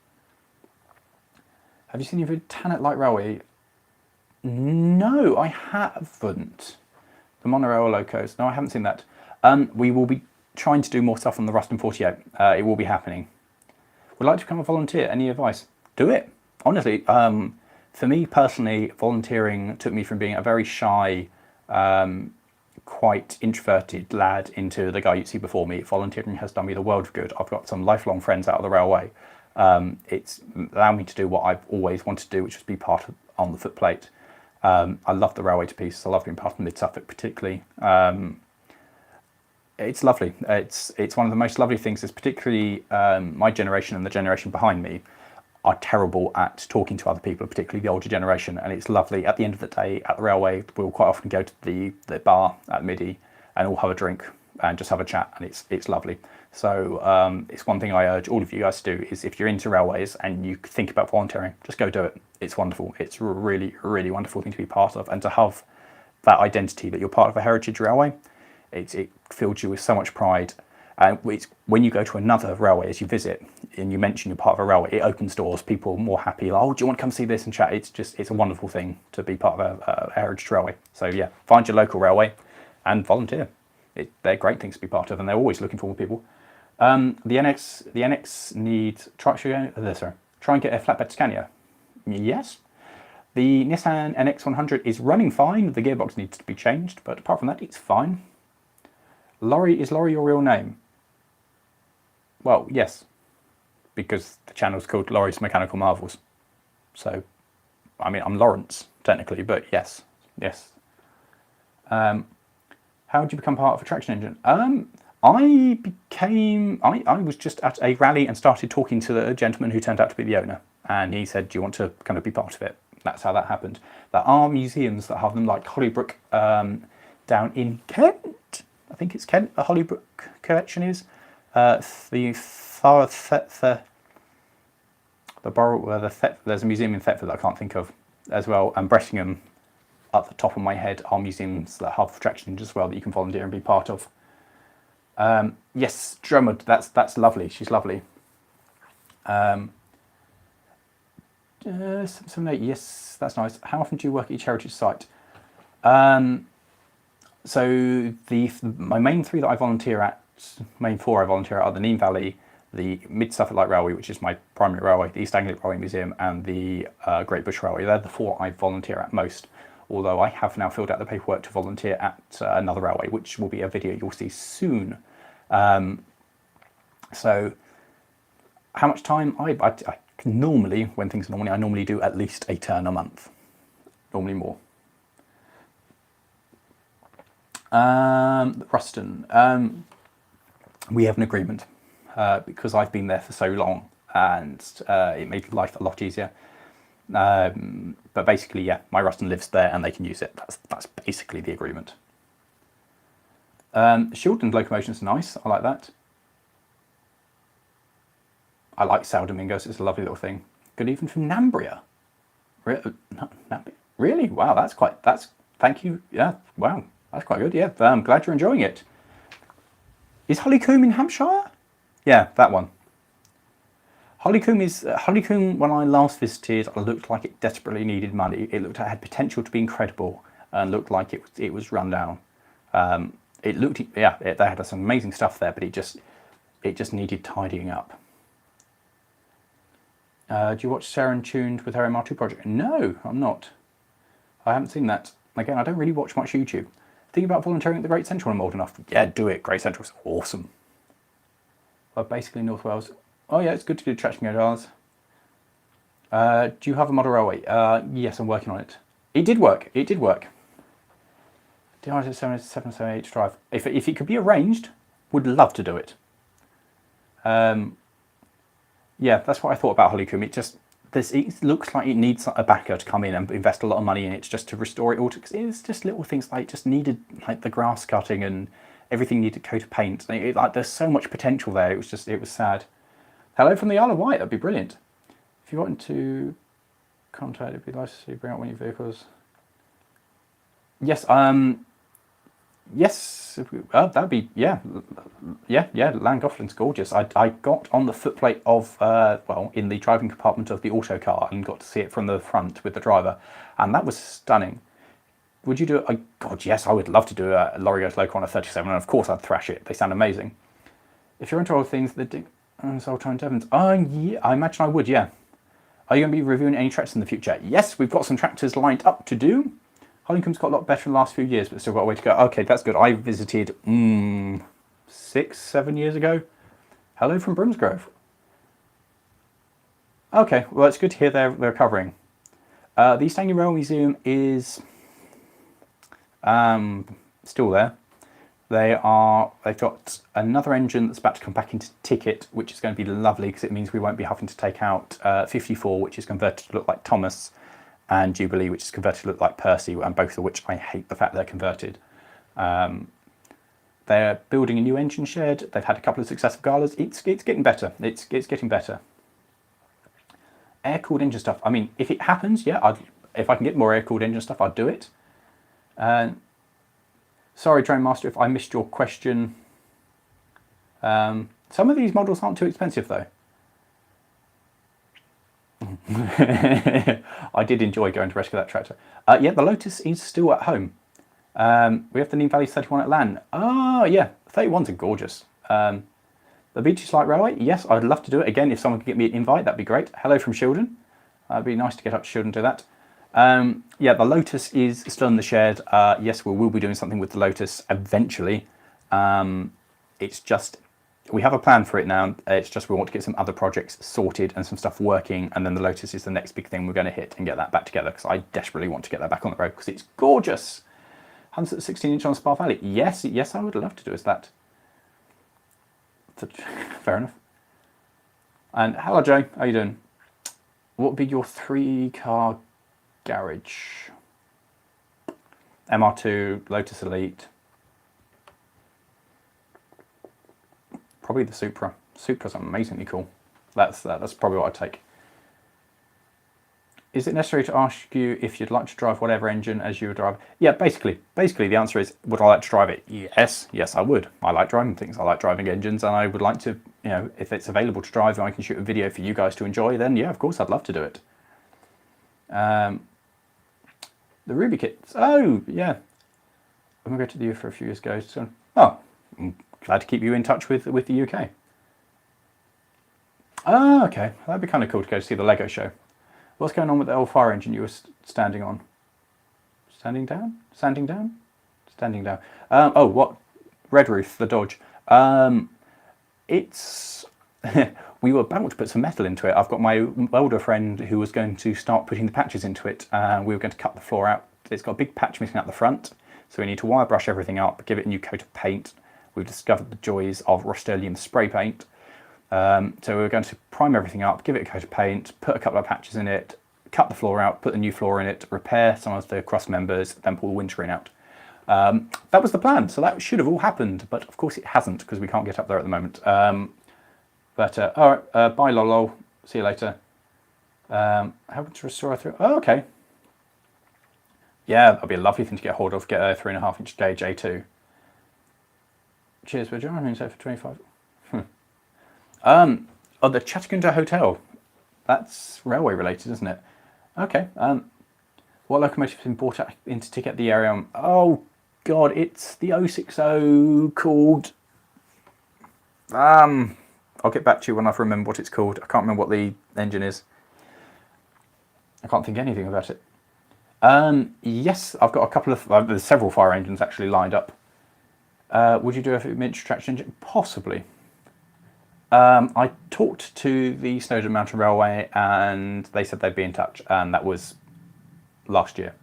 Have you seen your Thanet Light Railway? No, I haven't. The monorail locos. No, I haven't seen that. We will be trying to do more stuff on the Ruston 48. It will be happening. Would like to become a volunteer. Any advice? Do it. Honestly, for me personally, volunteering took me from being a very shy, quite introverted lad into the guy you see before me. Volunteering has done me the world of good. I've got some lifelong friends out of the railway. It's allowed me to do what I've always wanted to do, which is be part of on the footplate. I love the railway to pieces. I love being part of Mid-Suffolk particularly. It's lovely. It's one of the most lovely things is particularly my generation and the generation behind me are terrible at talking to other people, particularly the older generation. And it's lovely. At the end of the day, at the railway, we'll quite often go to the bar at Midi and all have a drink and just have a chat, and it's lovely. So it's one thing I urge all of you guys to do is if you're into railways and you think about volunteering, just go do it. It's wonderful. It's a really, really wonderful thing to be part of, and to have that identity that you're part of a heritage railway. It fills you with so much pride. And when you go to another railway as you visit and you mention you're part of a railway, it opens doors. People are more happy. Like, oh, do you want to come see this and chat? It's a wonderful thing to be part of a heritage railway. So yeah, find your local railway and volunteer. They're great things to be part of, and they're always looking for more people. The NX needs try and get a flatbed Scania. Yes. The Nissan NX100 is running fine. The gearbox needs to be changed, but apart from that, it's fine. Lawrie, is Lawrie your real name? Well, yes, because the channel's called Laurie's Mechanical Marvels. So, I mean, I'm Lawrence, technically, but yes. How did you become part of a traction engine? I was just at a rally and started talking to the gentleman who turned out to be the owner. And he said, do you want to kind of be part of it? That's how that happened. There are museums that have them, like Hollybrook down in Kent. I think it's Kent, the Hollybrook collection is. There's a museum in Thetford that I can't think of as well. And Brettingham, at the top of my head, are museums that have traction engines as well that you can volunteer and be part of. Yes, Drummond, that's lovely. She's lovely. 778, yes, that's nice. How often do you work at each heritage site? So my main 3 that I volunteer at, main 4 I volunteer at are the Nene Valley, the Mid-Suffolk Light Railway, which is my primary railway, the East Anglian Railway Museum, and the Great Bush Railway. They're the 4 I volunteer at most, although I have now filled out the paperwork to volunteer at another railway, which will be a video you'll see soon. So how much time? I normally, when things are normally, I normally do at least a turn a month, normally more. Ruston, we have an agreement because I've been there for so long, and it made life a lot easier. But basically, yeah, my Ruston lives there and they can use it. That's basically the agreement. Shieldland locomotion's nice. I like that. I like São Domingos. It's a lovely little thing. Good evening from Nambria. Really? Wow, thank you. Yeah, wow, that's quite good. Yeah, I'm glad you're enjoying it. Is Hollycombe in Hampshire? Yeah, that one. Hollycombe, when I last visited, looked like it desperately needed money. It had potential to be incredible and looked like it was run down. They had some amazing stuff there, but it just needed tidying up. Do you watch Sarah and Tuned with her MR2 project? No, I'm not. I haven't seen that. Again, I don't really watch much YouTube. Thinking about volunteering at the Great Central when I'm old enough. Yeah, do it. Great Central's awesome. But basically North Wales. Oh yeah, it's good to do traction guitars. Do you have a model railway? Yes, I'm working on it. It did work. It did work. DI778 to drive. If it could be arranged, would love to do it. Yeah, that's what I thought about Hollycomb. It looks like it needs a backer to come in and invest a lot of money in it just to restore it all. Because it's just little things like just needed like the grass cutting and everything needed a coat of paint. Like there's so much potential there. It was sad. Hello from the Isle of Wight. That'd be brilliant. If you got into contact, it'd be nice to see bring out one of your vehicles. Yes. Yes, that'd be, yeah. Llangollen's gorgeous. I got on the footplate of, well, in the driving compartment of the auto car and got to see it from the front with the driver, and that was stunning. Would you do it? God, yes, I would love to do a Lawrie Goes Local on a 37, and of course I'd thrash it. They sound amazing. If you're into old things, Old Time Devons. Yeah, I imagine I would, yeah. Are you going to be reviewing any tractors in the future? Yes, we've got some tractors lined up to do. Hollycomb's got a lot better in the last few years, but still got a way to go. Okay, that's good. I visited 6-7 years ago. Hello from Brimsgrove. Okay, well, it's good to hear they're recovering. The East Anglia Rail Museum is still there. They've got another engine that's about to come back into ticket, which is going to be lovely because it means we won't be having to take out 54, which is converted to look like Thomas, and Jubilee, which is converted to look like Percy, and both of which I hate the fact they're converted. They're building a new engine shed. They've had a couple of successive galas. It's getting better. It's getting better. Air-cooled engine stuff. I mean, if it happens, yeah, if I can get more air-cooled engine stuff, I'd do it. Sorry, Train Master, if I missed your question. Some of these models aren't too expensive, though. I did enjoy going to rescue that tractor. Yeah, the Lotus is still at home. We have the Neem Valley 31 at Lan. Oh, yeah, 31s are gorgeous. The Beaches Light Railway, yes, I'd love to do it. Again, if someone could get me an invite, that'd be great. Hello from Shildon. It'd be nice to get up to Shildon and do that. Yeah, the Lotus is still in the shed. Yes, we will be doing something with the Lotus eventually. It's just, we have a plan for it now. It's just we want to get some other projects sorted and some stuff working, and then the Lotus is the next big thing we're going to hit and get that back together, because I desperately want to get that back on the road because it's gorgeous. 116-inch on Spa Valley. Yes, I would love to do that. Fair enough. And hello, Joe. How you doing? What would be your 3-car garage? MR2, Lotus Elite. Probably the Supra. Supra's amazingly cool. That's probably what I'd take. Is it necessary to ask you if you'd like to drive whatever engine as you would drive? Yeah, basically the answer is, would I like to drive it? Yes, I would. I like driving things. I like driving engines, and I would like to, you know, if it's available to drive and I can shoot a video for you guys to enjoy, then yeah, of course, I'd love to do it. The Ruby kits. Oh, yeah. I'm going to go to the UK for a few years ago. So, oh, I'm glad to keep you in touch with the UK. Oh, okay. That'd be kind of cool to go see the Lego show. What's going on with the old fire engine you were standing on? Standing down? Standing down? Standing down. Oh, what? Red Roof, the Dodge. It's... we were about to put some metal into it. I've got my welder friend who was going to start putting the patches into it. We were going to cut the floor out. It's got a big patch missing out the front, so we need to wire brush everything up, give it a new coat of paint. We've discovered the joys of Rust-Oleum spray paint. So we're going to prime everything up, give it a coat of paint, put a couple of patches in it, cut the floor out, put the new floor in it, repair some of the cross members, then pull the windscreen out. That was the plan, so that should have all happened, but of course it hasn't because we can't get up there at the moment. All right, bye Lalo, see you later. How to restore through? Oh, okay. Yeah, that'd be a lovely thing to get hold of, get a 3.5-inch gauge A2. Cheers, Virgil. I'm for 25. Oh, the Chattanooga Hotel. That's railway related, isn't it? Okay. What locomotive has been brought out into ticket the area? Oh God, it's the 060 called. I'll get back to you when I remember what it's called. I can't remember what the engine is. I can't think anything about it. Yes, I've got a couple of. There's several fire engines actually lined up. Would you do a miniature traction engine? Possibly. I talked to the Snowdon Mountain Railway and they said they'd be in touch, and that was last year.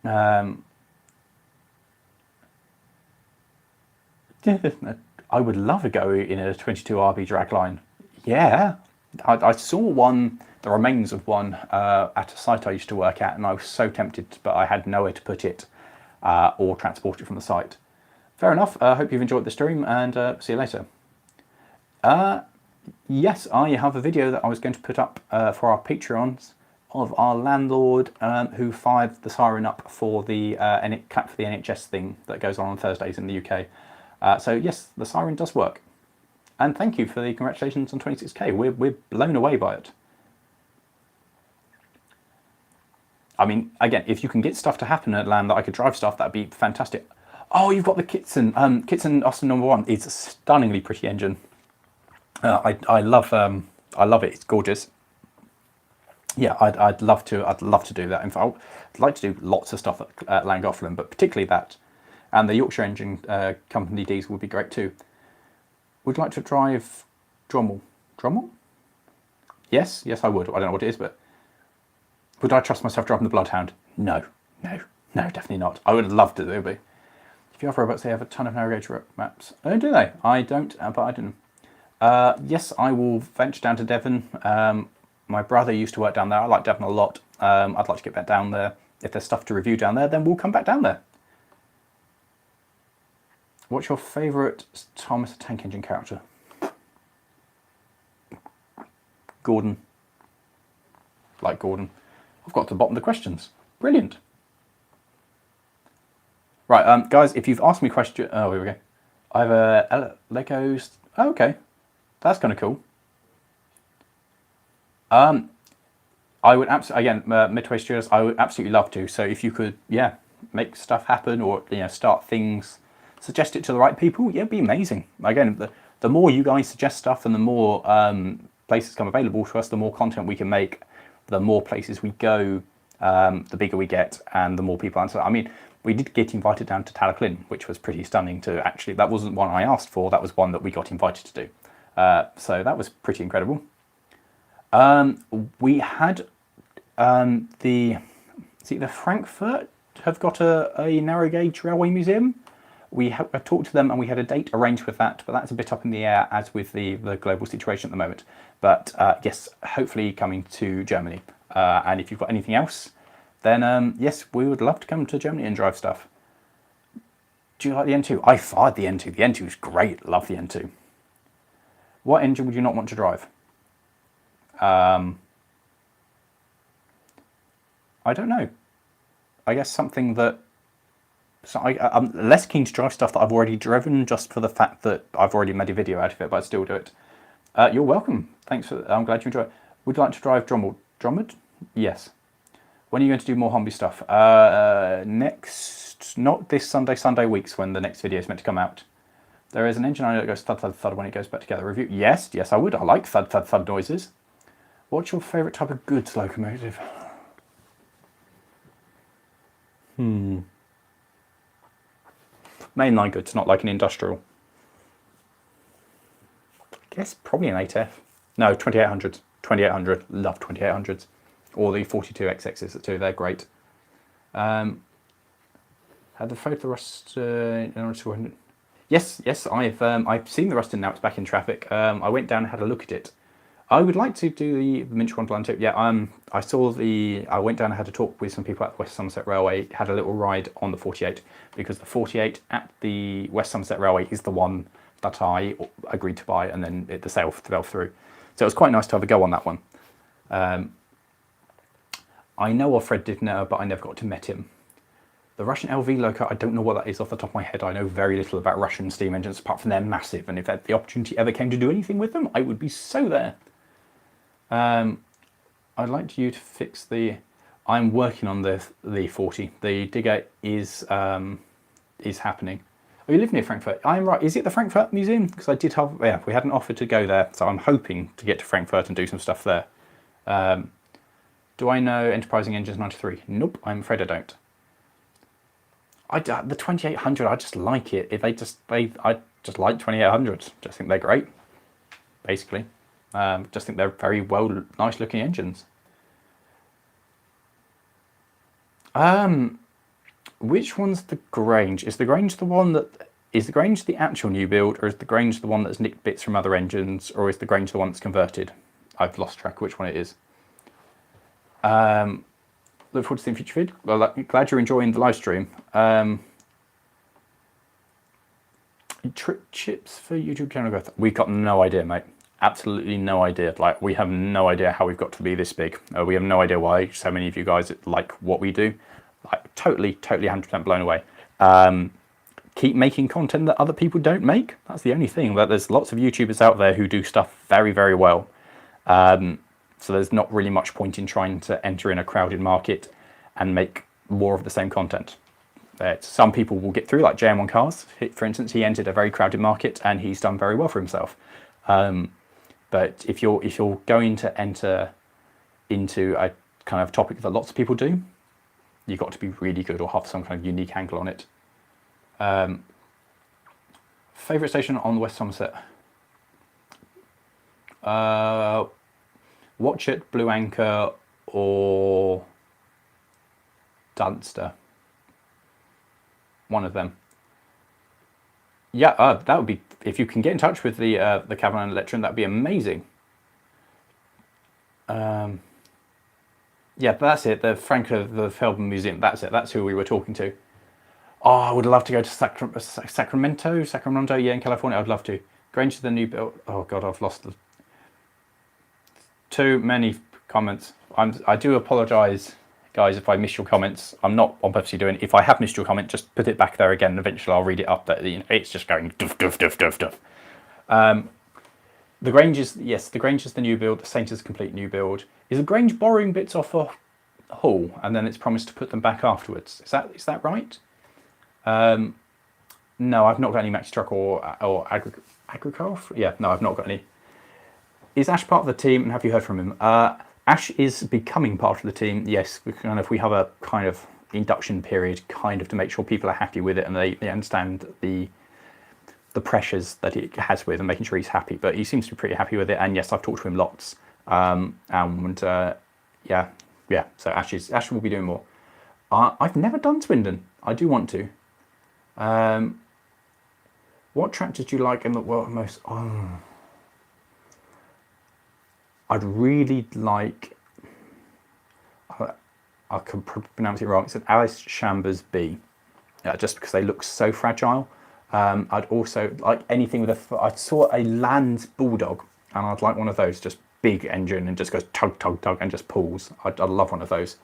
Um, I would love a go in a 22 RB dragline. Yeah, I saw one, the remains of one at a site I used to work at, and I was so tempted, but I had nowhere to put it or transport it from the site. Fair enough. I hope you've enjoyed the stream, and see you later. Yes, I have a video that I was going to put up for our Patreons of our landlord who fired the siren up for the clap for the NHS thing that goes on Thursdays in the UK. So yes, the siren does work. And thank you for the congratulations on 26k. We're blown away by it. I mean, again, if you can get stuff to happen at land that I could drive stuff, that'd be fantastic. Oh, you've got the Kitson. Kitson Austin #1. It's a stunningly pretty engine. I love it. It's gorgeous. Yeah, I'd love to do that. In fact, I'd like to do lots of stuff at Llangollen, but particularly that. And the Yorkshire Engine Company diesel would be great too. Would you like to drive Drommel? Drommel? Yes, I would. I don't know what it is, but would I trust myself driving the Bloodhound? No, definitely not. I would love to do, but if you have robots, they have a ton of narrow gauge maps. Oh, do they? I don't, but I don't know. Yes, I will venture down to Devon. My brother used to work down there. I like Devon a lot. I'd like to get back down there. If there's stuff to review down there, then we'll come back down there. What's your favourite Thomas Tank Engine character? Gordon. Like Gordon. I've got to the bottom of the questions. Brilliant. Right, guys, if you've asked me questions... Oh, here we go. I have a Legos... Oh, okay. That's kind of cool. I would absolutely, again, Midway Studios, I would absolutely love to. So if you could, yeah, make stuff happen or, you know, start things, suggest it to the right people, yeah, it'd be amazing. Again, the more you guys suggest stuff and the more places come available to us, the more content we can make, the more places we go, the bigger we get and the more people answer. I mean, we did get invited down to Talaclyn, which was pretty stunning to actually, that wasn't one I asked for, that was one that we got invited to do. So that was pretty incredible. We had the Frankfurt have got a narrow gauge railway museum. We talked to them and we had a date arranged with that, but that's a bit up in the air as with the global situation at the moment. But yes, hopefully coming to Germany. And if you've got anything else, then yes, we would love to come to Germany and drive stuff. Do you like the N2? I fired the N2. The N2 is great. Love the N2. What engine would you not want to drive? I don't know. I guess something that... So I'm less keen to drive stuff that I've already driven just for the fact that I've already made a video out of it, but I'd still do it. You're welcome. Thanks for... I'm glad you enjoy it. Would you like to drive Drommel? Drommed? Yes. When are you going to do more Humvee stuff? Next... Not this Sunday weeks when the next video is meant to come out. There is an engine I know that goes thud, thud, thud when it goes back together. Review? Yes, I would. I like thud, thud, thud noises. What's your favourite type of goods locomotive? Mainline goods, not like an industrial. I guess probably an 8F. No, 2800s. 2800. Love 2800s. Or the 42XXs too. They're great. Had the photo of the rust in order to... Yes, I've seen the Ruston now. It's back in traffic. I went down and had a look at it. I would like to do the Minchwan Blanto. Yeah, I went down and had a talk with some people at the West Somerset Railway, had a little ride on the 48, because the 48 at the West Somerset Railway is the one that I agreed to buy, and then the sale fell through. So it was quite nice to have a go on that one. I know of Fred Divner, but I never got to meet him. The Russian LV loco, I don't know what that is off the top of my head. I know very little about Russian steam engines, apart from they're massive, and if the opportunity ever came to do anything with them, I would be so there. I'd like you to fix the... I'm working on the 40. The digger is happening. Oh, you live near Frankfurt? I'm right. Is it the Frankfurt Museum? Because I did have... Yeah, we had an offer to go there, so I'm hoping to get to Frankfurt and do some stuff there. Do I know Enterprising Engines 93? Nope, I'm afraid I don't. The 2800, I just like it. I just like 2800s. Just think they're great, basically. Just think they're very nice looking engines. Which one's the Grange? Is the Grange the one that... Is the Grange the actual new build, or is the Grange the one that's nicked bits from other engines, or is the Grange the one that's converted? I've lost track of which one it is. Look forward to seeing future vid. Well, glad you're enjoying the live stream. Chips for YouTube channel growth. We've got no idea, mate. Absolutely no idea. Like, we have no idea how we've got to be this big. We have no idea why so many of you guys like what we do. Like, totally 100% blown away. Keep making content that other people don't make. That's the only thing. But there's lots of YouTubers out there who do stuff very, very well. So there's not really much point in trying to enter in a crowded market and make more of the same content. Some people will get through, like JM1 Cars, for instance. He entered a very crowded market and he's done very well for himself. But if you're going to enter into a kind of topic that lots of people do, you've got to be really good or have some kind of unique angle on it. Favourite station on West Somerset? Watch It, Blue Anchor, or Dunster. One of them. Yeah, that would be, if you can get in touch with the Cavan Electron, that'd be amazing. Yeah, that's it. The Feldman Museum. That's it. That's who we were talking to. Oh, I would love to go to Sacramento. Yeah, in California. I'd love to. Grange to the new build. Oh God, I've lost the. Too many comments. I do apologise, guys, if I missed your comments. I'm not on purposely doing it. If I have missed your comment, just put it back there again. And eventually, I'll read it up. That, you know, it's just going duff duff duff duff duff. The Grange is, yes, the Grange is the new build. The Saint is a complete new build. Is the Grange borrowing bits off a Hull and then it's promised to put them back afterwards? Is that right? No, I've not got any Maxi Truck or Agricraft. Yeah, no, I've not got any. Is Ash part of the team, and have you heard from him? Ash is becoming part of the team. Yes, we have a kind of induction period, kind of, to make sure people are happy with it and they understand the pressures that it has with, and making sure he's happy. But he seems to be pretty happy with it. And yes, I've talked to him lots. Yeah. So Ash will be doing more. I've never done Swindon. I do want to. What tractors do you like in the world most? Oh. I'd really like, I can pronounce it wrong, it's an Alice Chambers B, just because they look so fragile. I'd also like anything with I saw a Lands Bulldog, and I'd like one of those, just big engine and just goes tug, tug, tug, and just pulls. I'd love one of those.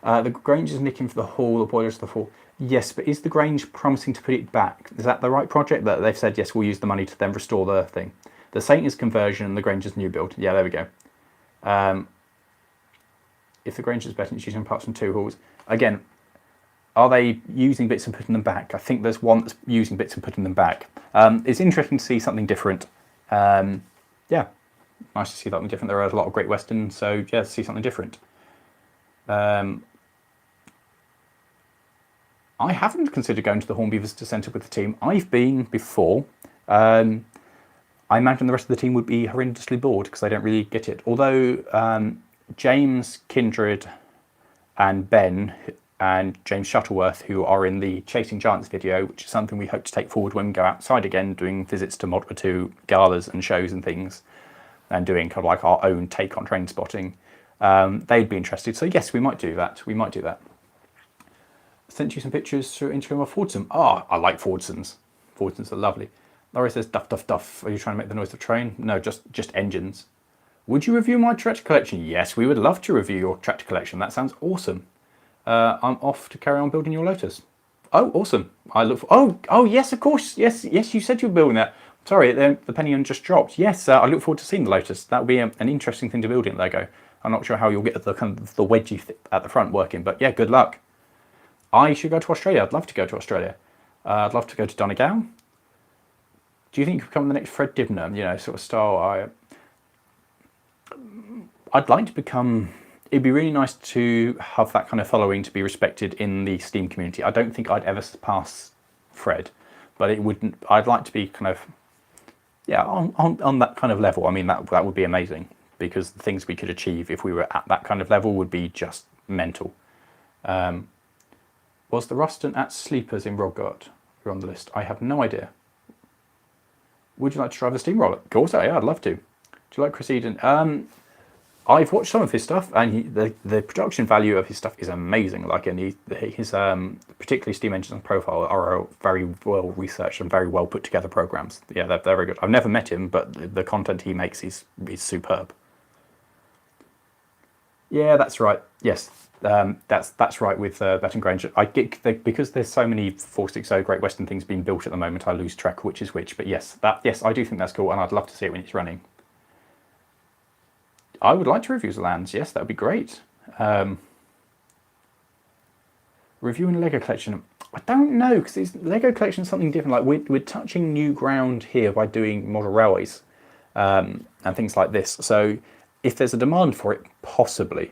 The Grange is nicking for the Hall, the boilers for the Hall. Yes, but is the Grange promising to put it back? Is that the right project? That they've said, yes, we'll use the money to then restore the thing. The Saint is conversion and the Grange is new build. Yeah, there we go. If the Grange is better, it's using parts from two halls. Again, are they using bits and putting them back? I think there's one that's using bits and putting them back. It's interesting to see something different. Yeah, nice to see something different. There are a lot of Great Western, so yeah, to see something different. I haven't considered going to the Hornby Visitor Centre with the team. I've been before. I imagine the rest of the team would be horrendously bored because they don't really get it. Although James Kindred and Ben and James Shuttleworth, who are in the Chasing Giants video, which is something we hope to take forward when we go outside again, doing visits to Modwa 2 galas and shows and things, and doing kind of like our own take on train spotting, they'd be interested. So yes, we might do that. We might do that. Sent you some pictures through Instagram of Fordsons. Oh, I like Fordsons. Fordsons are lovely. Lawrie says, duff, duff, duff. Are you trying to make the noise of train? No, just engines. Would you review my tractor collection? Yes, we would love to review your tractor collection. That sounds awesome. I'm off to carry on building your Lotus. Oh, awesome. I look for, oh, yes, of course. Yes, you said you were building that. Sorry, the Pentium just dropped. Yes, I look forward to seeing the Lotus. That would be an interesting thing to build in Lego. I'm not sure how you'll get the kind of the wedgie at the front working, but yeah, good luck. I should go to Australia. I'd love to go to Australia. I'd love to go to Donegal. Do you think you could become the next Fred Dibner, you know, sort of style? I'd like to become, it'd be really nice to have that kind of following, to be respected in the Steam community. I don't think I'd ever surpass Fred, but it wouldn't, I'd like to be kind of, yeah, on that kind of level. I mean, that would be amazing, because the things we could achieve if we were at that kind of level would be just mental. Was the Ruston at Sleepers in Rodgard? You're on the list. I have no idea. Would you like to drive a steamroller? Of course, yeah, I'd love to. Do you like Chris Eden? I've watched some of his stuff, and the production value of his stuff is amazing. Like, and his particularly steam engines and profile are very well researched and very well put together programs. Yeah, they're very good. I've never met him, but the content he makes is superb. Yeah, that's right. Yes, that's right with Betton Grange. I get because there's so many 460 Great Western things being built at the moment. I lose track which is which. But yes, I do think that's cool, and I'd love to see it when it's running. I would like to review the lands. Yes, that would be great. Reviewing a Lego collection. I don't know, because Lego collection is something different. Like we're touching new ground here by doing model railways and things like this. So if there's a demand for it, possibly.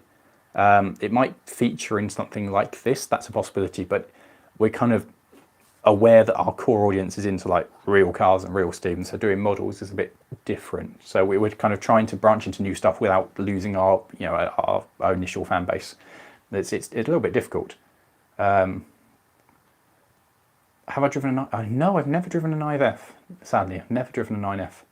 It might feature in something like this. That's a possibility, but we're kind of aware that our core audience is into like real cars and real steam, so doing models is a bit different. So we're kind of trying to branch into new stuff without losing our our initial fan base. It's a little bit difficult. Have I driven a no, I've never driven a 9F. Sadly, I've never driven a 9F.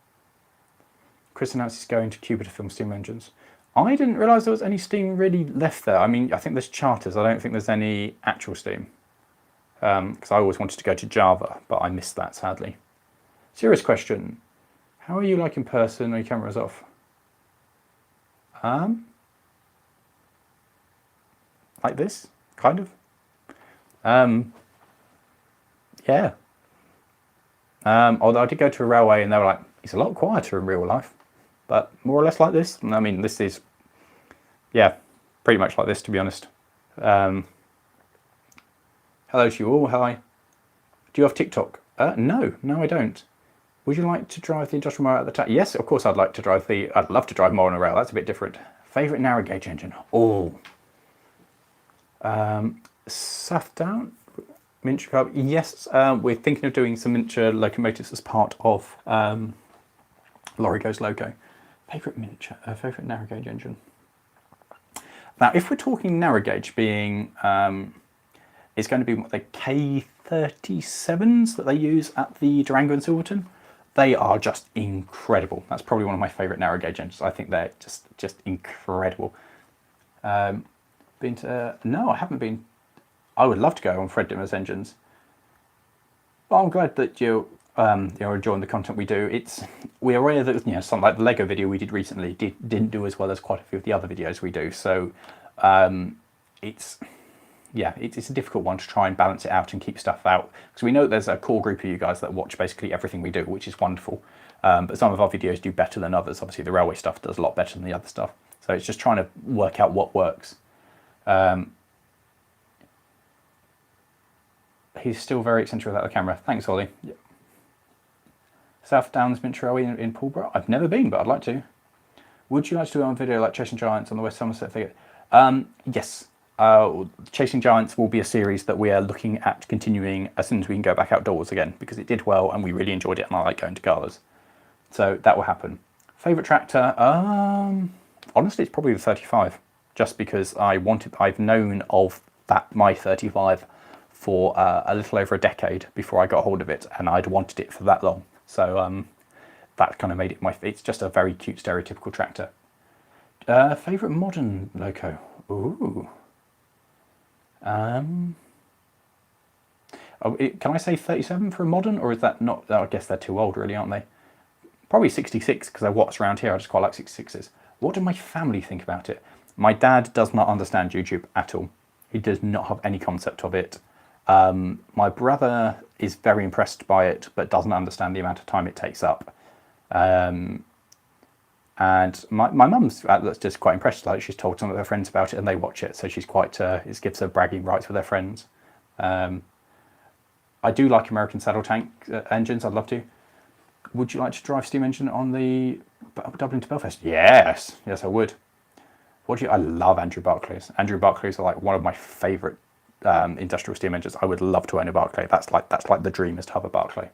Chris announced he's going to Cuba to film steam engines. I didn't realise there was any steam really left there. I mean, I think there's charters. I don't think there's any actual steam. Because I always wanted to go to Java, but I missed that, sadly. Serious question. How are you like in person when your camera's off? Like this, kind of. Yeah. Although I did go to a railway and they were like, it's a lot quieter in real life, but more or less like this. I mean, this is, yeah, pretty much like this, to be honest. Hello to you all. Hi. Do you have TikTok? No, I don't. Would you like to drive the industrial mower at the time? Yes, of course I'd like to drive I'd love to drive more on a rail. That's a bit different. Favourite narrow gauge engine? Oh. Southdown? Miniature car? Yes, we're thinking of doing some miniature locomotives as part of Lawrie Goes Loco. Favourite narrow gauge engine? Now, if we're talking narrow gauge being... it's going to be what the K37s that they use at the Durango and Silverton. They are just incredible. That's probably one of my favourite narrow gauge engines. I think they're just incredible. Been to? No, I haven't been. I would love to go on Fred Dimmer's engines. Well, I'm glad that you're enjoying the content we do. We're aware that something like the Lego video we did recently didn't do as well as quite a few of the other videos we do. So it's a difficult one to try and balance it out and keep stuff out, because we know there's a core group of you guys that watch basically everything we do, which is wonderful. But some of our videos do better than others. Obviously, the railway stuff does a lot better than the other stuff. So it's just trying to work out what works. He's still very eccentric without the camera. Thanks, Ollie. Yep. South Downs Miniature Railway in Pulborough? I've never been, but I'd like to. Would you like to do a video like Chasing Giants on the West Somerset figure? Yes. Chasing Giants will be a series that we are looking at continuing as soon as we can go back outdoors again, because it did well and we really enjoyed it and I like going to galas. So that will happen. Favourite tractor? Honestly, it's probably the 35, just because I've known of my 35 for a little over a decade before I got hold of it, and I'd wanted it for that long. So that kind of made it it's just a very cute stereotypical tractor. Favourite modern loco? Ooh. Can I say 37 for a modern, or is that not? I guess they're too old, really, aren't they? Probably 66, because they're what's around here. I just quite like 66s. What do my family think about it? My dad does not understand YouTube at all. He does not have any concept of it. My brother is very impressed by it, but doesn't understand the amount of time it takes up. And my mum's just quite impressed. Like, she's told some of her friends about it and they watch it, so she's quite it gives her bragging rights with her friends. I do like American saddle tank engines. I'd love to. Would you like to drive steam engine on the Dublin to Belfast? Yes, I would. I love Andrew Barclays. Andrew Barclays are like one of my favourite industrial steam engines. I would love to own a Barclay. That's like the dream, is to have a Barclay.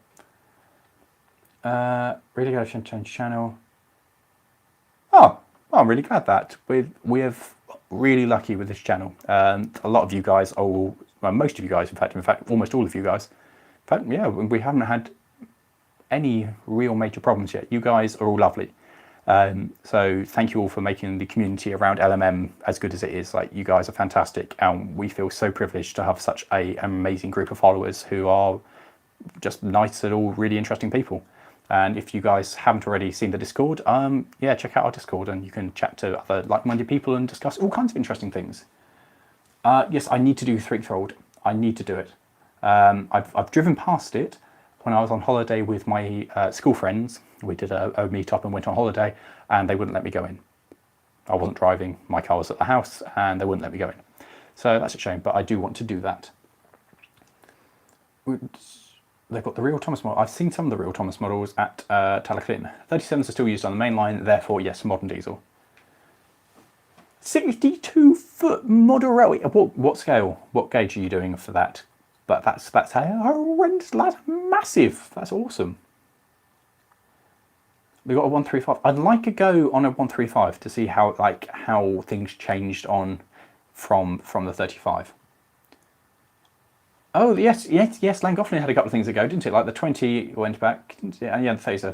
Really glad to change channel. Oh, I'm really glad that we're really lucky with this channel. A lot of you guys are all well, most of you guys, in fact, almost all of you guys. In fact, yeah, we haven't had any real major problems yet. You guys are all lovely. So thank you all for making the community around LMM as good as it is. Like, you guys are fantastic, and we feel so privileged to have such an amazing group of followers who are just nice and all really interesting people. And if you guys haven't already seen the Discord, yeah, check out our Discord, and you can chat to other like-minded people and discuss all kinds of interesting things. Yes, I need to do Threefold. I need to do it. I've driven past it when I was on holiday with my school friends. We did a meet-up and went on holiday, and they wouldn't let me go in. I wasn't driving, my car was at the house, and they wouldn't let me go in. So that's a shame, but I do want to do that. They've got the real Thomas model. I've seen some of the real Thomas models at Talaclin. 37s are still used on the main line, therefore, yes, modern diesel. 62-foot model railway. What scale? What gauge are you doing for that? But that's horrendous. That's massive. That's awesome. We got a 135. I'd like to go on a 135 to see how things changed on from the 35. Oh yes. Langolflin had a couple of things ago, didn't it? Like the 20 went back. Yeah, the phaser.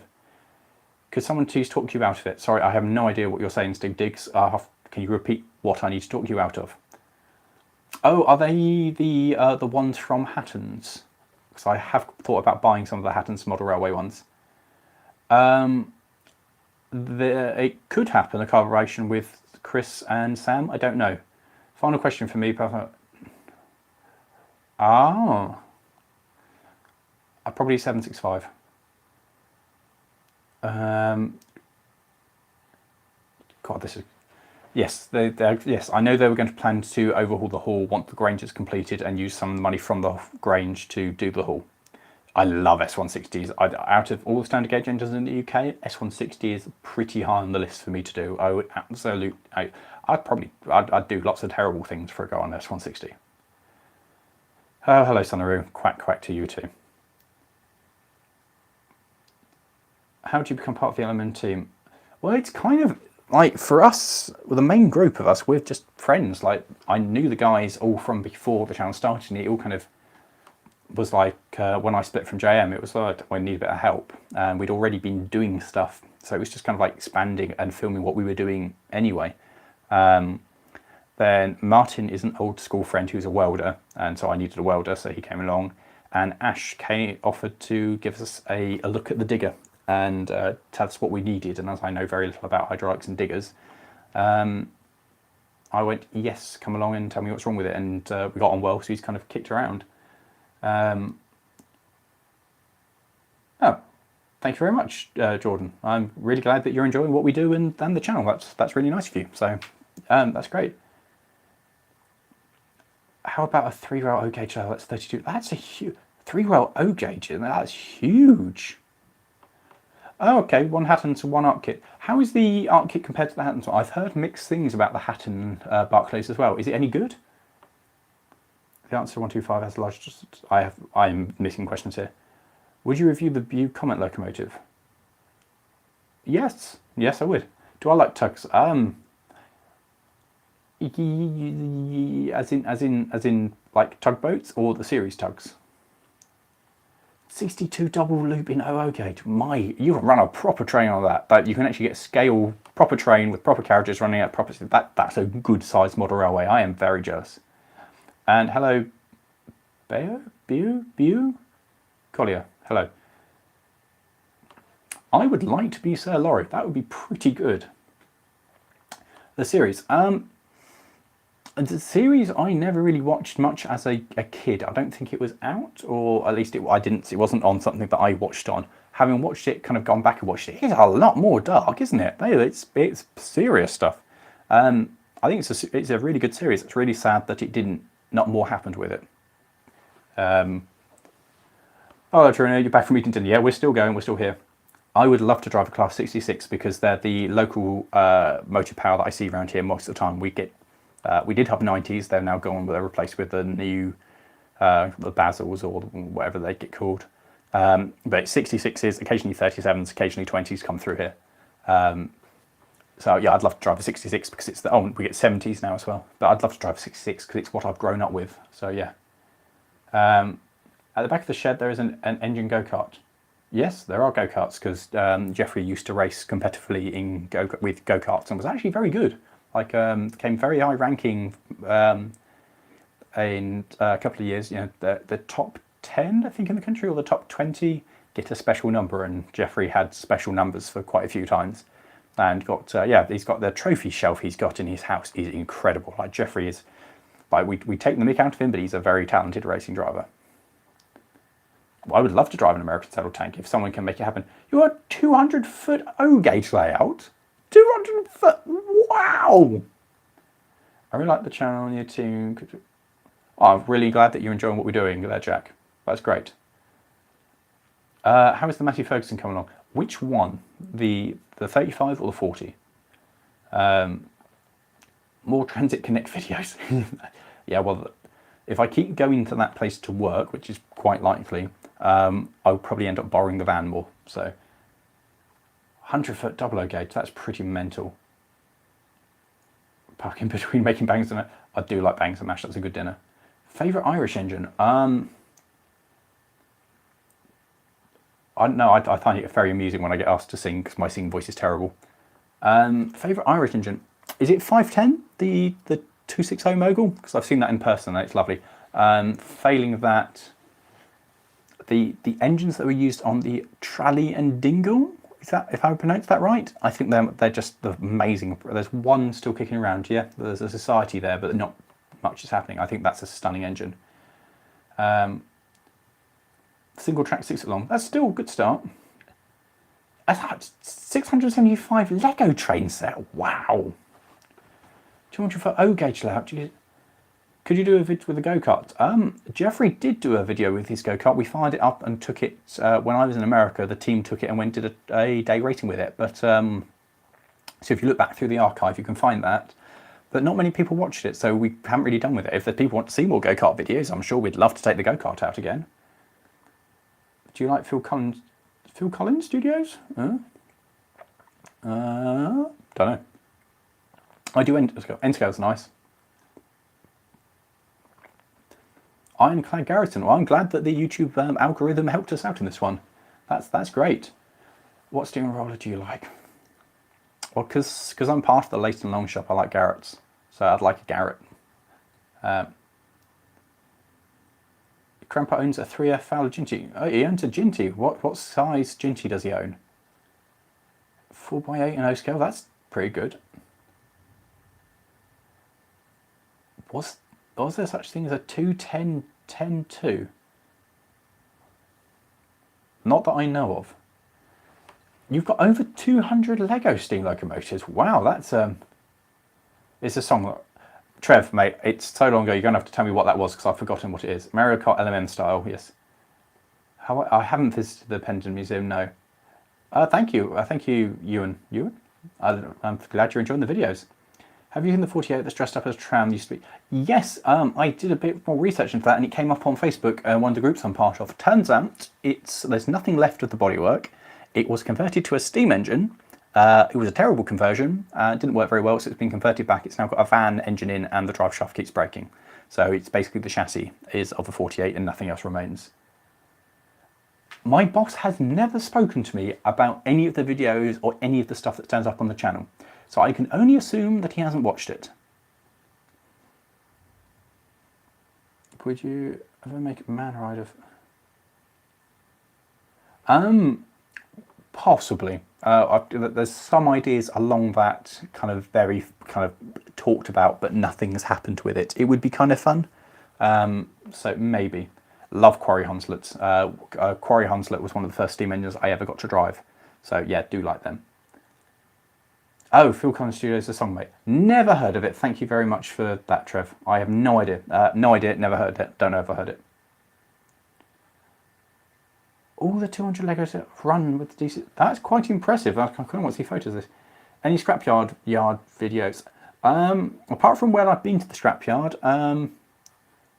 Could someone please talk you out of it? Sorry, I have no idea what you're saying, Steve Diggs. Can you repeat what I need to talk you out of? Oh, are they the ones from Hatton's? Because I have thought about buying some of the Hatton's model railway ones. It could happen, a collaboration with Chris and Sam. I don't know. Final question for me, Papa. Probably 765. God, this is... Yes, yes. I know they were going to plan to overhaul the hall once the Grange is completed and use some money from the Grange to do the hall. I love S160s. Out of all the standard gauge engines in the UK, S160 is pretty high on the list for me to do. I would absolutely... I'd do lots of terrible things for a go on S160. Oh, hello, Sonaroo. Quack, quack to you too. How do you become part of the LMN team? Well, it's kind of like, for us, the main group of us, we're just friends. Like, I knew the guys all from before the channel started, and it all kind of was like, when I split from JM, it was like, I need a bit of help. And we'd already been doing stuff, so it was just kind of like expanding and filming what we were doing anyway. Then Martin is an old school friend who's a welder, and so I needed a welder, so he came along. And Ash offered to give us a look at the digger and tell us what we needed. And as I know very little about hydraulics and diggers, I went, yes, come along and tell me what's wrong with it. And we got on well, so he's kind of kicked around. Oh, thank you very much, Jordan. I'm really glad that you're enjoying what we do and the channel. That's really nice of you. So that's great. How about a 3-rail O gauge? That's 32. That's a huge 3-rail O gauge. That's huge. Oh, okay. One Hatton to one Arc kit. How is the Arc kit compared to the Hatton? I've heard mixed things about the Hatton Barclays as well. Is it any good? The answer 125 has a large... I'm missing questions here. Would you review the View Comet locomotive? Yes, I would. Do I like tugs? As in like tugboats or the series tugs? 62 double loop in OO gauge. You can run a proper train on that. But you can actually get scale proper train with proper carriages running at proper... That's a good sized model railway. I am very jealous. And hello, Bew? Collier, hello. I would like to be Sir Lawrie. That would be pretty good. The series. The series I never really watched much as a kid. I don't think it was out, or at least it wasn't on something that I watched on. Having watched it, kind of gone back and watched it, it's a lot more dark, isn't it? It's serious stuff. I think it's a really good series. It's really sad that not more happened with it. Oh, Trina, you're back from Eatonton. Yeah, we're still going. We're still here. I would love to drive a Class 66 because they're the local motor power that I see around here most of the time. We did have 90s. They're now gone. They're replaced with the new the Basils or whatever they get called. But 66s, occasionally 37s, occasionally 20s come through here. So yeah, I'd love to drive a 66 because it's we get 70s now as well. But I'd love to drive a 66 because it's what I've grown up with. So yeah, At the back of the shed, there is an engine go-kart. Yes, there are go-karts, because Jeffrey used to race competitively with go-karts and was actually very good. Like, came very high ranking in a couple of years. You know, the top 10, I think, in the country, or the top 20 get a special number, and Jeffrey had special numbers for quite a few times. And got, he's got the trophy shelf he's got in his house is incredible. Like, Jeffrey is, like, we take the mick out of him, but he's a very talented racing driver. I would love to drive an American saddle tank if someone can make it happen. You're a 200-foot O-gauge layout? 200 foot? Wow! I really like the channel on YouTube. Oh, I'm really glad that you're enjoying what we're doing there, Jack. That's great. How is the Matthew Ferguson coming along? Which one? The 35 or the 40? More Transit Connect videos. Yeah, well, if I keep going to that place to work, which is quite likely, I'll probably end up borrowing the van more. So 100-foot double O gauge, that's pretty mental. Parking between making bangs and I do like bangs and mash, that's a good dinner. Favourite Irish engine? I don't know, I find it very amusing when I get asked to sing, because my singing voice is terrible. Favourite Irish engine? Is it 510, the 260 Mogul? Because I've seen that in person and it's lovely. Failing that, the engines that were used on the Trally and Dingle, is that, if I pronounced that right? I think they're just amazing. There's one still kicking around, yeah. There's a Society there, but not much is happening. I think that's a stunning engine. Single track 6 long. That's still a good start. 675 Lego train set. Wow. 200-foot O-gauge layout. Could you do a video with a go-kart? Jeffrey did do a video with his go-kart. We fired it up and took it, when I was in America, the team took it and went did a day racing with it. But so if you look back through the archive, you can find that. But not many people watched it, so we haven't really done with it. If the people want to see more go-kart videos, I'm sure we'd love to take the go-kart out again. Do you like Phil Collins Studios? Don't know. I do N-Scale's nice. Ironclad Garrison. Well, I'm glad that the YouTube algorithm helped us out in this one. That's great. What steering roller do you like? Well, because I'm part of the Leighton Long Shop, I like Garrett's. So I'd like a Garrett. Crampa owns a 3F Fowler Ginty. Oh, he owns a Ginty. What size Ginty does he own? 4x8 and O scale. That's pretty good. Was there such thing as a 210-10-2? Not that I know of. You've got over 200 Lego steam locomotives. Wow, that's it's a song that, Trev, mate, it's so long ago, you're going to have to tell me what that was, because I've forgotten what it is. Mario Kart LMM style, yes. I haven't visited the Pendon Museum, no. Thank you, Ewan. I'm glad you're enjoying the videos. Have you seen the 48 that's dressed up as a tram used to be? Yes, I did a bit more research into that, and it came up on Facebook, one of the groups I'm part of. Turns out, there's nothing left of the bodywork. It was converted to a steam engine. It was a terrible conversion. It didn't work very well, so it's been converted back. It's now got a van engine in, and the drive shaft keeps breaking. So it's basically the chassis is of a 48 and nothing else remains. My boss has never spoken to me about any of the videos or any of the stuff that turns up on the channel. So I can only assume that he hasn't watched it. Would you ever make a man ride of... Possibly. There's some ideas along that very talked about, but nothing has happened with it. It would be kind of fun. So maybe. Love Quarry Hunslets. Quarry Hunslet was one of the first steam engines I ever got to drive. So yeah, do like them. Oh, Phil Collins Studios, the song, mate. Never heard of it. Thank you very much for that, Trev. I have no idea. No idea, never heard it. Don't know if I heard it. All the 200 Legos that run with the DC. That's quite impressive. I kind of want to see photos of this. Any scrapyard videos? Apart from where I've been to the scrapyard,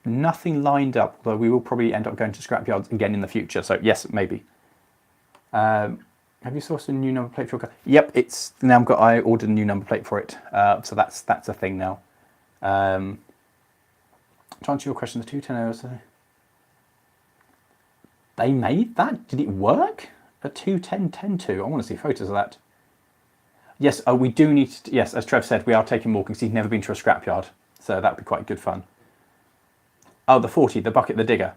nothing lined up. Although we will probably end up going to scrapyards again in the future. So yes, maybe. Have you sourced a new number plate for your car? Yep, it's now I ordered a new number plate for it. So that's a thing now. To answer your question, the 210 hours. They made that? Did it work? A 210-10-2. I want to see photos of that. Yes, we do need to, yes, as Trev said, we are taking more because he's never been to a scrapyard. So that'd be quite good fun. Oh, the 40, the bucket, the digger.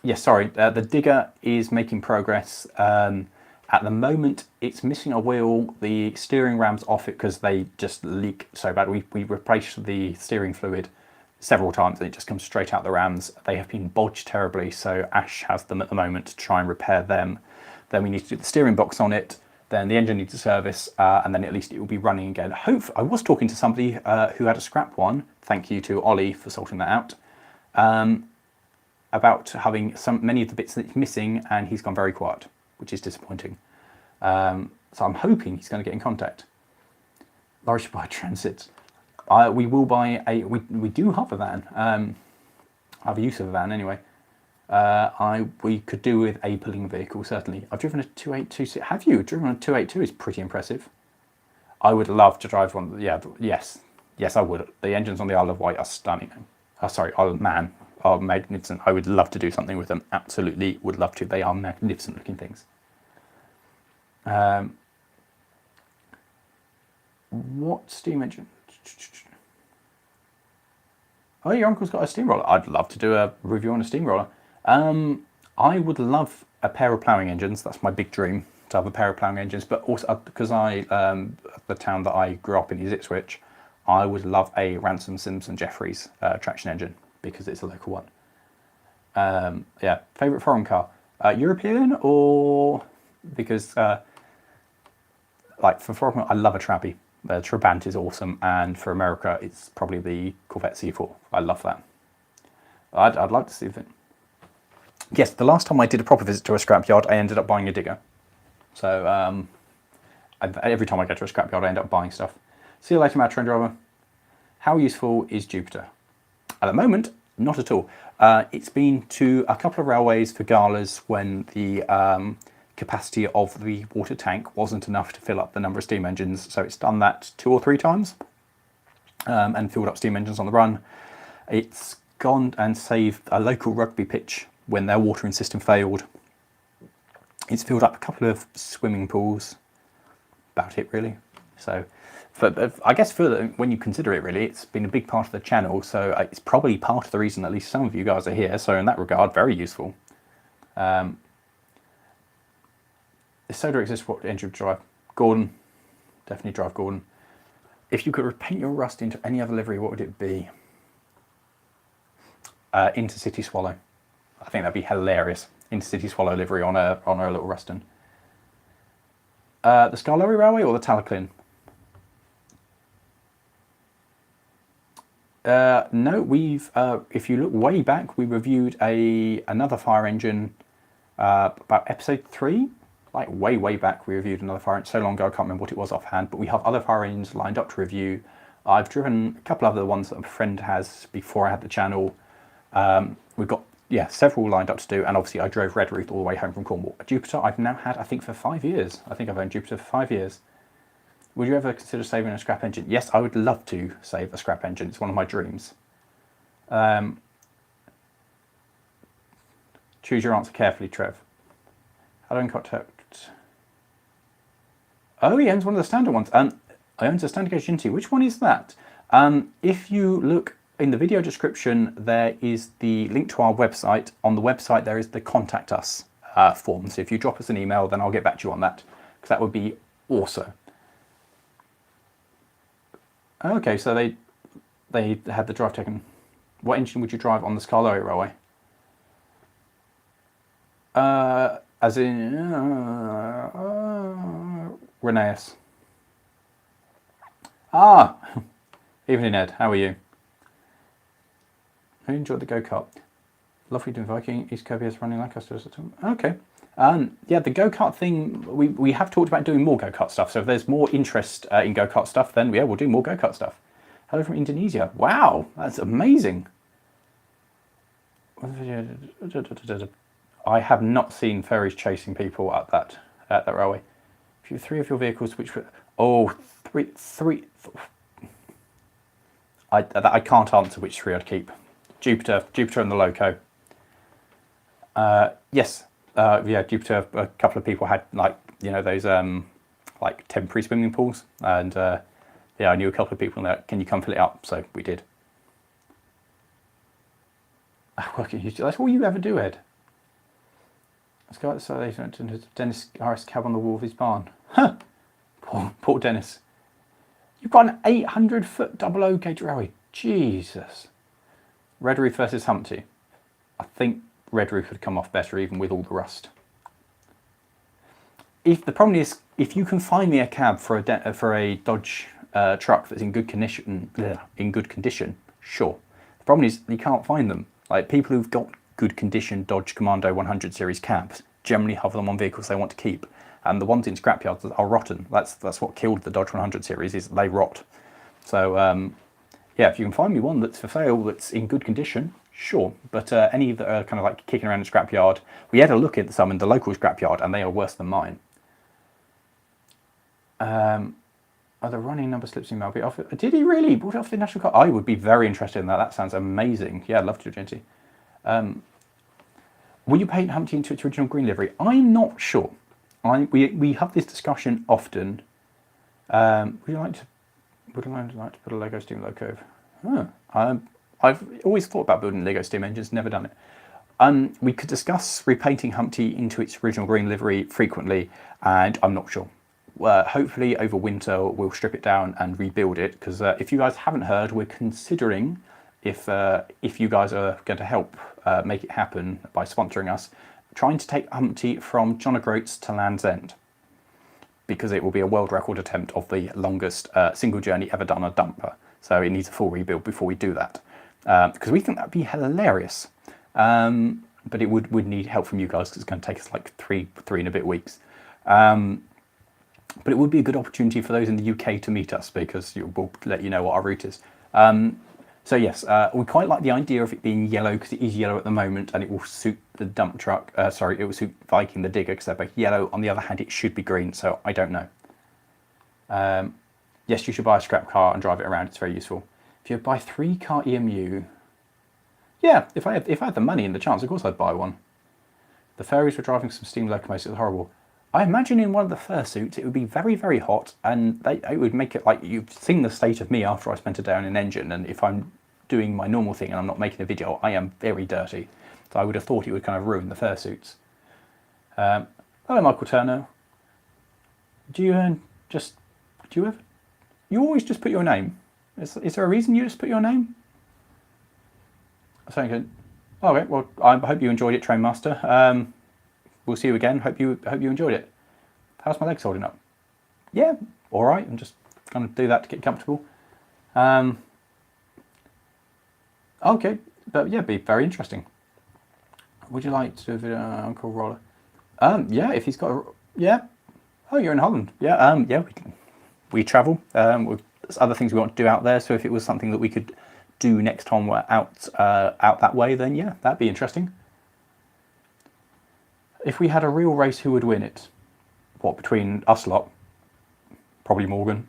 Yes, sorry, the digger is making progress. At the moment, it's missing a wheel. The steering ram's off it because they just leak so bad. We replaced the steering fluid several times and it just comes straight out the rams. They have been bodged terribly, so Ash has them at the moment to try and repair them. Then we need to do the steering box on it. Then the engine needs a service, and then at least it will be running again. I was talking to somebody who had a scrap one. Thank you to Ollie for sorting that out. About having many of the bits that he's missing, and he's gone very quiet, which is disappointing. So I'm hoping he's going to get in contact. Lawrie should buy a transit. We will buy we do have a van. I have a use of a van anyway. We could do with a pulling vehicle, certainly. I've driven a 282. Have you driven a 282? Is pretty impressive. I would love to drive one. Yeah, yes, I would. The engines on the Isle of Wight are stunning. Sorry, Isle of Man are magnificent. I would love to do something with them. Absolutely would love to. They are magnificent looking things. What steam engine? Oh, your uncle's got a steamroller. I'd love to do a review on a steamroller. I would love a pair of ploughing engines. That's my big dream, to have a pair of ploughing engines. But also because the town that I grew up in is Ipswich, I would love a Ransom Simpson Jeffries traction engine because it's a local one. Yeah, favourite foreign car, European or because like for foreign, I love a Trabi. The Trabant is awesome, and for America, it's probably the Corvette C4. I love that. I'd like to see it. Yes, the last time I did a proper visit to a scrapyard, I ended up buying a digger. So every time I go to a scrapyard, I end up buying stuff. See you later, Mad Train Driver. How useful is Jupiter? At the moment, not at all. It's been to a couple of railways for galas when the capacity of the water tank wasn't enough to fill up the number of steam engines. So it's done that 2 or 3 times and filled up steam engines on the run. It's gone and saved a local rugby pitch when their watering system failed. It's filled up a couple of swimming pools. About it, really. So I guess when you consider it, really, it's been a big part of the channel. So it's probably part of the reason at least some of you guys are here. So in that regard, very useful. If Soda exists, what engine would you drive? Gordon. Definitely drive Gordon. If you could repaint your Rust into any other livery, what would it be? Intercity Swallow. I think that'd be hilarious. Intercity Swallow livery on a little Ruston. The Scarlowry Railway or the Talaclin? No, we've. If you look way back, we reviewed another fire engine about episode 3. Like way back, we reviewed another fire engine. So long ago, I can't remember what it was offhand. But we have other fire engines lined up to review. I've driven a couple of other ones that a friend has before I had the channel. We've got several lined up to do, and obviously I drove Redruth all the way home from Cornwall. A Jupiter I've now had, I think, for 5 years. I think I've owned Jupiter for 5 years. Would you ever consider saving a scrap engine? Yes, I would love to save a scrap engine. It's one of my dreams. Choose your answer carefully, Trev. I don't contact. Oh, he owns one of the standard ones. I own a standard gauge Ginty. Which one is that? If you look in the video description, there is the link to our website. On the website, there is the contact us form. So if you drop us an email, then I'll get back to you on that, because that would be awesome. Okay, so they had the drive taken. What engine would you drive on the Scarlowry Railway? As in Reneus. Ah, evening Ed, how are you? I enjoyed the go-kart. Lovely doing Viking. East Cobias running Lancaster. Okay. Yeah, the go-kart thing, we have talked about doing more go-kart stuff. So if there's more interest in go-kart stuff, then yeah, we'll do more go-kart stuff. Hello from Indonesia. Wow, that's amazing. I have not seen ferries chasing people at that railway. If you have 3 of your vehicles, which were three. I can't answer which 3 I'd keep. Jupiter and the Loco. Yes. Yeah, Jupiter, a couple of people had like, you know, those like temporary swimming pools, and yeah, I knew a couple of people that, can you come fill it up? So we did. That's all you ever do, Ed. Let's go outside to Dennis Harris cab on the wall of his barn. Huh. Poor Dennis. You've got an 800-foot double O gauge railway. Jesus. Red Roof versus Humpty. I think Red Roof would come off better even with all the rust. The problem is, if you can find me a cab for a Dodge truck that's in good condition, sure. The problem is you can't find them. Like, people who've got good condition Dodge Commando 100 series cabs generally have them on vehicles they want to keep, and the ones in scrapyards are rotten. That's what killed the Dodge 100 series, is they rot. So yeah, if you can find me one that's for sale that's in good condition, sure. But any that are kind of like kicking around in scrapyard, we had a look at some in the local scrapyard and they are worse than mine. Are the running number slips in Melby off? Did he really? Brought it off the National Car? I would be very interested in that. That sounds amazing. Yeah, I'd love to, Genty. Will you paint Humpty into its original green livery? I'm not sure. We have this discussion often. Would you like to put a Lego steam loco? I've always thought about building Lego steam engines, never done it. We could discuss repainting Humpty into its original green livery frequently, and I'm not sure. Hopefully over winter we'll strip it down and rebuild it, because if you guys haven't heard, we're considering, if you guys are going to help make it happen by sponsoring us, trying to take Humpty from John O'Groats to Land's End, because it will be a world record attempt of the longest single journey ever done on a dumper. So it needs a full rebuild before we do that, because we think that'd be hilarious. But it would need help from you guys, because it's going to take us like three and a bit weeks. But it would be a good opportunity for those in the UK to meet us, because we'll let you know what our route is. So yes, we quite like the idea of it being yellow, because it is yellow at the moment, and it will suit the dump truck. Sorry, it will suit Viking the digger, because they're both yellow. On the other hand, it should be green, so I don't know. Yes, you should buy a scrap car and drive it around. It's very useful. If you buy 3-car EMU, yeah, if I had the money and the chance, of course I'd buy one. The fairies were driving some steam locomotives. It was horrible. I imagine in one of the fursuits it would be very, very hot, and it would make it like, you've seen the state of me after I spent a day on an engine, and if I'm doing my normal thing and I'm not making a video, I am very dirty. So I would have thought it would kind of ruin the fursuits. Hello, Michael Turner. You always just put your name? Is there a reason you just put your name? Okay, well, I hope you enjoyed it, Trainmaster. We'll see you again. Hope you enjoyed it. How's my legs holding up? Yeah, all right. I'm just going to do that to get comfortable. Okay, but yeah, be very interesting. Would you like to do a video on Uncle Roller? Yeah, if he's got yeah. Oh, you're in Holland. Yeah, yeah. We travel. There's other things we want to do out there. So if it was something that we could do next time we're out that way, then yeah, that'd be interesting. If we had a real race, who would win it? What, between us lot? Probably Morgan.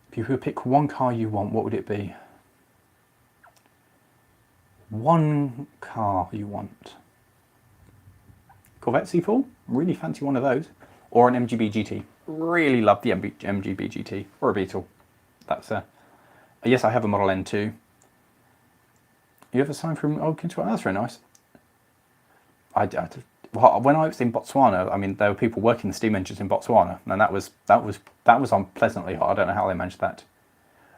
If you could pick one car you want, what would it be? One car you want. Corvette C4? Really fancy one of those. Or an MGB GT. Really love the MGB GT. Or a Beetle. That's yes, I have a Model N too. You ever signed from old Kintu? That's very nice. When I was in Botswana, I mean, there were people working the steam engines in Botswana, and that was unpleasantly hot. I don't know how they managed that.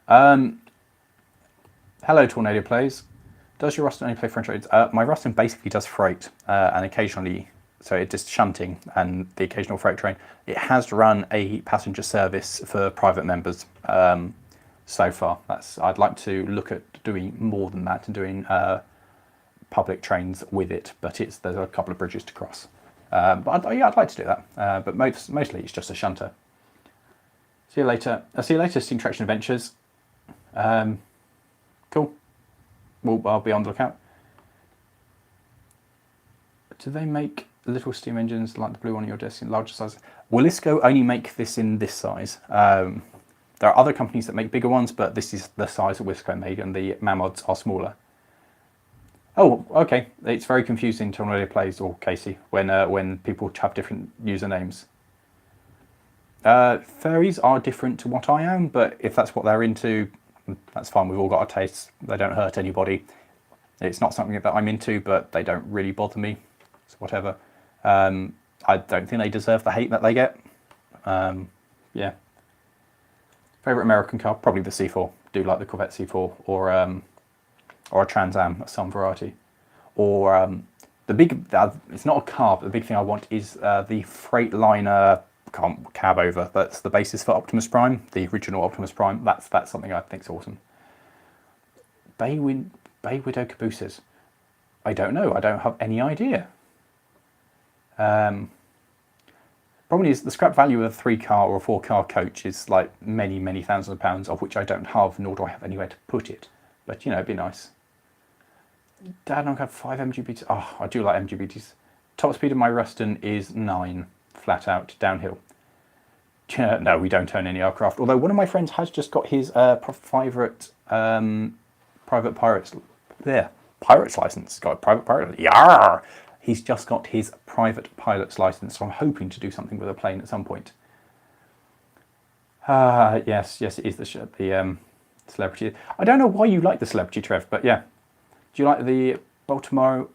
Hello, Tornado Plays. Does your Ruston only play French roads? My Ruston basically does freight, and occasionally, so it's just shunting and the occasional freight train. It has run a passenger service for private members so far. I'd like to look at doing more than that and doing public trains with it, but there's a couple of bridges to cross. But yeah, I'd like to do that. But mostly it's just a shunter. See you later. I'll see you later, Steam Traction Adventures. Cool. Well, I'll be on the lookout. Do they make little steam engines like the blue one on your desk in larger size? Wilesco only make this in this size. There are other companies that make bigger ones, but this is the size that Wilesco made, and the Mammods are smaller. Oh, okay. It's very confusing to Tornado Plays or Casey when people have different usernames. Furries are different to what I am, but if that's what they're into, that's fine. We've all got our tastes. They don't hurt anybody. It's not something that I'm into, but they don't really bother me. So whatever. I don't think they deserve the hate that they get. Yeah. Favorite American car? Probably the C4. Do like the Corvette C4 or a Trans Am of some variety. Or the big, it's not a car, but the big thing I want is the Freightliner cab over. That's the basis for Optimus Prime, the original Optimus Prime. That's something I think is awesome. Bay Widow cabooses. I don't know. I don't have any idea. Problem is the scrap value of a 3-car or a 4-car coach is like many, many thousands of pounds, of which I don't have, nor do I have anywhere to put it. But, you know, it'd be nice. Dad, I've got 5 MGBTs. Oh, I do like MGBTs. Top speed of my Ruston is 9, flat out, downhill. No, we don't own any aircraft. Although one of my friends has just got his private pirate's license. Got a private pilot. Yarr! He's just got his private pilot's license, so I'm hoping to do something with a plane at some point. Yes, it is the celebrity. I don't know why you like the celebrity, Trev, but yeah. Do you like the Baltimore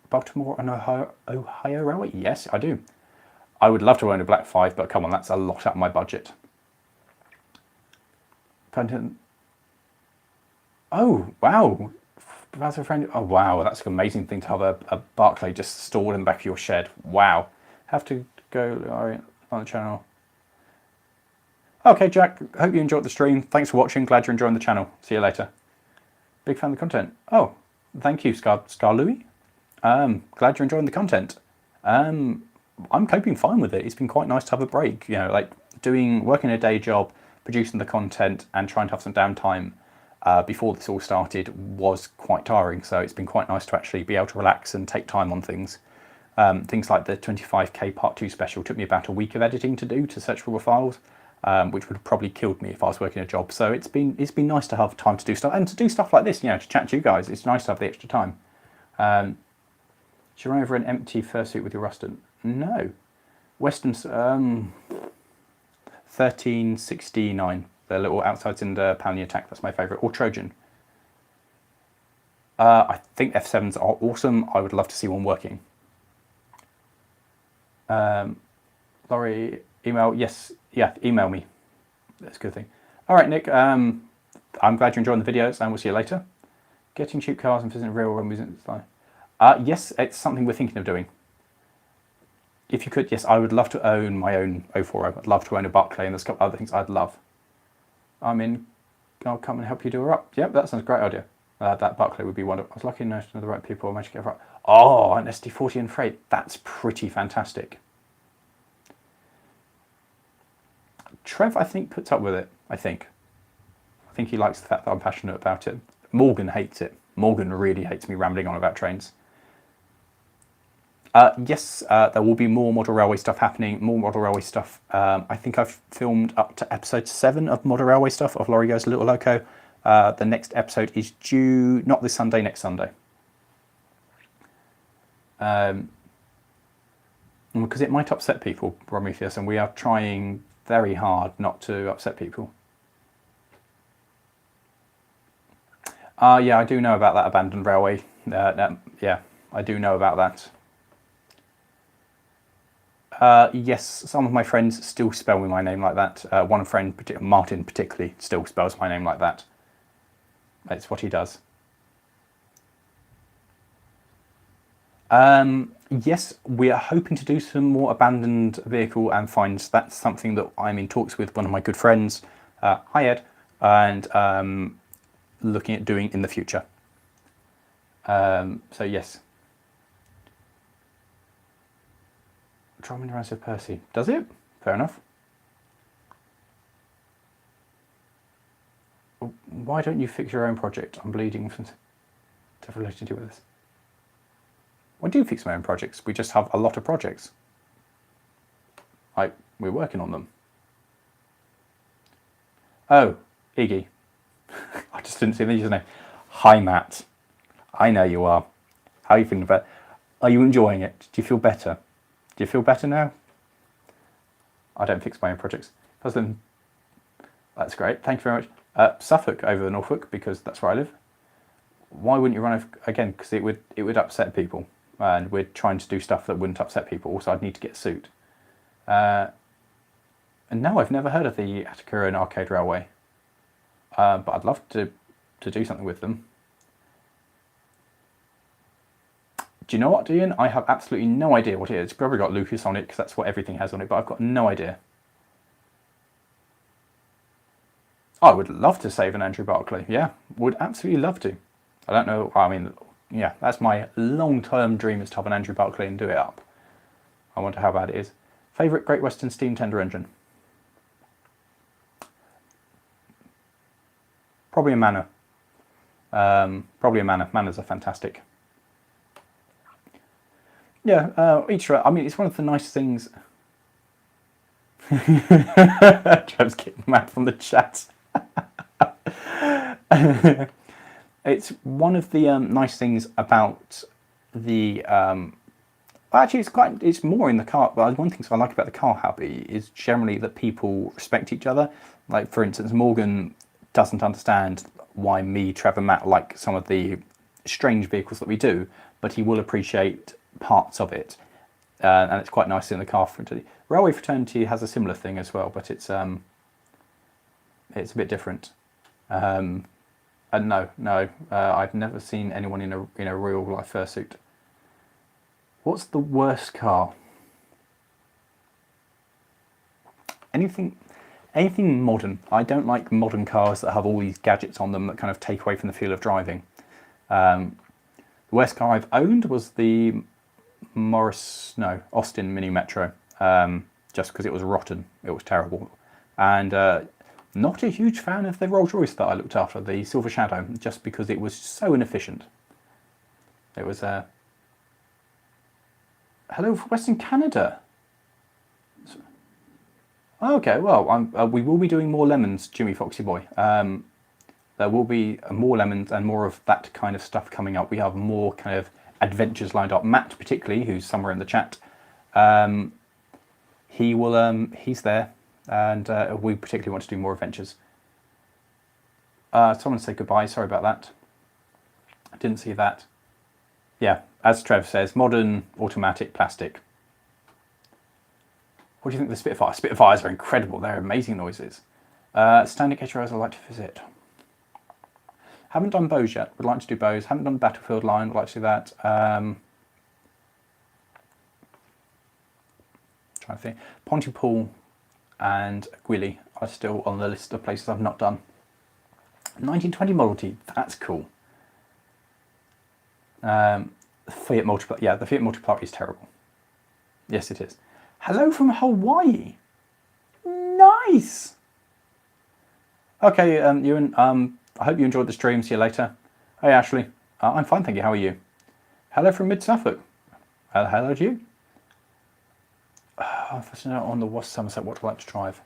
and Ohio Railway? Yes, I do. I would love to own a Black 5, but come on, that's a lot out of my budget. Oh, wow. That's a friend. Oh, wow, that's an amazing thing to have a Barclay just stored in the back of your shed. Wow. Have to go on the channel. Okay, Jack, hope you enjoyed the stream. Thanks for watching. Glad you're enjoying the channel. See you later. Big fan of the content. Oh, thank you, Scar Louie. Glad you're enjoying the content. I'm coping fine with it. It's been quite nice to have a break. You know, like working a day job, producing the content, and trying to have some downtime before this all started was quite tiring. So it's been quite nice to actually be able to relax and take time on things. Things like the 25k Part 2 special took me about a week of editing to do, to search for the files, which would have probably killed me if I was working a job. So it's been nice to have time to do stuff, and to do stuff like this, you know, to chat to you guys. It's nice to have the extra time. Should you run over an empty fursuit with your Ruston? No. Weston's 1369. The little outside cylinder Pioneer attack. That's my favourite. Or Trojan. I think F7s are awesome. I would love to see one working. Lawrie, email. Yes. Yeah, email me. That's a good thing. All right, Nick. I'm glad you're enjoying the videos, and we'll see you later. Getting cheap cars and visiting real music. Yes, it's something we're thinking of doing. If you could, yes, I would love to own my own 040. I'd love to own a Barclay, and there's a couple other things I'd love. I'll come and help you do her up. Yep, that sounds a great idea. That Barclay would be wonderful. I was lucky enough to know the right people. I managed to get right. Oh, an SD40 and freight. That's pretty fantastic. Trev, I think, puts up with it. I think he likes the fact that I'm passionate about it. Morgan hates it. Morgan really hates me rambling on about trains. Yes, there will be more model railway stuff happening. More model railway stuff. I think I've filmed up to episode 7 of model railway stuff of Lawrie Goes a Little Loco. The next episode is due not this Sunday, next Sunday. Because it might upset people, Prometheus, and we are trying very hard not to upset people. Yeah, I do know about that abandoned railway. Yeah, I do know about that. Yes, some of my friends still spell my name like that. One friend, Martin particularly, still spells my name like that. That's what he does. Yes, we are hoping to do some more abandoned vehicle and finds. That's something that I'm in talks with one of my good friends, hi Ed, and looking at doing in the future. So yes. Drummond around Sir Percy. Does it? Fair enough. Why don't you fix your own project? I'm bleeding from relationship with this. I do fix my own projects. We just have a lot of projects. We're working on them. Oh, Iggy. I just didn't see the username. Hi, Matt. I know you are. How are you feeling about it? Are you enjoying it? Do you feel better? Do you feel better now? I don't fix my own projects. That's great. Thank you very much. Suffolk over Norfolk, because that's where I live. Why wouldn't you run over again? Because it would upset people, and we're trying to do stuff that wouldn't upset people. Also, I'd need to get a suit. And no, I've never heard of the Attica and Arcade Railway, but I'd love to do something with them. Do you know what, Ian? I have absolutely no idea what it is. It's probably got Lucas on it, because that's what everything has on it, but I've got no idea. I would love to save an Andrew Barclay. Yeah, would absolutely love to. I don't know. I mean, yeah, that's my long-term dream, is to have an Andrew Barclay and do it up. I wonder how bad it is. Favourite Great Western steam tender engine? Probably a Manor. Probably a Manor. Manors are fantastic. Yeah, I mean, it's one of the nice things. Trev's getting mad from the chat. It's one of the nice things about the. Actually, it's more in the car. Well, one thing I like about the car hobby is generally that people respect each other. Like, for instance, Morgan doesn't understand why me, Trevor, Matt like some of the strange vehicles that we do, but he will appreciate parts of it, and it's quite nice in the car fraternity. Railway fraternity has a similar thing as well, but it's a bit different. And no, I've never seen anyone in a real life fursuit. What's the worst car? Anything modern. I don't like modern cars that have all these gadgets on them that kind of take away from the feel of driving. The worst car I've owned was the Austin Mini Metro, just because it was rotten. It was terrible. And not a huge fan of the Rolls Royce that I looked after, the Silver Shadow, just because it was so inefficient. It was hello for Western Canada. Okay, well, we will be doing more lemons, Jimmy Foxy Boy. There will be more lemons and more of that kind of stuff coming up. We have more kind of adventures lined up. Matt, particularly, who's somewhere in the chat, he's there, and we particularly want to do more adventures. Someone said goodbye. Sorry about that. I didn't see that. Yeah, as Trev says, modern, automatic, plastic. What do you think of the Spitfire? Spitfires are incredible. They're amazing noises. Standing HROs I'd like to visit. Haven't done Bose yet. Would like to do Bose. Haven't done the Battlefield line. Would like to do that. Trying to think. Pontypool and Gwilly are still on the list of places I've not done. 1920 Model T. That's cool. Fiat Multiplier. Yeah, the Fiat Multiplier is terrible. Yes, it is. Hello from Hawaii. Nice. Okay, Ewan. I hope you enjoyed the stream. See you later. Hey, Ashley. I'm fine, thank you. How are you? Hello from Mid Suffolk. Hello to you. I'm fascinated on the Wasp Somerset. What do I like to drive?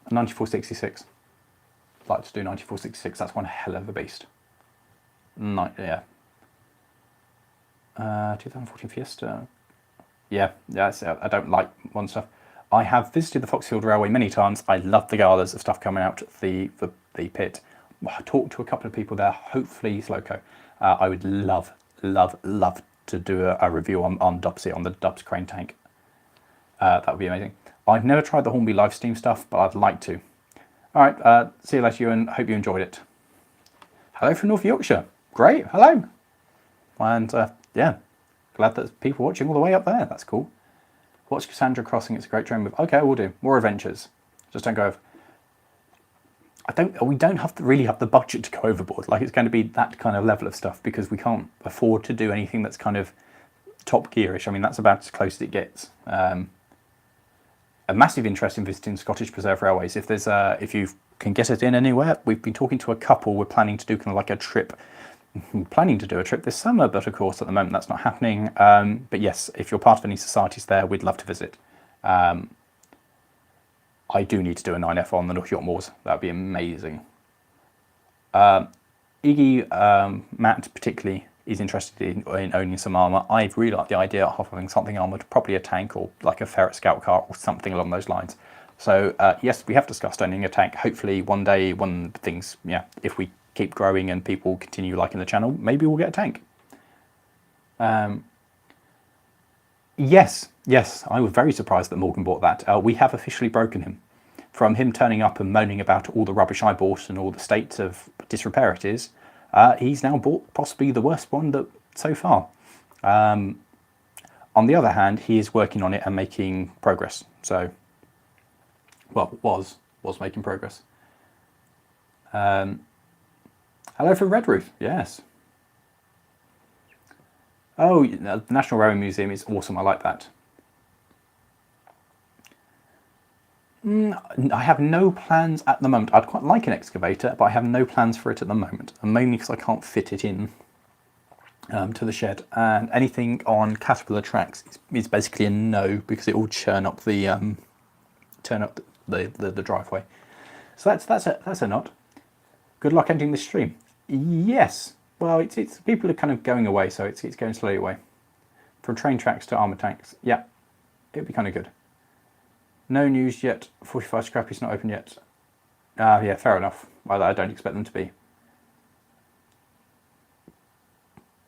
A 9466. I'd like to do 9466. That's one hell of a beast. Yeah. 2014 Fiesta. Yeah, I don't like one stuff. I have visited the Foxfield Railway many times. I love the galas of stuff coming out the pit. I talked to a couple of people there. Hopefully, Sloco. I would love to do a review on Dubsy, on the Dubs crane tank. That would be amazing. I've never tried the Hornby live steam stuff, but I'd like to. All right, see you later, Ewan. Hope you enjoyed it. Hello from North Yorkshire. Great, hello. And yeah, glad that people watching all the way up there. That's cool. Watch Cassandra Crossing. It's a great train move. Okay, we'll do more adventures. Just don't go over. We don't really have the budget to go overboard. Like, it's going to be that kind of level of stuff because we can't afford to do anything that's kind of top gearish. I mean, that's about as close as it gets. A massive interest in visiting Scottish Preserve Railways. If you can get it in anywhere, we've been talking to a couple. We're planning to do kind of like a trip. Planning to do a trip this summer, but of course at the moment that's not happening. But yes, if you're part of any societies there, we'd love to visit. I do need to do a 9F on the North York Moors. That'd be amazing. Iggy, Matt particularly, is interested in owning some armour. I really like the idea of having something armoured, probably a tank or like a ferret scout car or something along those lines. So yes, we have discussed owning a tank. Hopefully one day, when things, yeah, if we keep growing and people continue liking the channel, maybe we'll get a tank. Yes, I was very surprised that Morgan bought that. We have officially broken him. From him turning up and moaning about all the rubbish I bought and all the state of disrepair it is, he's now bought possibly the worst one that so far. On the other hand, he is working on it and making progress. So, well, was making progress. Hello from Red Roof. Yes. Oh, the National Railway Museum is awesome. I like that. I have no plans at the moment. I'd quite like an excavator, but I have no plans for it at the moment, and mainly because I can't fit it in to the shed. And anything on Caterpillar tracks is basically a no, because it will churn up the driveway. So that's a not. Good luck ending this stream. Yes. Well, it's people are kind of going away, so it's going slowly away. From train tracks to armour tanks. Yeah, it'd be kind of good. No news yet. 45 scrap is not open yet. Yeah, fair enough. Well, I don't expect them to be.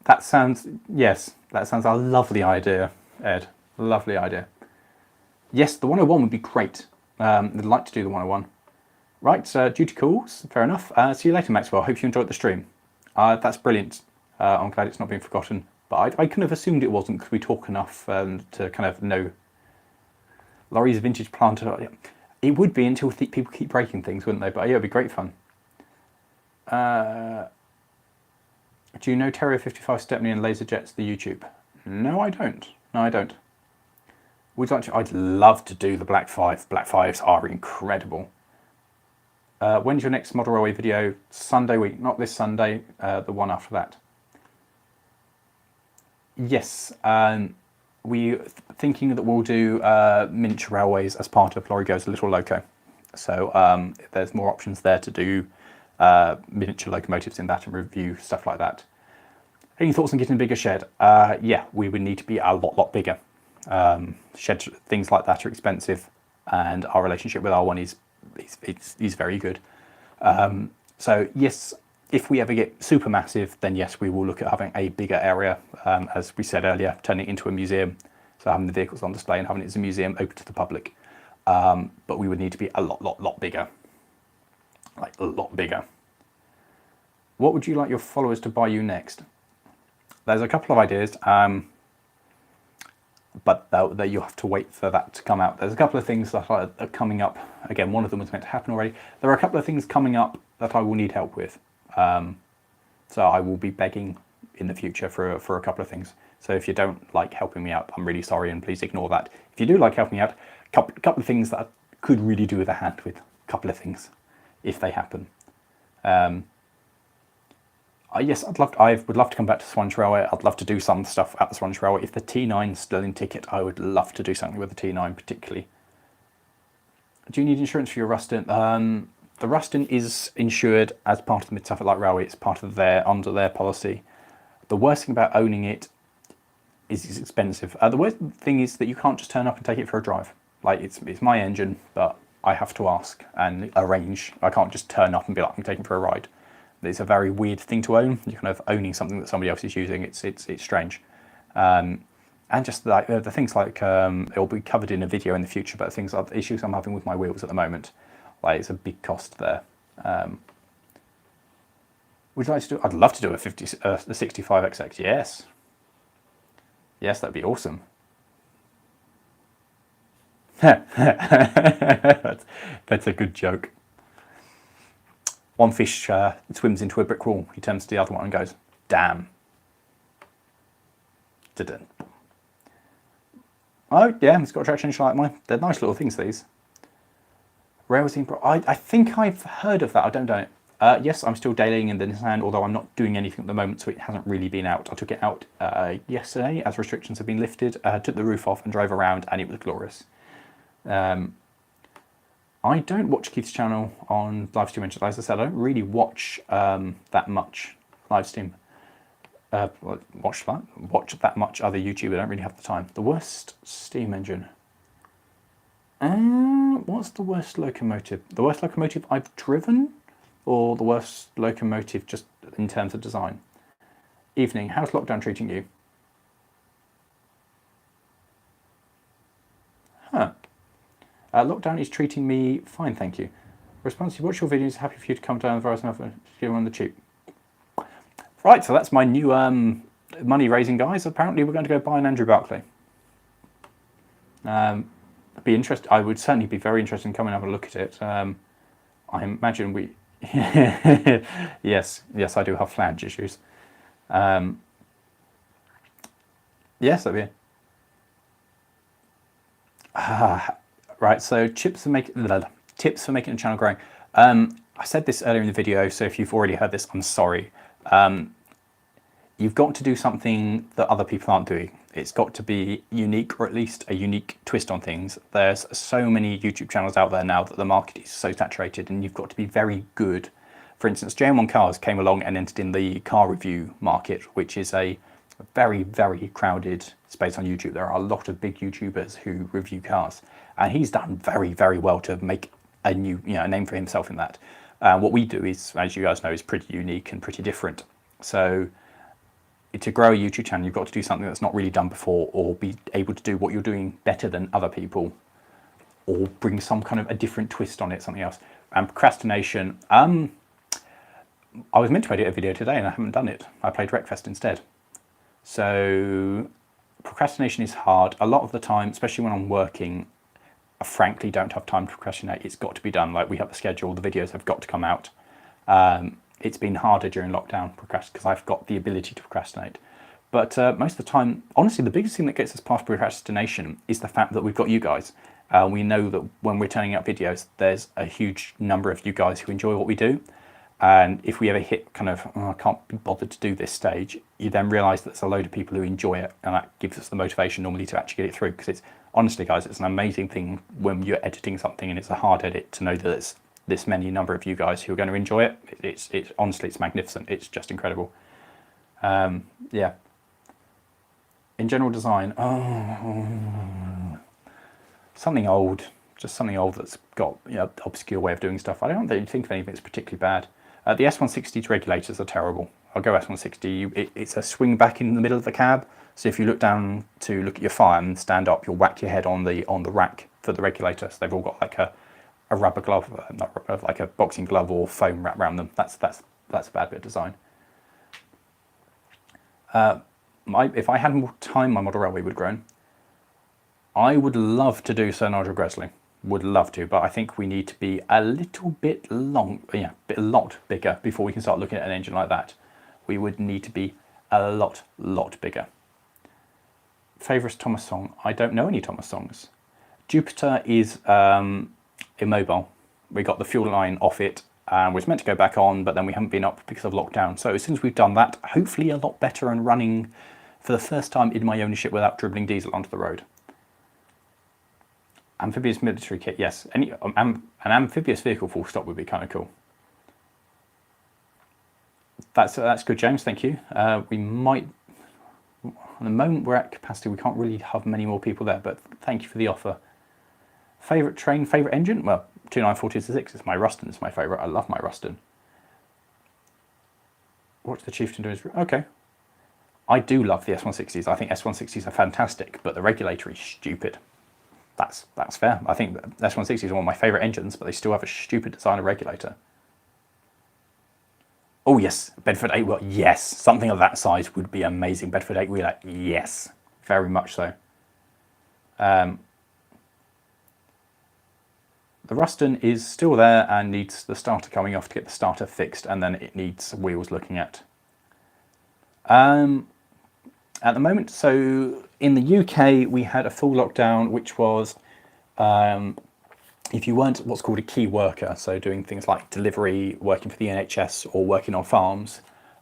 That sounds a lovely idea, Ed. Lovely idea. Yes, the 101 would be great. I'd like to do the 101. Right, duty calls. Fair enough. See you later, Maxwell. Hope you enjoyed the stream. That's brilliant. I'm glad it's not been forgotten. But I kind of assumed it wasn't, because we talk enough to kind of know. Lawrie's vintage planter. It would be until people keep breaking things, wouldn't they? But yeah, it'd be great fun. Do you know Terrier 55 Stepney and Laser Jets, the YouTube? No, I don't. I'd love to do the Black 5. Black 5s are incredible. When's your next model railway video? Sunday week, not this Sunday, the one after that. Yes, we're thinking that we'll do miniature railways as part of Lawrie Goes a Little Loco. So there's more options there to do miniature locomotives in that and review stuff like that. Any thoughts on getting a bigger shed? Yeah, we would need to be a lot bigger. Shed things like that are expensive, and our relationship with R1 is very good. So yes, if we ever get super massive, then yes, we will look at having a bigger area, as we said earlier, turning it into a museum. So having the vehicles on display and having it as a museum open to the public. But we would need to be a lot bigger. Like a lot bigger. What would you like your followers to buy you next? There's a couple of ideas, but you have to wait for that to come out. There's a couple of things that are coming up. Again, one of them was meant to happen already. There are a couple of things coming up that I will need help with. So I will be begging in the future for a couple of things. So if you don't like helping me out, I'm really sorry, and please ignore that. If you do like helping me out, a couple of things that I could really do with a hand with. A couple of things, if they happen. Yes, I would love to come back to Swanage Railway. I'd love to do some stuff at the Swanage Railway. If the T9's still in ticket, I would love to do something with the T9 particularly. Do you need insurance for your Ruston? The Ruston is insured as part of the Mid-Suffolk Light Railway. It's part of under their policy. The worst thing about owning it is it's expensive. The worst thing is that you can't just turn up and take it for a drive. Like it's my engine, but I have to ask and arrange. I can't just turn up and be like, I'm taking for a ride. It's a very weird thing to own. You're kind of owning something that somebody else is using. It's strange. And just like the things like it'll be covered in a video in the future, but things like the issues I'm having with my wheels at the moment, like it's a big cost there. Would you like to do? I'd love to do a 65XX. Yes, that'd be awesome. That's a good joke. One fish swims into a brick wall. He turns to the other one and goes, "Damn." Didn't. Oh yeah, it's got a traction engine like mine. They're nice little things, these. Rails in. I think I've heard of that. I don't know it. Yes, I'm still dailying in the Nissan, although I'm not doing anything at the moment, so it hasn't really been out. I took it out yesterday as restrictions have been lifted. Took the roof off and drove around, and it was glorious. I don't watch Keith's channel on live stream engine. As I said, I don't really watch that much live stream. Watch that much other YouTube. I don't really have the time. The worst steam engine. What's the worst locomotive? The worst locomotive I've driven, or the worst locomotive just in terms of design? Evening. How's lockdown treating you? Huh. Lockdown is treating me fine, thank you. Response to watch your videos. Happy for you to come down the virus and give on the cheap. Right, so that's my new money raising, guys. Apparently, we're going to go buy an Andrew Barclay. Be interested. I would certainly be very interested in coming and have a look at it. I imagine we. yes, I do have flange issues. Yes, that'd be. Right, so tips for making the channel growing. I said this earlier in the video, so if you've already heard this, I'm sorry. You've got to do something that other people aren't doing. It's got to be unique, or at least a unique twist on things. There's so many YouTube channels out there now that the market is so saturated, and you've got to be very good. For instance, JM1 Cars came along and entered in the car review market, which is a very, very crowded space on YouTube. There are a lot of big YouTubers who review cars, and he's done very, very well to make a new, a name for himself in that. What we do is, as you guys know, is pretty unique and pretty different. So to grow a YouTube channel, you've got to do something that's not really done before, or be able to do what you're doing better than other people, or bring some kind of a different twist on it, something else. And procrastination, I was meant to edit a video today and I haven't done it. I played Wreckfest instead. So procrastination is hard. A lot of the time, especially when I'm working, I frankly don't have time to procrastinate. It's got to be done. Like, we have a schedule, the videos have got to come out. It's been harder during lockdown because I've got the ability to procrastinate. But most of the time, honestly, the biggest thing that gets us past procrastination is the fact that we've got you guys. We know that when we're turning out videos, there's a huge number of you guys who enjoy what we do. And if we ever hit kind of, I can't be bothered to do this stage, you then realise that there's a load of people who enjoy it, and that gives us the motivation normally to actually get it through. Because it's, honestly, guys, it's an amazing thing when you're editing something and it's a hard edit to know that there's this many number of you guys who are going to enjoy it. It's honestly, it's magnificent. It's just incredible. Yeah. In general design, something old, just something old that's got obscure way of doing stuff. I don't really think of anything that's particularly bad. The S160's regulators are terrible. I'll go S160. It's a swing back in the middle of the cab. So if you look down to look at your fire and stand up, you'll whack your head on the rack for the regulator. So they've all got like a rubber glove, not rubber, like a boxing glove or foam wrapped around them. That's a bad bit of design. If I had more time, my model railway would grow. I would love to do Sir Nigel Gresley. Would love to, but I think we need to be a little bit a lot bigger before we can start looking at an engine like that. We would need to be a lot bigger. Favourite Thomas song? I don't know any Thomas songs. Jupiter is immobile. We got the fuel line off it and was meant to go back on, but then we haven't been up because of lockdown. So as soon as we've done that, hopefully a lot better and running for the first time in my ownership without dribbling diesel onto the road. Amphibious military kit, yes. An amphibious vehicle full stop would be kind of cool. That's good, James, thank you. We might, at the moment we're at capacity, we can't really have many more people there, but thank you for the offer. Favourite train, favourite engine? Well, 29426 is my Ruston, it's my favourite. I love my Ruston. What's the Chieftain do? Okay. I do love the S160s. I think S160s are fantastic, but the regulator is stupid. That's fair. I think S160s are one of my favourite engines, but they still have a stupid design of regulator. Oh yes, Bedford 8-wheeler, yes. Something of that size would be amazing. Bedford 8-wheeler, yes. Very much so. The Ruston is still there and needs the starter coming off to get the starter fixed, and then it needs wheels looking at. At the moment, so in the UK, we had a full lockdown, which was if you weren't what's called a key worker, so doing things like delivery, working for the NHS or working on farms,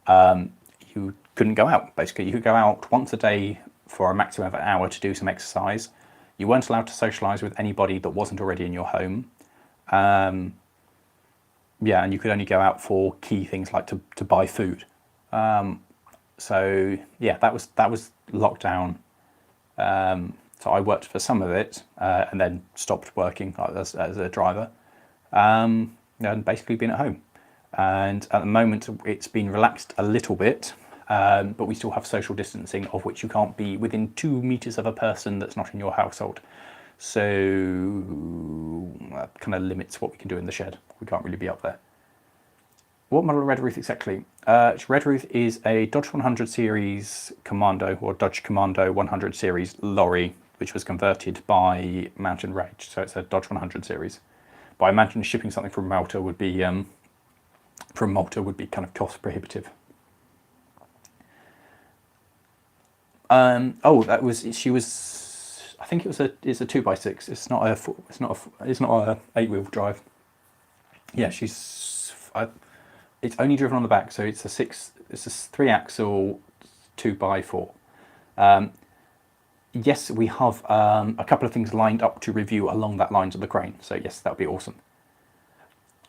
you couldn't go out. Basically, you could go out once a day for a maximum of an hour to do some exercise. You weren't allowed to socialise with anybody that wasn't already in your home. Yeah, and you could only go out for key things like to buy food. So yeah, that was lockdown. So I worked for some of it, and then stopped working as a driver, and basically been at home. And at the moment, it's been relaxed a little bit, but we still have social distancing, of which you can't be within 2 meters of a person that's not in your household. So that kind of limits what we can do in the shed. We can't really be up there. What model of Redruth exactly? Redruth is a Dodge 100 series Commando, or Dodge Commando 100 series Lorry, which was converted by Mountain Rage. So it's a Dodge 100 series. But I imagine shipping something from Malta would be kind of cost prohibitive. Oh, she was. I think it's a 2x6. It's not a 8-wheel drive. Yeah, it's only driven on the back, so it's a 3-axle 2x4. Yes, we have a couple of things lined up to review along that lines of the crane. So yes, that would be awesome.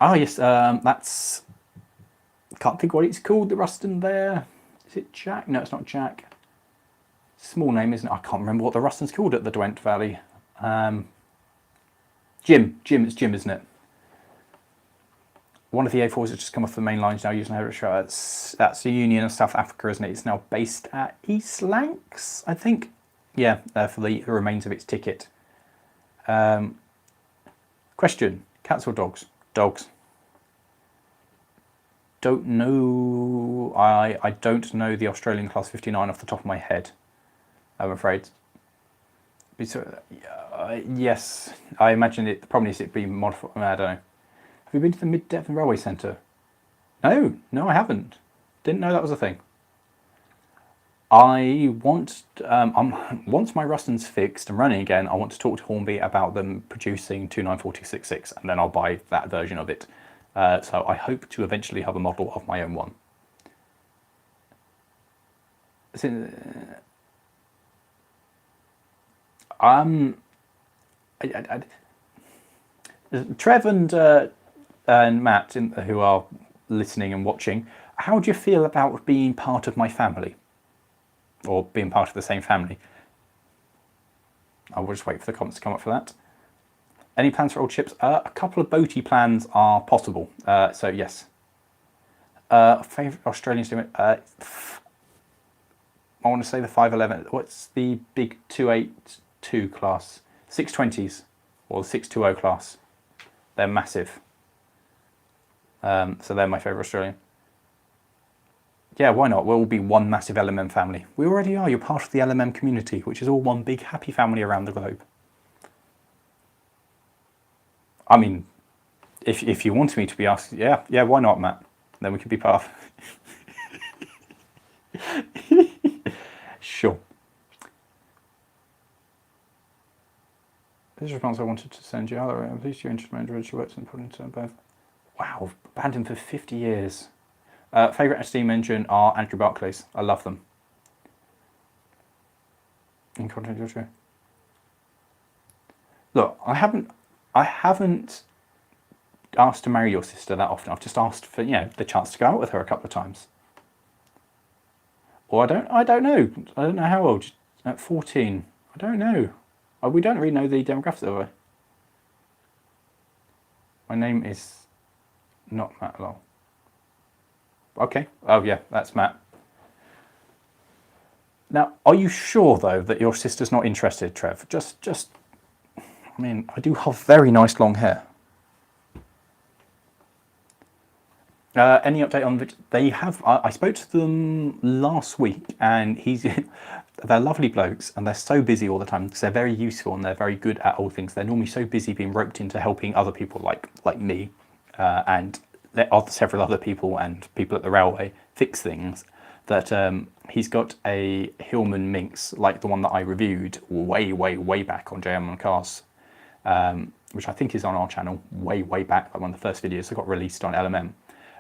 Ah, yes, that's. Can't think what it's called. The Ruston there. Is it Jack? No, it's not Jack. Small name, isn't it? I can't remember what the Ruston's called at the Dwent Valley. Jim. It's Jim, isn't it? One of the A4s has just come off the main lines now using Heritage. That's the Union of South Africa, isn't it? It's now based at East Lancs, I think. Yeah, for the remains of its ticket. Question: cats or dogs? Dogs. Don't know. I don't know the Australian Class 59 off the top of my head, I'm afraid. Yes, I imagine it. The problem is it being modified. I don't know. Have you been to the Mid-Devon Railway Centre? No, I haven't. Didn't know that was a thing. I want, once my Ruston's fixed and running again, I want to talk to Hornby about them producing 294266, and then I'll buy that version of it. So I hope to eventually have a model of my own one. Trev and Matt, who are listening and watching, how do you feel about being part of my family? Or being part of the same family? I will just wait for the comments to come up for that. Any plans for old ships? A couple of boaty plans are possible. So yes. Favourite Australian steam? I want to say the 511. What's the big 282 class? 620s or the 620 class. They're massive. So they're my favourite Australian. Yeah, why not? We'll all be one massive LMM family. We already are. You're part of the LMM community, which is all one big happy family around the globe. I mean, if you wanted me to be asked, yeah, why not, Matt? Then we could be part of. Sure. This is a response I wanted to send you. I'm pleased you're interested in my she works and put into both. Wow, banned him for 50 years. Favourite steam engine are Andrew Barclays. I love them. In content, Joshua. Look, I haven't asked to marry your sister that often. I've just asked for the chance to go out with her a couple of times. Or I don't know. I don't know how old. At 14. I don't know. We don't really know the demographics of her. My name is not Matt Lowell. Okay. Oh yeah, that's Matt. Now, are you sure though that your sister's not interested, Trev? Just. I mean, I do have very nice long hair. Any update on they have? I spoke to them last week, and they're lovely blokes, and they're so busy all the time because they're very useful and they're very good at all things. They're normally so busy being roped into helping other people like me, and there are several other people and people at the railway fix things. That he's got a Hillman Minx like the one that I reviewed way back on JM on Cars. Which I think is on our channel way back, like one of the first videos that got released on LMM.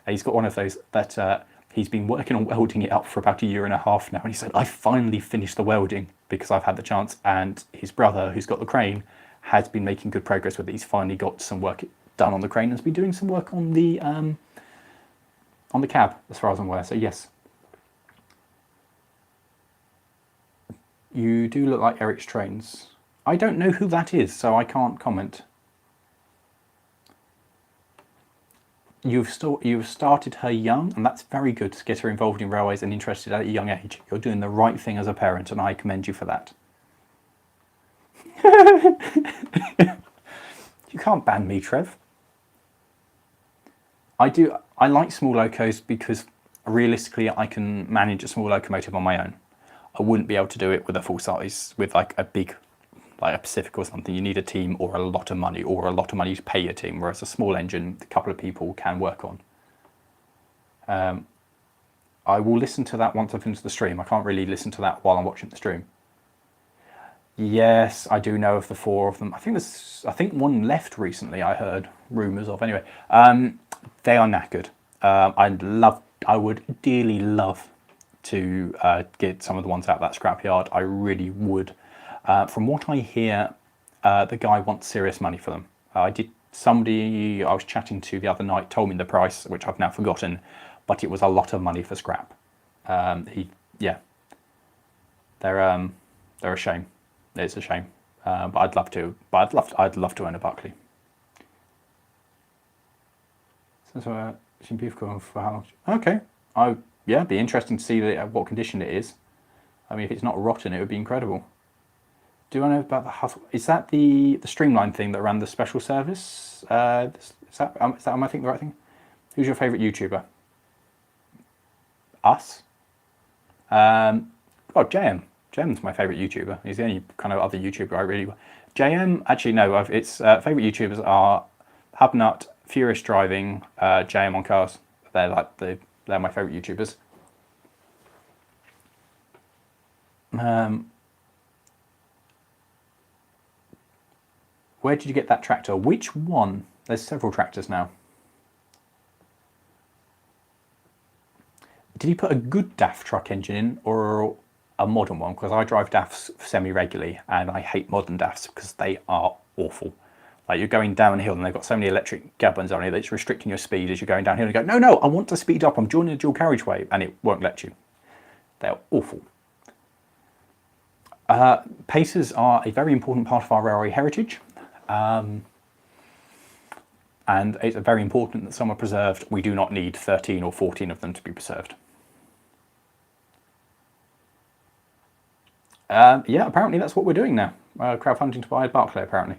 He's got one of those that he's been working on welding it up for about 1.5 years now, and he said, I finally finished the welding because I've had the chance, and his brother, who's got the crane, has been making good progress with it. He's finally got some work done on the crane and has been doing some work on the cab, as far as I'm aware. So yes, you do look like Eric's trains. I don't know who that is, so I can't comment. You've started her young, and that's very good to get her involved in railways and interested at a young age. You're doing the right thing as a parent, and I commend you for that. You can't ban me, Trev. I like small locos because realistically I can manage a small locomotive on my own. I wouldn't be able to do it with a full size, with like a big, like a Pacific or something. You need a team or a lot of money to pay your team, whereas a small engine, a couple of people can work on. I will listen to that once I finish the stream. I can't really listen to that while I'm watching the stream. Yes, I do know of the 4 of them. I think one left recently, I heard rumours of. Anyway, they are knackered. I would dearly love to get some of the ones out of that scrapyard. I really would. From what I hear, the guy wants serious money for them. Somebody I was chatting to the other night told me the price, which I've now forgotten, but it was a lot of money for scrap. They're a shame. It's a shame, but I'd love to. But I'd love to own a Buckley. So, beautiful for how? Okay, be interesting to see what condition it is. I mean, if it's not rotten, it would be incredible. Do I know about the hustle? Is that the streamline thing that ran the special service? Am I thinking the right thing? Who's your favourite YouTuber? Us. JM. JM's my favourite YouTuber. He's the only kind of other YouTuber I really... JM, actually no, it's favourite YouTubers are Hubnut, Furious Driving, JM on Cars. They're my favourite YouTubers. Where did you get that tractor? Which one? There's several tractors now. Did he put a good DAF truck engine in or a modern one? Because I drive DAFs semi-regularly and I hate modern DAFs because they are awful. Like you're going downhill and they've got so many electric gubbins on it that it's restricting your speed as you're going downhill and you go, no, I want to speed up, I'm joining a dual carriageway, and it won't let you. They're awful. Pacers are a very important part of our railway heritage. And it's very important that some are preserved. We do not need 13 or 14 of them to be preserved. Apparently that's what we're doing now. Crowdfunding to buy a Barclay, apparently.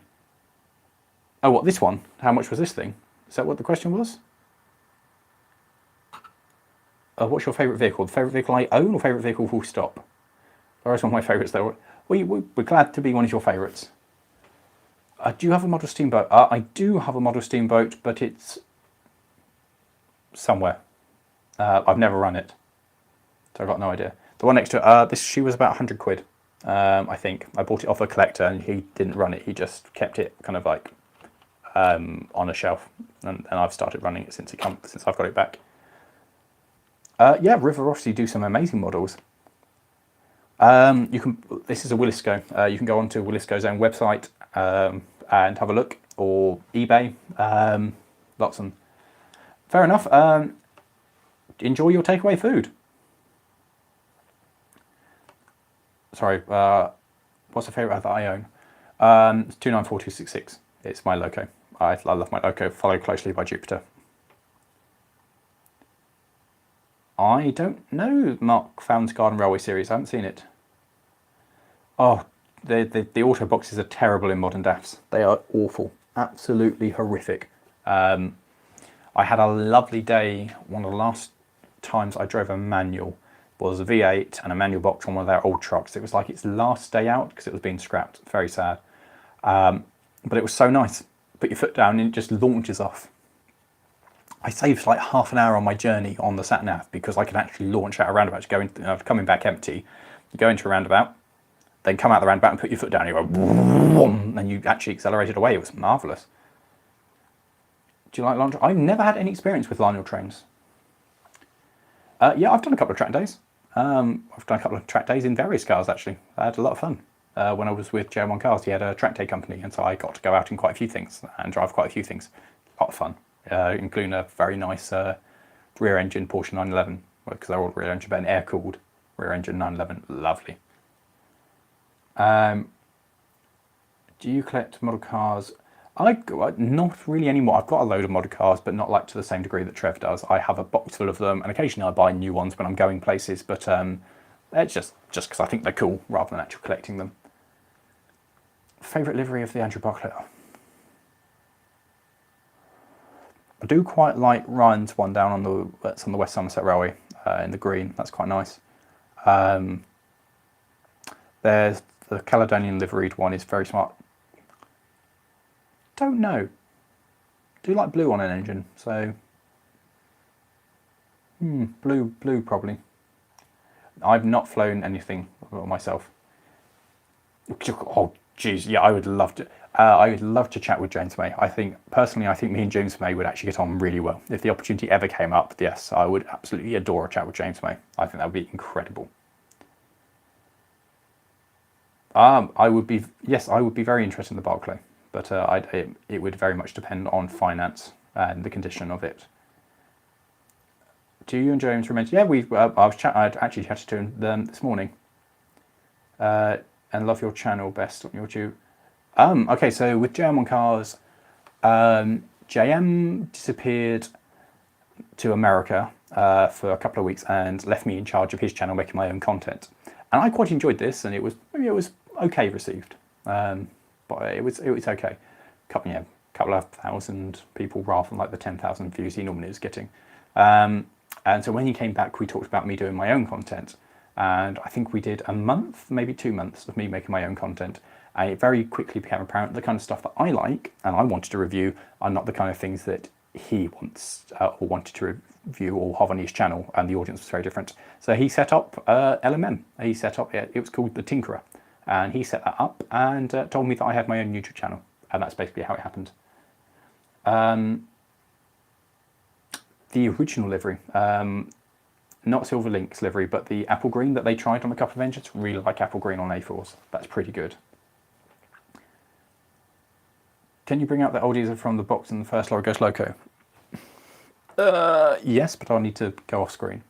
Oh, what, this one? How much was this thing? Is that what the question was? What's your favourite vehicle? The favourite vehicle I own or favourite vehicle full stop? That's one of my favourites though. We're glad to be one of your favourites. Do you have a model steamboat? I do have a model steamboat, but it's somewhere. I've never run it, so I've got no idea. The one next to it, she was about 100 quid, I think. I bought it off a collector and he didn't run it. He just kept it kind of like on a shelf, and I've started running it since I've got it back. River obviously do some amazing models. This is a Wilesco. You can go onto Wilesco's own website and have a look, or eBay. Lots of them. Fair enough. Enjoy your takeaway food. Sorry, what's the favourite that I own? It's 294266. It's my loco. I love my loco, followed closely by Jupiter. I don't know Mark Found's Garden Railway series. I haven't seen it. Oh, the auto boxes are terrible in modern DAFs. They are awful. Absolutely horrific. I had a lovely day. One of the last times I drove a manual was a V8 and a manual box on one of their old trucks. It was like its last day out because it was being scrapped. Very sad. But it was so nice. Put your foot down and it just launches off. I saved like half an hour on my journey on the sat nav because I could actually launch out a roundabout. Coming back empty, you go into a roundabout, then come out the roundabout and put your foot down. And you go, and you actually accelerated away. It was marvellous. Do you like Lionel? I've never had any experience with Lionel trains. Yeah, I've done a couple of track days. I've done a couple of track days in various cars actually. I had a lot of fun. When I was with JM1 Cars, he had a track day company, and so I got to go out in quite a few things and drive quite a few things. a lot of fun, including a very nice rear engine Porsche 911, because they're all rear engine, but an air cooled rear engine 911, lovely. Do you collect model cars? Not really anymore. I've got a load of model cars, but not like to the same degree that Trev does. I have a box full of them, and occasionally I buy new ones when I'm going places, but it's just because I think they're cool rather than actually collecting them. Favourite livery of the Andrew Barclay? I do quite like Ryan's one down on that's on the West Somerset Railway in the green. That's quite nice. There's the Caledonian liveried one is very smart. Don't know. Do like blue on an engine, so blue probably. I've not flown anything myself. Oh geez, yeah, I would love to. I would love to chat with James May. I think me and James May would actually get on really well. If the opportunity ever came up, yes, I would absolutely adore a chat with James May. I think that would be incredible. I would be very interested in the Barclay, but it would very much depend on finance and the condition of it. Do you and James remain? Yeah, I'd actually chatted to them this morning. And love your channel, best on YouTube. Okay, so with JM on Cars, JM disappeared to America for a couple of weeks and left me in charge of his channel, making my own content. And I quite enjoyed this, and it was okay received, but it was okay. Couple of thousand people rather than like the 10,000 views he normally is getting. And so when he came back, we talked about me doing my own content. And I think we did a month, maybe 2 months of me making my own content. And it very quickly became apparent the kind of stuff that I like and I wanted to review are not the kind of things that he wants or wanted to review or have on his channel, and the audience was very different. So he set up LMM. He set up, it was called The Tinkerer. And he set that up and told me that I had my own YouTube channel. And that's basically how it happened. The original livery, not Silver Link's livery, but the apple green that they tried on a couple of engines, really like apple green on A4s. That's pretty good. Can you bring out the oldies from the box in the first Lawrie Goes Loco? Yes, but I'll need to go off screen.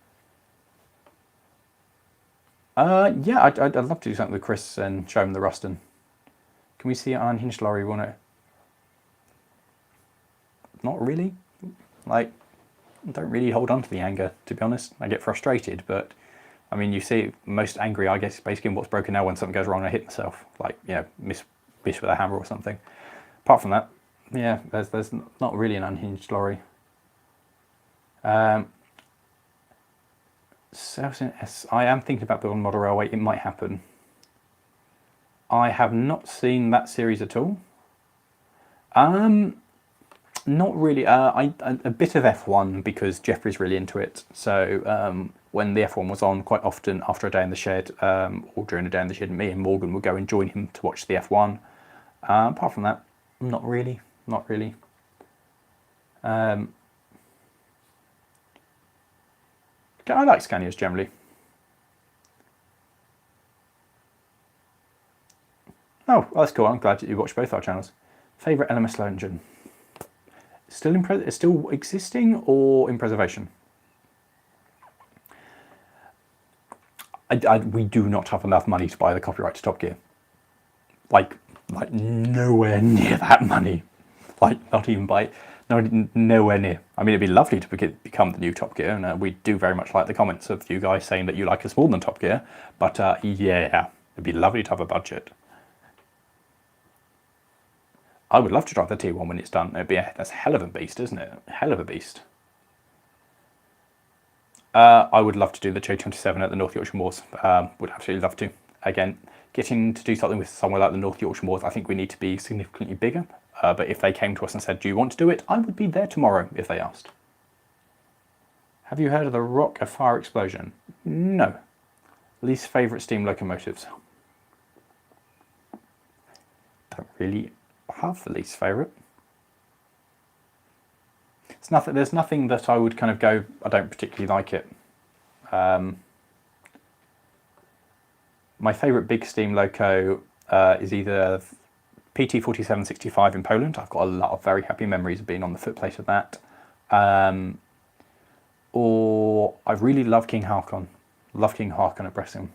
Yeah, I'd love to do something with Chris and show him the Ruston. Can we see an unhinged Lawrie? Will it? Not really. Like, I don't really hold on to the anger, to be honest. I get frustrated, but I mean, you see, most angry, I guess, basically in what's broken now when something goes wrong, I hit myself, like, you know, miss with a hammer or something. Apart from that, yeah, there's not really an unhinged Lawrie. I am thinking about building a model railway. It might happen. I have not seen that series at all. Not really. A bit of F1 because Jeffrey's really into it. So when the F1 was on, quite often after a day in the shed or during a day in the shed, me and Morgan would go and join him to watch the F1. Apart from that, not really. Not really. I like Scanias generally. Oh, well, that's cool. I'm glad that you watched both our channels. Favourite LMS engine? Still existing or in preservation? We do not have enough money to buy the copyright to Top Gear. Like nowhere near that money. Like nowhere near. I mean, it'd be lovely to become the new Top Gear, and we do very much like the comments of you guys saying that you like us more than Top Gear. But yeah, it'd be lovely to have a budget. I would love to drive the T1 when it's done. That's a hell of a beast, isn't it? A hell of a beast. I would love to do the J27 at the North Yorkshire Moors. Would absolutely love to. Again, getting to do something with somewhere like the North Yorkshire Moors, I think we need to be significantly bigger. But if they came to us and said, do you want to do it? I would be there tomorrow if they asked. Have you heard of the Rock of Fire Explosion? No. Least favourite steam locomotives? Don't really have the least favourite. There's nothing that I would kind of go, I don't particularly like it. My favourite big steam loco is either PT4765 in Poland. I've got a lot of very happy memories of being on the footplate of that. Or I really love King Haakon. Love King Haakon at Bressum,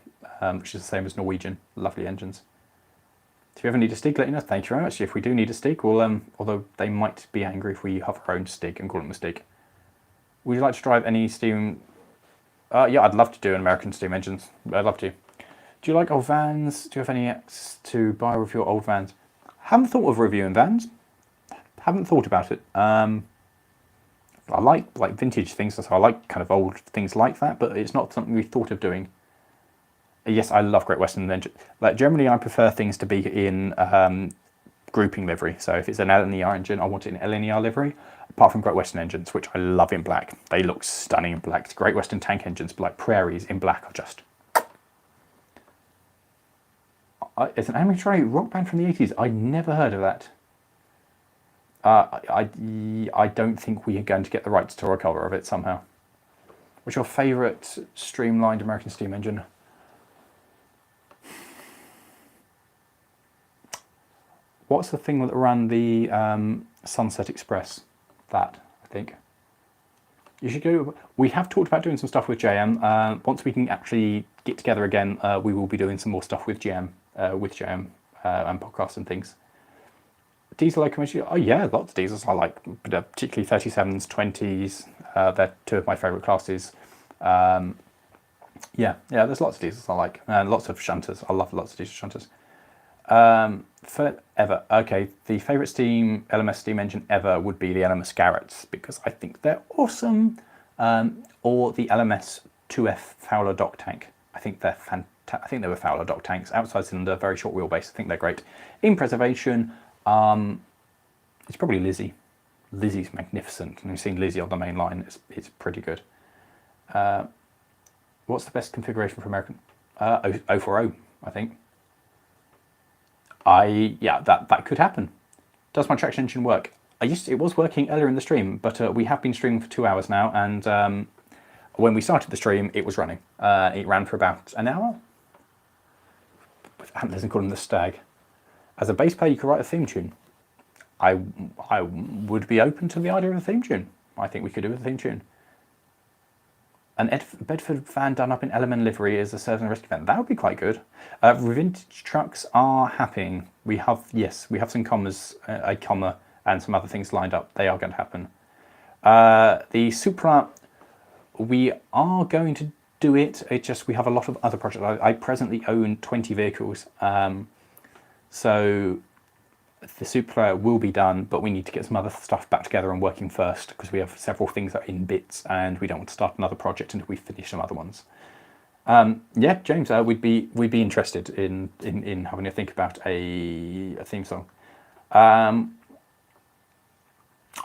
which is the same as Norwegian. Lovely engines. If you ever need a Stig, let me know. Thank you very much. If we do need a Stig, we'll, although they might be angry if we have our own Stig and call them a Stig. Would you like to drive any steam? Yeah, I'd love to do an American steam engines. I'd love to. Do you like old vans? Do you have any access to buy or review old vans? Haven't thought of reviewing vans. Haven't thought about it. I like vintage things, so I like kind of old things like that, but it's not something we thought of doing. Yes, I love Great Western engines. Like generally, I prefer things to be in grouping livery. So if it's an LNER engine, I want it in LNER livery. Apart from Great Western engines, which I love in black. They look stunning in black. Great Western tank engines, like Prairies in black, are just... It's an animatronic rock band from the 80s. I never heard of that. I don't think we are going to get the rights to a cover of it somehow. What's your favourite streamlined American steam engine? What's the thing that ran the Sunset Express? That, I think. You should go... We have talked about doing some stuff with JM. Once we can actually get together again, we will be doing some more stuff with JM and podcasts and things. Diesel locomotive? Oh yeah, lots of diesels I like, particularly 37s, 20s. They're two of my favourite classes. Yeah, there's lots of diesels I like, and lots of shunters. I love lots of diesel shunters. Forever. Okay, the favourite LMS steam engine ever would be the LMS Garretts, because I think they're awesome. Or the LMS 2F Fowler dock tank. I think they're fantastic. I think they were Fowler dock tanks. Outside cylinder, very short wheelbase. I think they're great. In preservation, it's probably Lizzie. Lizzie's magnificent. And we've seen Lizzie on the main line. It's pretty good. What's the best configuration for American? 040, I think. Yeah, that could happen. Does my traction engine work? It was working earlier in the stream, but we have been streaming for 2 hours now, and when we started the stream, it was running. It ran for about an hour. With antlers and calling the stag. As a bass player, you could write a theme tune. I would be open to the idea of a theme tune. I think we could do a theme tune. An Bedford van done up in LMN livery as a service and rescue van. That would be quite good. Vintage trucks are happening. We have some commas, a comma, and some other things lined up. They are going to happen. The Supra, we are going to do it. It's just we have a lot of other projects. I presently own 20 vehicles. So the Supra will be done, but we need to get some other stuff back together and working first, because we have several things that are in bits and we don't want to start another project until we finish some other ones. Yeah, James, we'd be interested in having a think about a theme song. I'm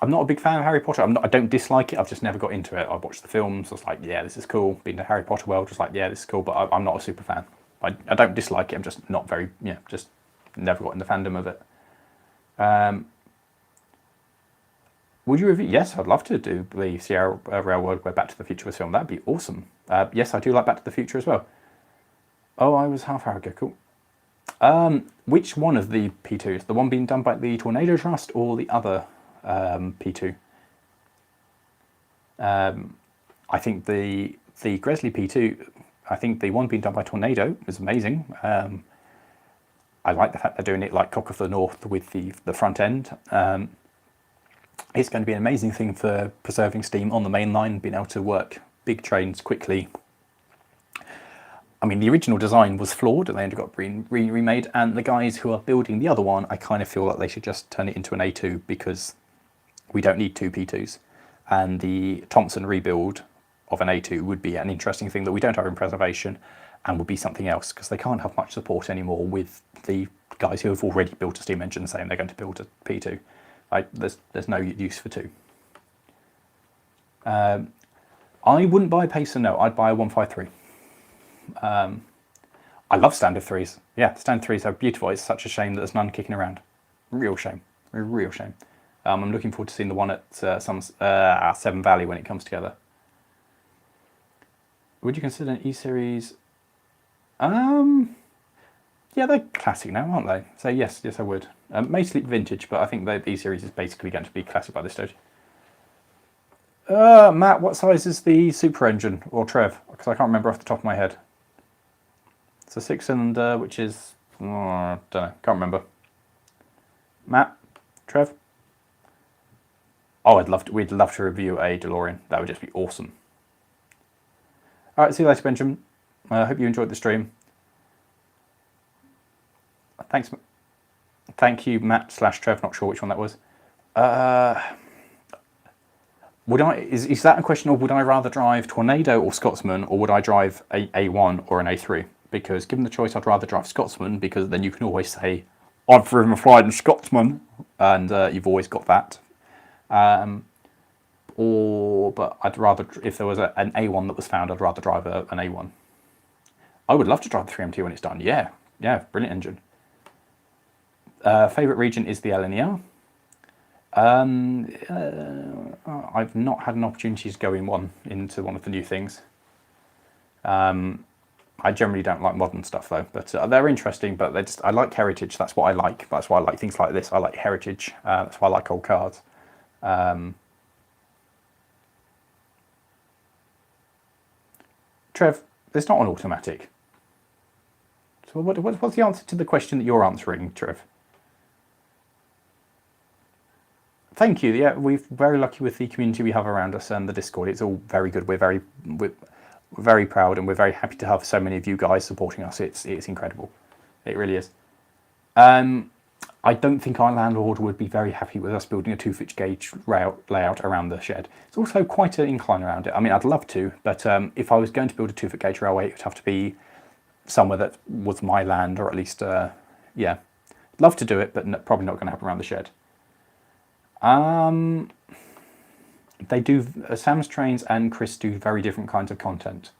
not a big fan of Harry Potter. I don't dislike it. I've just never got into it. I watched the films. I was like, yeah, this is cool. Been to Harry Potter world, just like, yeah, this is cool. But I'm not a super fan. I don't dislike it. I'm just not very, just never got in the fandom of it. Would you review? Yes, I'd love to do the Sierra Railroad where Back to the Future was filmed. That'd be awesome. Yes, I do like Back to the Future as well. Oh, I was half hour ago. Cool. Which one of the P2s? The one being done by the Tornado Trust or the other P2? I think the Gresley P2, I think the one being done by Tornado is amazing. I like the fact they're doing it like Cock of the North with the front end. It's going to be an amazing thing for preserving steam on the main line, being able to work big trains quickly. I mean, the original design was flawed and they ended up being remade, and the guys who are building the other one, I kind of feel like they should just turn it into an A2, because we don't need two P2s. And the Thompson rebuild of an A2 would be an interesting thing that we don't have in preservation, and would be something else, because they can't have much support anymore with the guys who have already built a steam engine saying they're going to build a P2. There's no use for two. I wouldn't buy a Pacer, no. I'd buy a 153. I love standard threes. Yeah, standard threes are beautiful. It's such a shame that there's none kicking around. Real shame. Real shame. I'm looking forward to seeing the one at Severn Valley when it comes together. Would you consider an E-Series? Yeah, they're classic now, aren't they? So yes, I would. Mostly vintage, but I think the E-Series is basically going to be classic by this stage. Matt, what size is the Super Engine, or Trev? Because I can't remember off the top of my head. It's a 6-cylinder, which is, I don't know, can't remember. Matt, Trev? Oh, we'd love to review a DeLorean. That would just be awesome. All right, see you later, Benjamin. I hope you enjoyed the stream. Thanks. Thank you, Matt/Trev. Not sure which one that was. Is that a question of would I rather drive Tornado or Scotsman, or would I drive a A1 or an A3? Because given the choice, I'd rather drive Scotsman, because then you can always say, I've driven a flight in Scotsman, and you've always got that. But I'd rather, if there was an A1 that was found, I'd rather drive an A1. I would love to drive the 3MT when it's done. Yeah, brilliant engine. Favourite region is the LNER. I've not had an opportunity to go into one of the new things. I generally don't like modern stuff though, but they're interesting. But I like heritage. That's what I like. That's why I like things like this. I like heritage. That's why I like old cars. Trev, it's not an automatic. So what's the answer to the question that you're answering, Trev? Thank you. Yeah, we're very lucky with the community we have around us and the Discord. It's all very good. We're very proud, and we're very happy to have so many of you guys supporting us. It's incredible. It really is. I don't think our landlord would be very happy with us building a 2-foot gauge layout around the shed. It's also quite an incline around it. I mean, I'd love to, but if I was going to build a 2-foot gauge railway, it would have to be somewhere that was my land, or at least, yeah. Love to do it, but probably not going to happen around the shed. They do, Sam's Trains and Chris do very different kinds of content.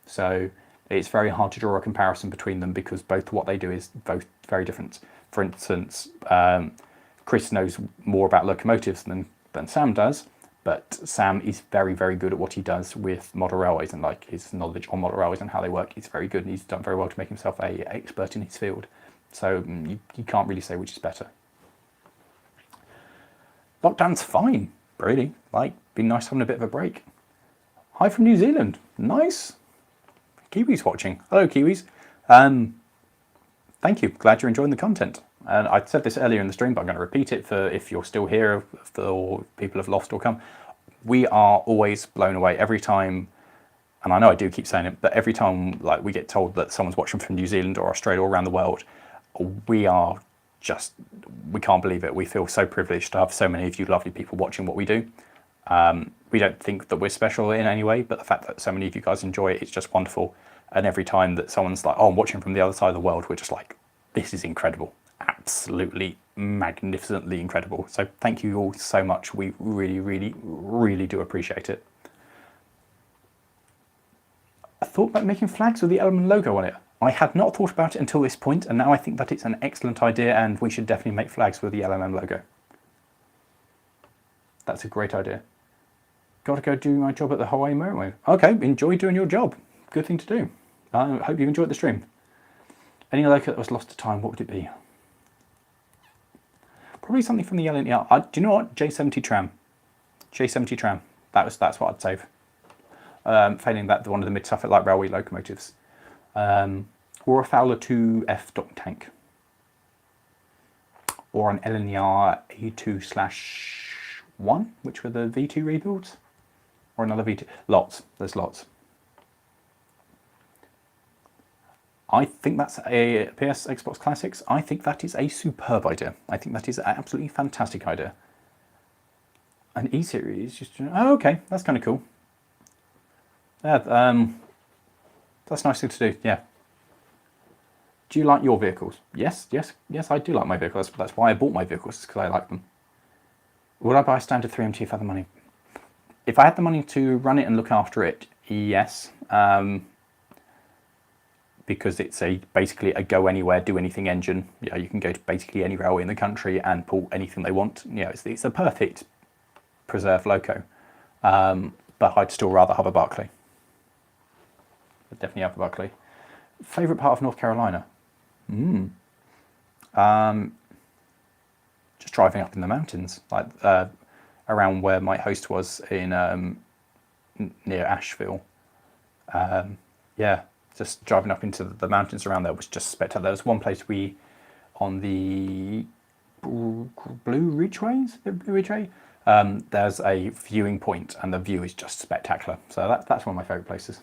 So it's very hard to draw a comparison between them, because both what they do is both very different. For instance, Chris knows more about locomotives than Sam does, but Sam is very, very good at what he does with model railways, and like his knowledge on model railways and how they work is very good, and he's done very well to make himself an expert in his field. So you can't really say which is better. Lockdown's fine, really. Like, be nice having a bit of a break. Hi from New Zealand. Nice. Kiwis watching. Hello, Kiwis. Thank you. Glad you're enjoying the content. And I said this earlier in the stream, but I'm going to repeat it for if you're still here, or people have lost or come. We are always blown away every time, and I know I do keep saying it, but every time like we get told that someone's watching from New Zealand or Australia or around the world, we can't believe it. We feel so privileged to have so many of you lovely people watching what we do. We don't think that we're special in any way, but the fact that so many of you guys enjoy it, it's just wonderful. And every time that someone's like, oh, I'm watching from the other side of the world, we're just like, this is incredible. Absolutely magnificently incredible. So thank you all so much. We really, really, really do appreciate it. I thought about making flags with the Element logo on it. I had not thought about it until this point, and now I think that it's an excellent idea, and we should definitely make flags with the LMM logo. That's a great idea. Got to go do my job at the Hawaii Motorway. Okay, enjoy doing your job. Good thing to do. I hope you enjoyed the stream. Any loco that was lost to time, what would it be? Probably something from the LNER. Do you know what? J70 tram. J70 tram. That's what I'd save. Failing that, one of the Mid-Suffolk Light Railway locomotives. Or a Fowler 2F dock tank. Or an LNER A2/1, which were the V2 rebuilds. Or another V2. Lots. There's lots. I think that's a PS Xbox Classics. I think that is a superb idea. I think that is an absolutely fantastic idea. An E-Series, just, oh, okay, that's kind of cool. Yeah, that's a nice thing to do, yeah. Do you like your vehicles? Yes, I do like my vehicles. That's why I bought my vehicles, because I like them. Would I buy a standard 3MT if I had the money? If I had the money to run it and look after it, yes. Because it's basically a go anywhere, do anything engine. Yeah, you can go to basically any railway in the country and pull anything they want. You know, it's a perfect preserved loco. But I'd still rather have a Barclay. I'd definitely have a Barclay. Favourite part of North Carolina? Just driving up in the mountains, like around where my host was in near Asheville. Yeah, just driving up into the mountains around there was just spectacular. There was one place on the Blue Ridgeway, there's a viewing point, and the view is just spectacular. So that's one of my favourite places.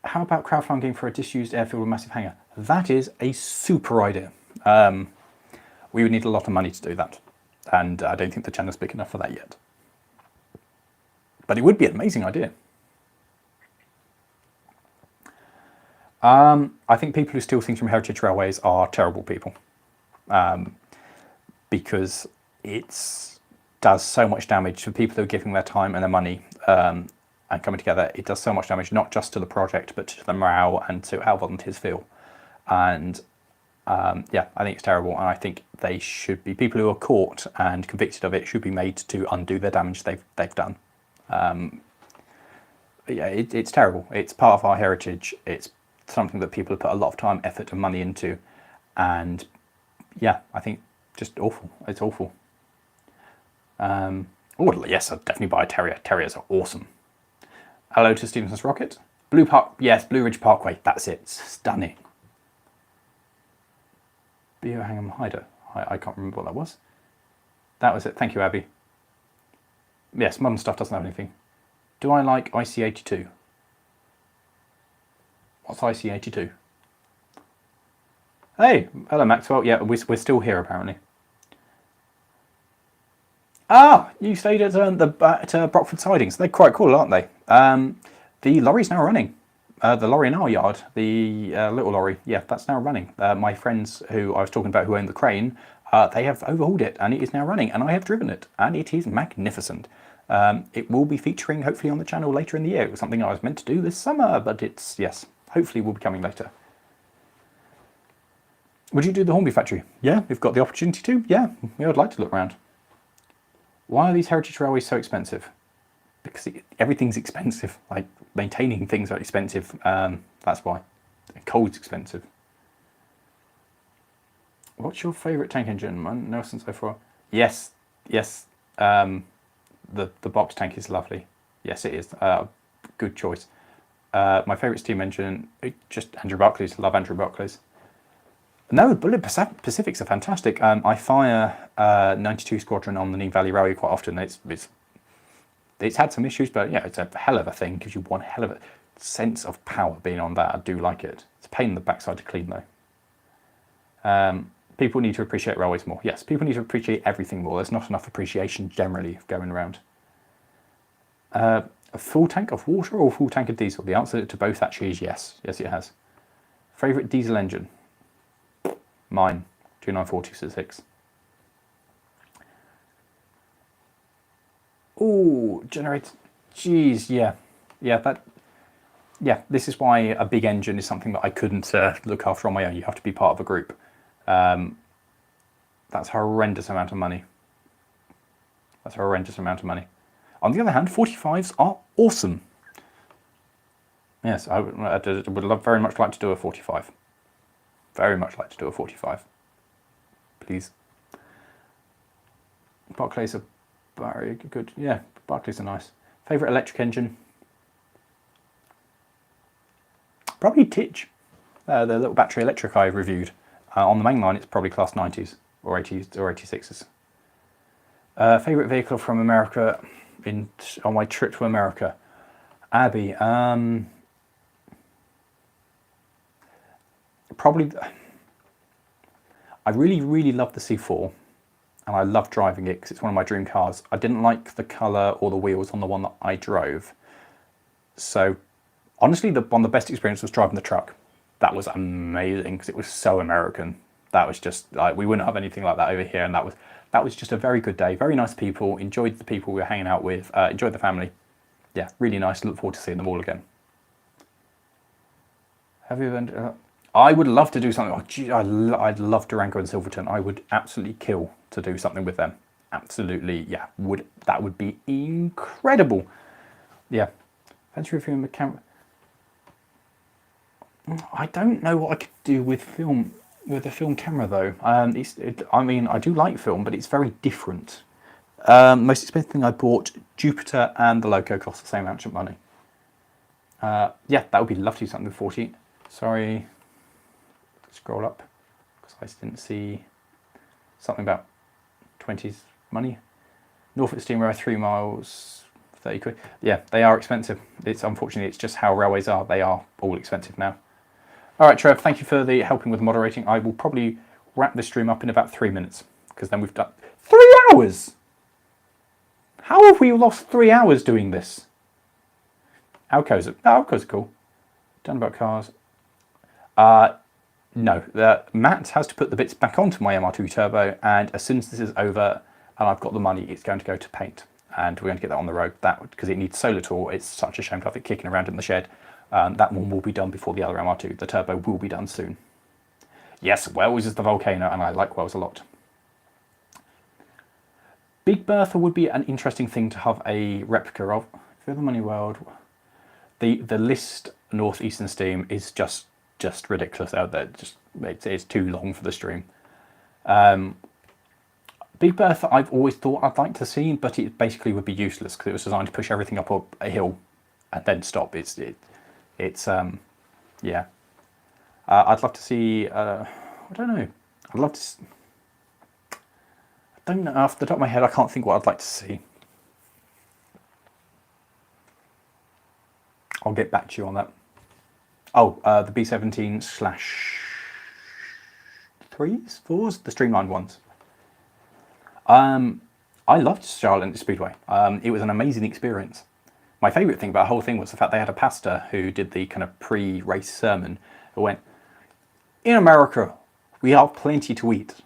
How about crowdfunding for a disused airfield with massive hangar? That is a super idea. We would need a lot of money to do that, and I don't think the channel's big enough for that yet. But it would be an amazing idea. I think people who steal things from heritage railways are terrible people, because it does so much damage to people who are giving their time and their money and coming together. It does so much damage, not just to the project, but to the morale and to how volunteers feel. And yeah, I think it's terrible, and I think they should be, people who are caught and convicted of it should be made to undo the damage they've done. Yeah, it's terrible. It's part of our heritage. It's something that people have put a lot of time, effort, and money into, and yeah, I think just awful. It's awful. Oh yes, I'd definitely buy a Terrier. Terriers are awesome. Hello to Stevenson's Rocket. Blue Park, yes, Blue Ridge Parkway. That's it. Stunning. Biohangam Hider. I can't remember what that was. That was it. Thank you, Abby. Yes, modern stuff doesn't have anything. Do I like IC82? What's IC82? Hey, hello Maxwell. Yeah, we're still here apparently. Ah, you stayed at Brockford Sidings. They're quite cool, aren't they? The lorry's now running. The lorry in our yard, the little lorry, yeah, that's now running. My friends who I was talking about who own the crane, they have overhauled it and it is now running, and I have driven it and it is magnificent. It will be featuring hopefully on the channel later in the year. It was something I was meant to do this summer, but it's, yes, hopefully will be coming later. Would you do the Hornby factory? Yeah, we've got the opportunity to. Yeah, I'd like to look around. Why are these heritage railways so expensive? Because everything's expensive. Like maintaining things are expensive. That's why. Coal's expensive. What's your favourite tank engine? Nelson so far. Yes. The box tank is lovely. Yes, it is. Good choice. My favourite steam engine, just Andrew Buckley's. Love Andrew Buckley's. No, Bullet Pacifics are fantastic. I fire 92 Squadron on the Nene Valley Railway quite often. It's had some issues, but yeah, it's a hell of a thing. Gives you one hell of a sense of power being on that. I do like it. It's a pain in the backside to clean though. People need to appreciate railways more. Yes, people need to appreciate everything more. There's not enough appreciation generally going around. A full tank of water or a full tank of diesel? The answer to both actually is yes. Yes, it has. Favourite diesel engine? Mine, 2946. Oh, generator. Jeez, yeah. This is why a big engine is something that I couldn't look after on my own. You have to be part of a group. That's a horrendous amount of money. On the other hand, 45s are awesome. Yes, I would love very much like to do a 45. Very much like to do a 45. Please. Barclays are very good. Yeah, Barclays are nice. Favourite electric engine? Probably Titch. The little battery electric I reviewed. On the main line, it's probably class 90s or 80s or 86s. Favourite vehicle from America on my trip to America? Abby. Probably, I really love the C4, and I love driving it because it's one of my dream cars. I didn't like the colour or the wheels on the one that I drove. So honestly, one of the best experiences was driving the truck. That was amazing because it was so American. That was just like, we wouldn't have anything like that over here, and that was just a very good day. Very nice people. Enjoyed the people we were hanging out with. Enjoyed the family. Yeah, really nice. Look forward to seeing them all again. Have you been? I would love to do something. Oh, gee, I'd love Durango and Silverton. I would absolutely kill to do something with them. Absolutely, yeah. That would be incredible. Yeah. Fancy reviewing the camera. I don't know what I could do with film, with a film camera though. I mean, I do like film, but it's very different. Most expensive thing I bought, Jupiter and the Loco, cost the same amount of money. Yeah, that would be lovely, something with 40. Sorry, scroll up, because I didn't see something about 20s money. Norfolk Steam Railway, 3 miles, 30 quid. Yeah, they are expensive. It's unfortunately, it's just how railways are. They are all expensive now. All right, Trev, thank you for the helping with moderating. I will probably wrap this stream up in about 3 minutes, because then we've done 3 hours. How have we lost 3 hours doing this? Alcos are cool. Done about cars. No, Matt has to put the bits back onto my MR2 Turbo, and as soon as this is over and I've got the money, it's going to go to paint, and we're going to get that on the road. That, because it needs solar tool, it's such a shame to have it kicking around in the shed. That one will be done before the other MR2. The Turbo will be done soon. Yes, Wells is the volcano, and I like Wells a lot. Big Bertha would be an interesting thing to have a replica of. For the money world, the list Northeastern Steam is just ridiculous out there. It's too long for the stream. Big Bertha, I've always thought I'd like to see, but it basically would be useless because it was designed to push everything up a hill and then stop. Yeah. I'd love to see. I don't know. I'd love to. I don't know, off the top of my head, I can't think what I'd like to see. I'll get back to you on that. Oh, the B17/3s, 4s, the streamlined ones. I loved Charlotte Speedway. It was an amazing experience. My favourite thing about the whole thing was the fact they had a pastor who did the kind of pre-race sermon who went, "In America, we have plenty to eat,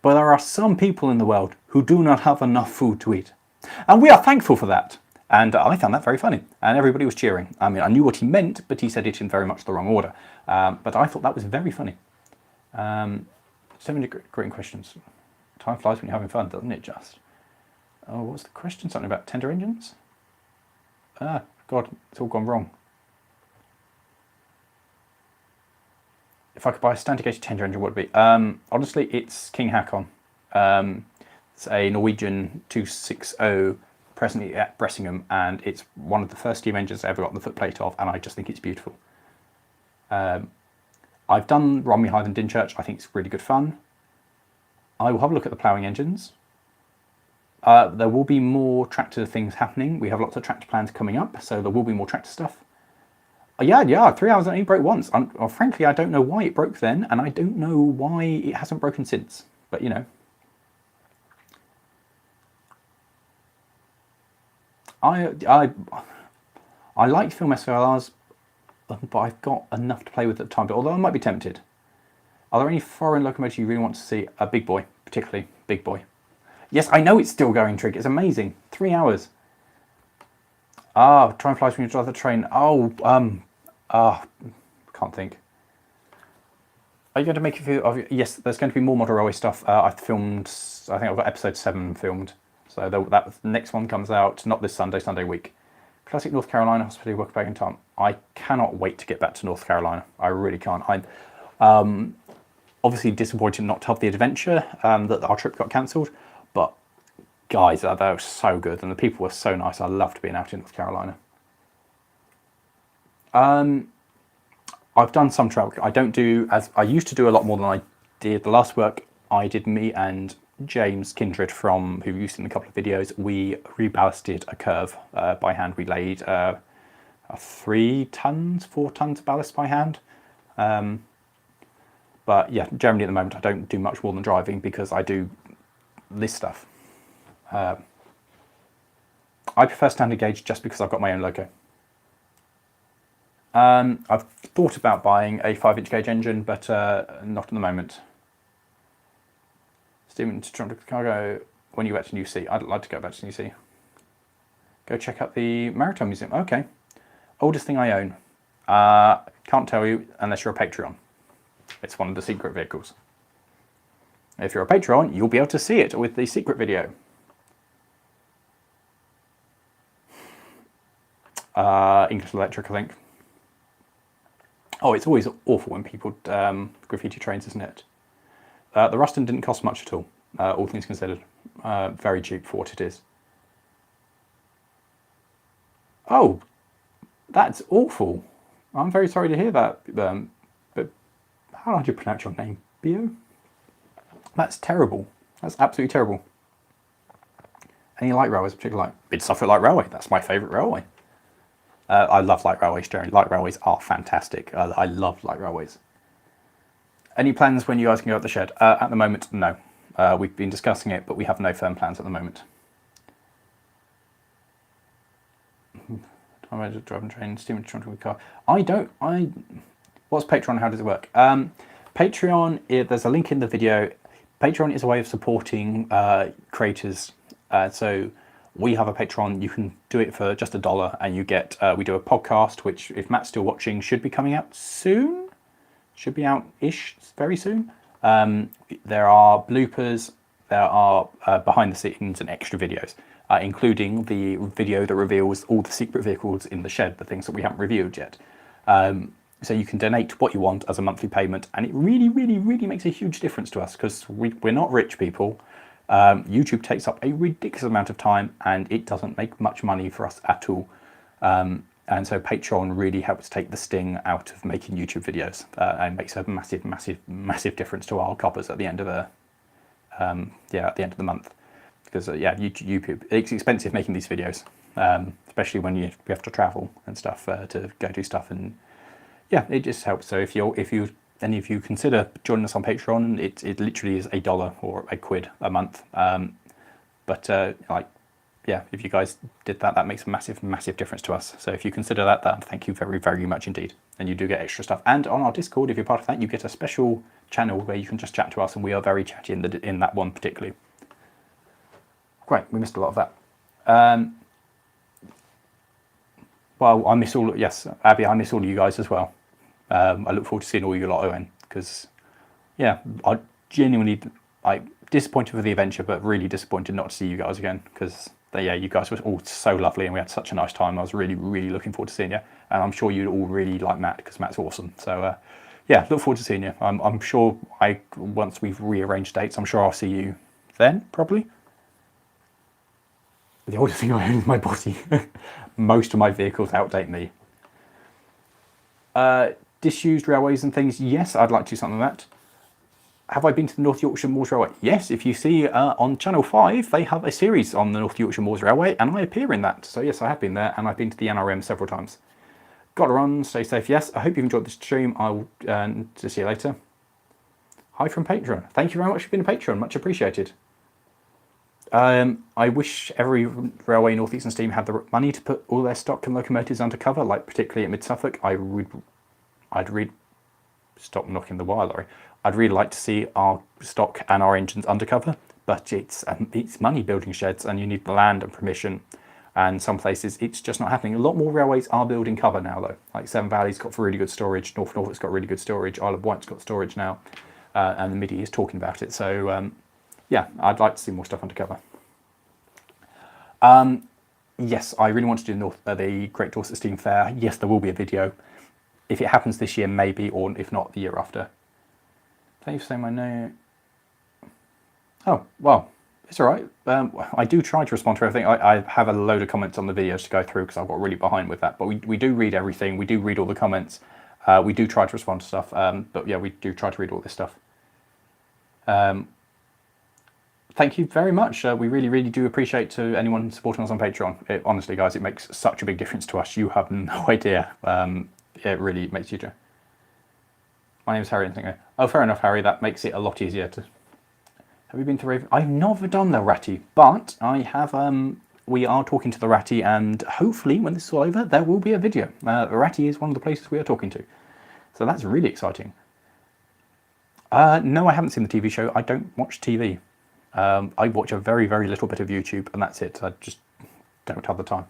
but there are some people in the world who do not have enough food to eat. And we are thankful for that." And I found that very funny. And everybody was cheering. I mean, I knew what he meant, but he said it in very much the wrong order. But I thought that was very funny. So many great questions. Time flies when you're having fun, doesn't it just? Oh, what was the question? Something about tender engines? Ah, God, it's all gone wrong. If I could buy a standard gauge tender engine, what would it be? Honestly, it's King Haakon. It's a Norwegian 260 presently at Bressingham, and it's one of the first steam engines I ever got the footplate of, and I just think it's beautiful. I've done Romney Hythe and Dynchurch. I think it's really good fun. I will have a look at the ploughing engines. There will be more tractor things happening. We have lots of tractor plans coming up, so there will be more tractor stuff. Yeah, 3 hours and it broke once. Well, frankly, I don't know why it broke then, and I don't know why it hasn't broken since. But, you know. I like film SLRs, but I've got enough to play with at the time. But although I might be tempted. Are there any foreign locomotives you really want to see? A Big Boy, particularly Big Boy. Yes, I know it's still going, Trig. It's amazing. 3 hours. Try and fly when you drive the train. Can't think. Are you going to make a few of? Yes, there's going to be more model railway stuff. I've filmed. I think I've got episode 7 filmed. So that next one comes out not this Sunday, Sunday week. Classic North Carolina hospitality work back in time. I cannot wait to get back to North Carolina. I really can't. I'm obviously disappointed not to have the adventure that our trip got cancelled, but guys, they were so good and the people were so nice. I loved being out in North Carolina. I've done some travel. I don't do as I used to do a lot more than I did. The last work I did, me and James Kindred from who used in a couple of videos, we reballasted a curve by hand. We laid 4 tons of ballast by hand. But yeah, generally at the moment I don't do much more than driving because I do this stuff. I prefer standard gauge just because I've got my own loco. I've thought about buying a 5-inch gauge engine, but not at the moment. Steam to cargo when you get to New Sea. I'd like to go back to New Sea. Go check out the Maritime Museum. Okay. Oldest thing I own. Can't tell you unless you're a Patreon. It's one of the secret vehicles. If you're a Patreon, you'll be able to see it with the secret video. English Electric, I think. Oh, it's always awful when people graffiti trains, isn't it? The Ruston didn't cost much at all things considered. Very cheap for what it is. Oh, that's awful. I'm very sorry to hear that. But how do you pronounce your name? Bio? That's terrible. That's absolutely terrible. Any light railways, particularly like Mid Suffolk Light Railway? That's my favourite railway. I love light railways generally. Light railways are fantastic. I love light railways. Any plans when you guys can go up the shed? At the moment, no. We've been discussing it, but we have no firm plans at the moment. I'm ready to drive and train, steam with car. What's Patreon? How does it work? Patreon, there's a link in the video. Patreon is a way of supporting creators. So we have a Patreon. You can do it for just $1, and you get. We do a podcast, which, if Matt's still watching, should be coming out soon. Should be out-ish very soon. There are bloopers. There are behind the scenes and extra videos, including the video that reveals all the secret vehicles in the shed, the things that we haven't reviewed yet. So you can donate what you want as a monthly payment, and it really, really, really makes a huge difference to us, because we're not rich people. YouTube takes up a ridiculous amount of time, and it doesn't make much money for us at all. And so Patreon really helps take the sting out of making YouTube videos, and makes a massive, massive, massive difference to our coppers at the end of the at the end of the month. Because YouTube, it's expensive making these videos, especially when we have to travel and stuff to go do stuff, and yeah, it just helps. So if any of you consider joining us on Patreon, it literally is $1 or £1 a month. If you guys did that, that makes a massive, massive difference to us. So if you consider that, thank you very, very much indeed. And you do get extra stuff. And on our Discord, if you're part of that, you get a special channel where you can just chat to us, and we are very chatty in that one particularly. Great, we missed a lot of that. Well, I miss all. Yes, Abby, I miss all of you guys as well. I look forward to seeing all you lot again, because yeah, I genuinely disappointed with the adventure, but really disappointed not to see you guys again, because you guys were all so lovely and we had such a nice time. I was really, really looking forward to seeing you, and I'm sure you'd all really like Matt, because Matt's awesome. So yeah, look forward to seeing you. I'm sure once we've rearranged dates, I'm sure I'll see you then, probably. The oldest thing I own is my body. Most of my vehicles outdate me. Disused railways and things, yes, I'd like to do something like that. Have I been to the North Yorkshire Moors Railway? Yes, if you see on Channel 5, they have a series on the North Yorkshire Moors Railway, and I appear in that. So yes, I have been there, and I've been to the NRM several times. Gotta run, stay safe, yes. I hope you've enjoyed this stream. I'll see you later. Hi from Patreon. Thank you very much for being a Patreon, much appreciated. I wish every railway in North Eastern Steam had the money to put all their stock and locomotives under cover, like particularly at Mid Suffolk. Stop knocking the wire, Lawrie. I'd really like to see our stock and our engines under cover, but it's money building sheds, and you need the land and permission, and some places it's just not happening. A lot more railways are building cover now, though. Like Severn Valley's got really good storage, North Norfolk's got really good storage, Isle of Wight's got storage now, and the Midi is talking about it. So yeah, I'd like to see more stuff under cover. Yes, I really want to do the Great Dorset Steam Fair. Yes, there will be a video. If it happens this year, maybe, or if not, the year after. Thank you for saying my name. Oh, well, it's all right. I do try to respond to everything. I have a load of comments on the videos to go through, because I've got really behind with that. But we do read everything. We do read all the comments. We do try to respond to stuff. But yeah, we do try to read all this stuff. Thank you very much. We really, really do appreciate to anyone supporting us on Patreon. Honestly, guys, it makes such a big difference to us. You have no idea. It really makes you do. My name's Harry. Oh, fair enough, Harry. That makes it a lot easier to. Have you been to Raven? I've never done the Ratty, but I have. We are talking to the Ratty, and hopefully, when this is all over, there will be a video. The Ratty is one of the places we are talking to, so that's really exciting. No, I haven't seen the TV show. I don't watch TV. I watch a very, very little bit of YouTube, and that's it. I just don't have the time.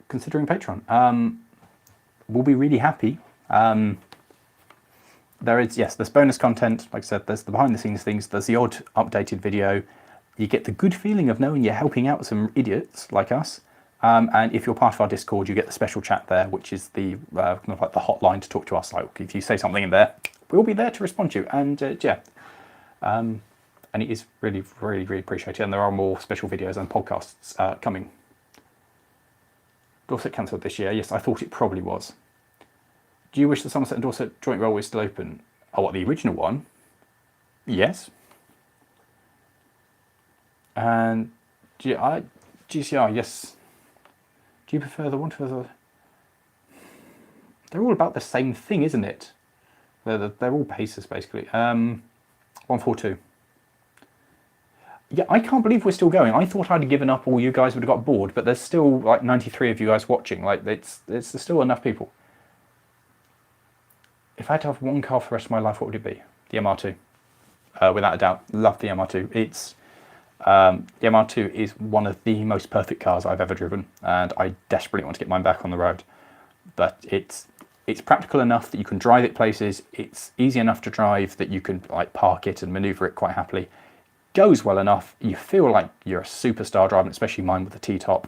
Considering Patreon, we'll be really happy. There's bonus content. Like I said, there's the behind the scenes things. There's the odd updated video. You get the good feeling of knowing you're helping out some idiots like us. And if you're part of our Discord, you get the special chat there, which is the kind of like the hotline to talk to us. Like if you say something in there, we'll be there to respond to you. And yeah, and it is really, really, really appreciated. And there are more special videos and podcasts coming. Dorset cancelled this year. Yes, I thought it probably was. Do you wish the Somerset and Dorset joint railway was still open? Oh, what, the original one? Yes. And GCR, yes. Do you prefer the one to the... They're all about the same thing, isn't it? They're all paces, basically. 142. Yeah, I can't believe we're still going. I thought I'd given up or you guys would have got bored, but there's still like 93 of you guys watching. Like, there's still enough people. If I had to have one car for the rest of my life, what would it be? The MR2. Without a doubt. Love the MR2. The MR2 is one of the most perfect cars I've ever driven, and I desperately want to get mine back on the road. But it's practical enough that you can drive it places. It's easy enough to drive that you can like park it and manoeuvre it quite happily. Goes well enough. You feel like you're a superstar driving, especially mine with the T-top.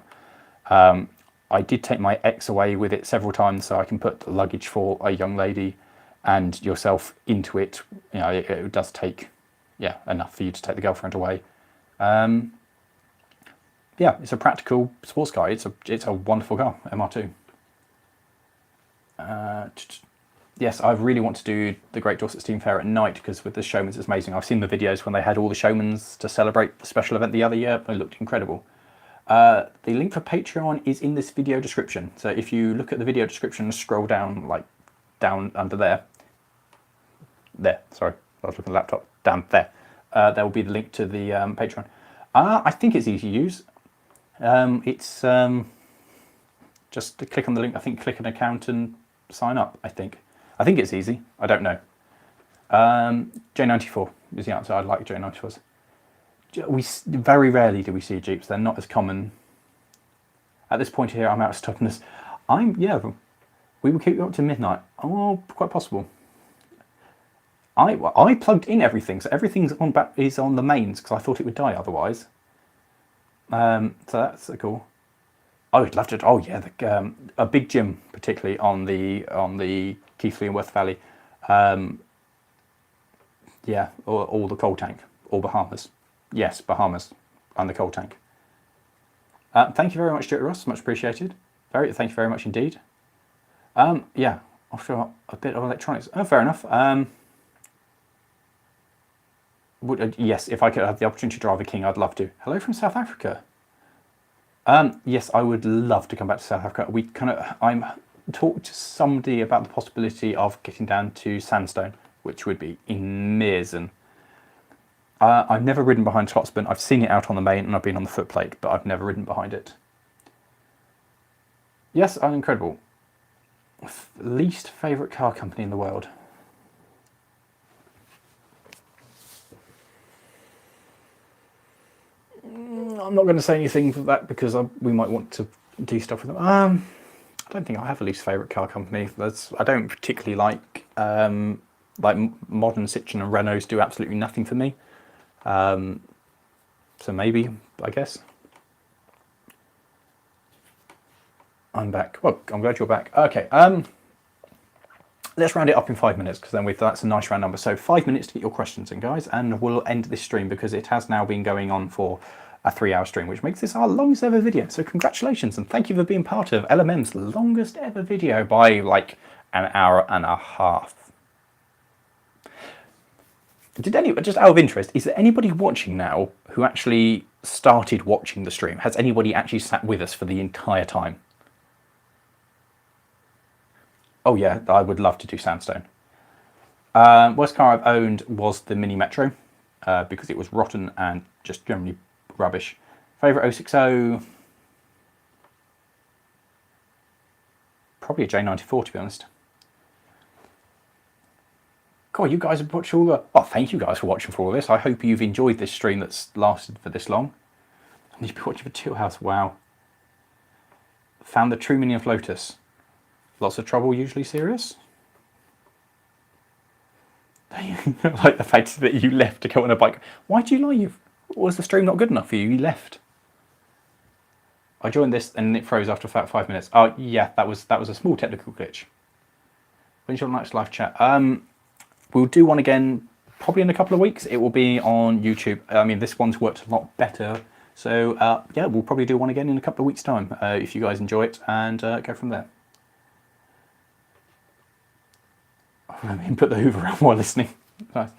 I did take my ex away with it several times, so I can put luggage for a young lady and yourself into it. You know, it does take, yeah, enough for you to take the girlfriend away. Yeah, it's a practical sports car. It's a wonderful car, MR2. Yes, I really want to do the Great Dorset Steam Fair at night because with the Showmans it's amazing. I've seen the videos when they had all the Showmans to celebrate the special event the other year. They looked incredible. The link for Patreon is in this video description. So if you look at the video description and scroll down, like down under there, sorry, I was looking at the laptop, down there, there will be the link to the Patreon. I think it's easy to use. It's just to click on the link, I think click an account and sign up, I think it's easy. I don't know. J94 is the answer. I'd like J94s. Very rarely do we see Jeeps. They're not as common. At this point here, I'm out of stubbornness. Yeah, we will keep you up to midnight. Oh, quite possible. I plugged in everything, so everything's on the mains because I thought it would die otherwise. So that's cool. I would love to. Oh yeah, a big gym, particularly on the Keighley and Worth Valley. Yeah, or the coal tank, or Bahamas. Yes, Bahamas and the coal tank. Thank you very much, Stuart Ross. Much appreciated. Thank you very much indeed. Yeah, after a bit of electronics. Oh, fair enough. Yes, if I could have the opportunity to drive a King, I'd love to. Hello from South Africa. Yes, I would love to come back to South Africa. I'm talked to somebody about the possibility of getting down to Sandstone, which would be amazing. I've never ridden behind Scotsman. I've seen it out on the main and I've been on the footplate, but I've never ridden behind it. Yes, I'm incredible. Least favourite car company in the world. I'm not going to say anything for that because we might want to do stuff with them. I don't think I have a least favourite car company. I don't particularly like modern Citroen and Renaults do absolutely nothing for me. So maybe, I guess. I'm back. Well, I'm glad you're back. Okay. Let's round it up in 5 minutes because then that's a nice round number. So 5 minutes to get your questions in, guys, and we'll end this stream because it has now been going on for a 3-hour stream, which makes this our longest ever video. So congratulations and thank you for being part of LMM's longest ever video by like an hour and a half. Just out of interest, is there anybody watching now who actually started watching the stream? Has anybody actually sat with us for the entire time? Oh yeah, I would love to do Sandstone. Worst car I've owned was the Mini Metro because it was rotten and just generally rubbish. Favourite 060? Probably a J94 to be honest. God, you guys have watched all the... Oh, thank you guys for watching for all this. I hope you've enjoyed this stream that's lasted for this long. And you've been watching for 2 hours. Wow. Found the true meaning of Lotus. Lots of trouble, usually serious. Like the fact that you left to go on a bike. Why do you leave? Was the stream not good enough for you? You left. I joined this and it froze after about 5 minutes. Oh yeah, that was a small technical glitch. When's your next live chat? We'll do one again probably in a couple of weeks. It will be on YouTube. I mean, this one's worked a lot better. So yeah, we'll probably do one again in a couple of weeks' time if you guys enjoy it, and go from there. I mean, put the Hoover around while listening. Nice.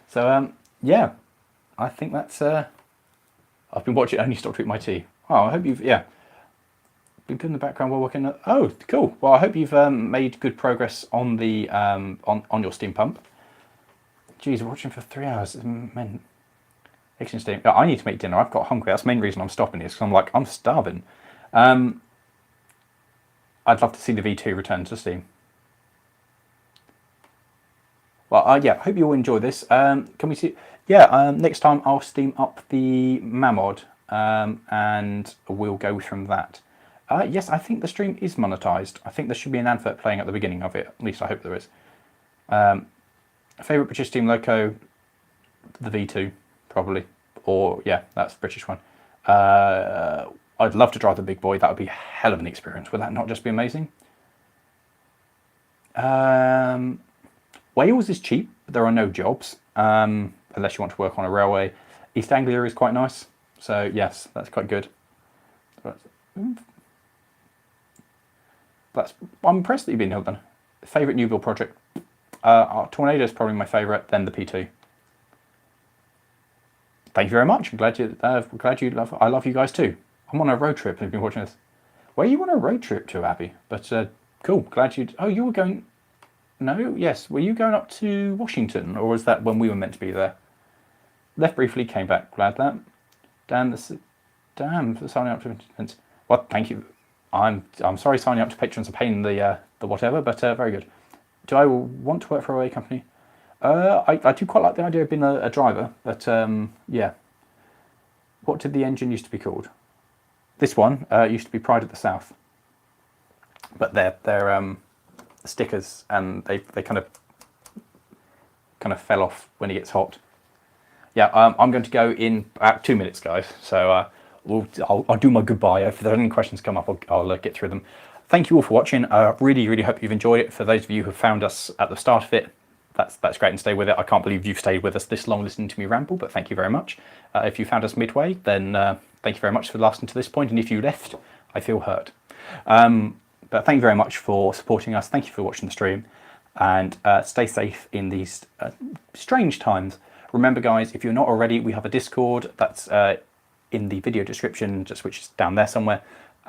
So yeah, I think that's. I've been watching. Only stopped with my tea. Oh, I hope you've been good in the background while working. Oh, cool. Well, I hope you've made good progress on the on your steam pump. Geez, watching for 3 hours. Man, excellent steam. I need to make dinner. I've got hungry. That's the main reason I'm stopping this, because I'm starving. I'd love to see the V2 return to Steam. Well, yeah, hope you all enjoy this. Can we see? Yeah, next time I'll steam up the Mamod, and we'll go from that. Yes, I think the stream is monetized. I think there should be an advert playing at the beginning of it. At least I hope there is. Favorite British Steam Loco, the V2, probably. Or, yeah, that's the British one. I'd love to drive the big boy. That would be a hell of an experience. Would that not just be amazing? Wales is cheap, but there are no jobs, unless you want to work on a railway. East Anglia is quite nice. So, yes, that's quite good. I'm impressed that you've been held then. Favourite new build project? Tornado is probably my favourite, then the P2. Thank you very much. I'm glad you love. I love you guys too. I'm on a road trip and you've been watching this. Where are you on a road trip to, Abby? But cool. Glad you. Oh, you were going. No, yes. Were you going up to Washington, or was that when we were meant to be there? Left briefly, came back. Glad that. Damn for signing up to patrons. What? Thank you. I'm sorry signing up to patrons a pain in the whatever, but very good. Do I want to work for a railway company? I do quite like the idea of being a driver, but yeah. What did the engine used to be called? This one used to be Pride of the South, but they're stickers, and they kind of fell off when it gets hot. Yeah, I'm going to go in about 2 minutes, guys. So I'll do my goodbye. If there are any questions come up, I'll get through them. Thank you all for watching. Really, really hope you've enjoyed it. For those of you who found us at the start of it, that's great and stay with it. I can't believe you've stayed with us this long listening to me ramble, but thank you very much. If you found us midway, then thank you very much for lasting to this point. And if you left, I feel hurt. But thank you very much for supporting us. Thank you for watching the stream, and stay safe in these strange times. Remember, guys, if you're not already, we have a Discord that's in the video description, just which is down there somewhere,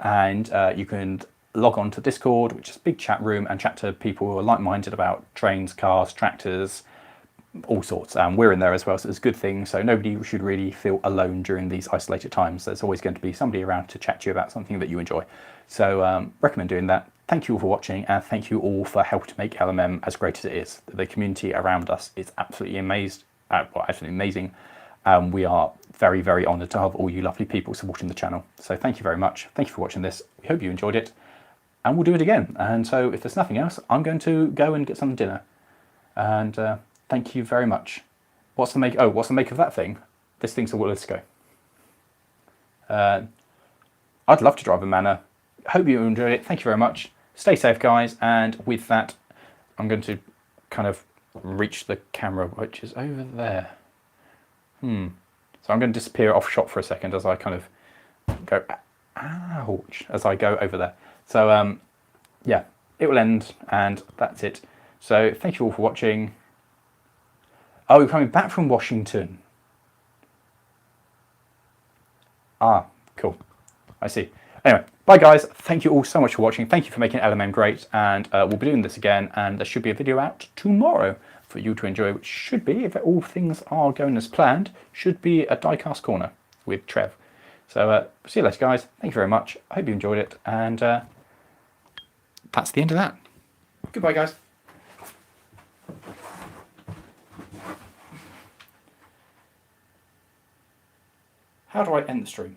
and you can log on to Discord, which is a big chat room, and chat to people who are like-minded about trains, cars, tractors, all sorts. We're in there as well, so it's a good thing. So nobody should really feel alone during these isolated times. There's always going to be somebody around to chat to you about something that you enjoy. So recommend doing that. Thank you all for watching, and thank you all for helping to make LMM as great as it is. The community around us is absolutely amazing. We are very, very honoured to have all you lovely people supporting the channel. So thank you very much. Thank you for watching this. We hope you enjoyed it, and we'll do it again. And so if there's nothing else, I'm going to go and get some dinner. And thank you very much. What's the make? Oh, what's the make of that thing? This thing's a Wilesco. I'd love to drive a Manor. Hope you enjoyed it. Thank you very much. Stay safe, guys. And with that, I'm going to kind of reach the camera, which is over there. So I'm going to disappear off shot for a second as I kind of go, ouch, as I go over there. So yeah, it will end, and that's it. So thank you all for watching. Oh, we're coming back from Washington. Ah, cool. I see. Anyway, bye guys. Thank you all so much for watching. Thank you for making LMM great, and we'll be doing this again, and there should be a video out tomorrow for you to enjoy, which should be, if all things are going as planned, should be a diecast corner with Trev. So see you later, guys. Thank you very much. I hope you enjoyed it, and that's the end of that. Goodbye, guys. How do I end the stream?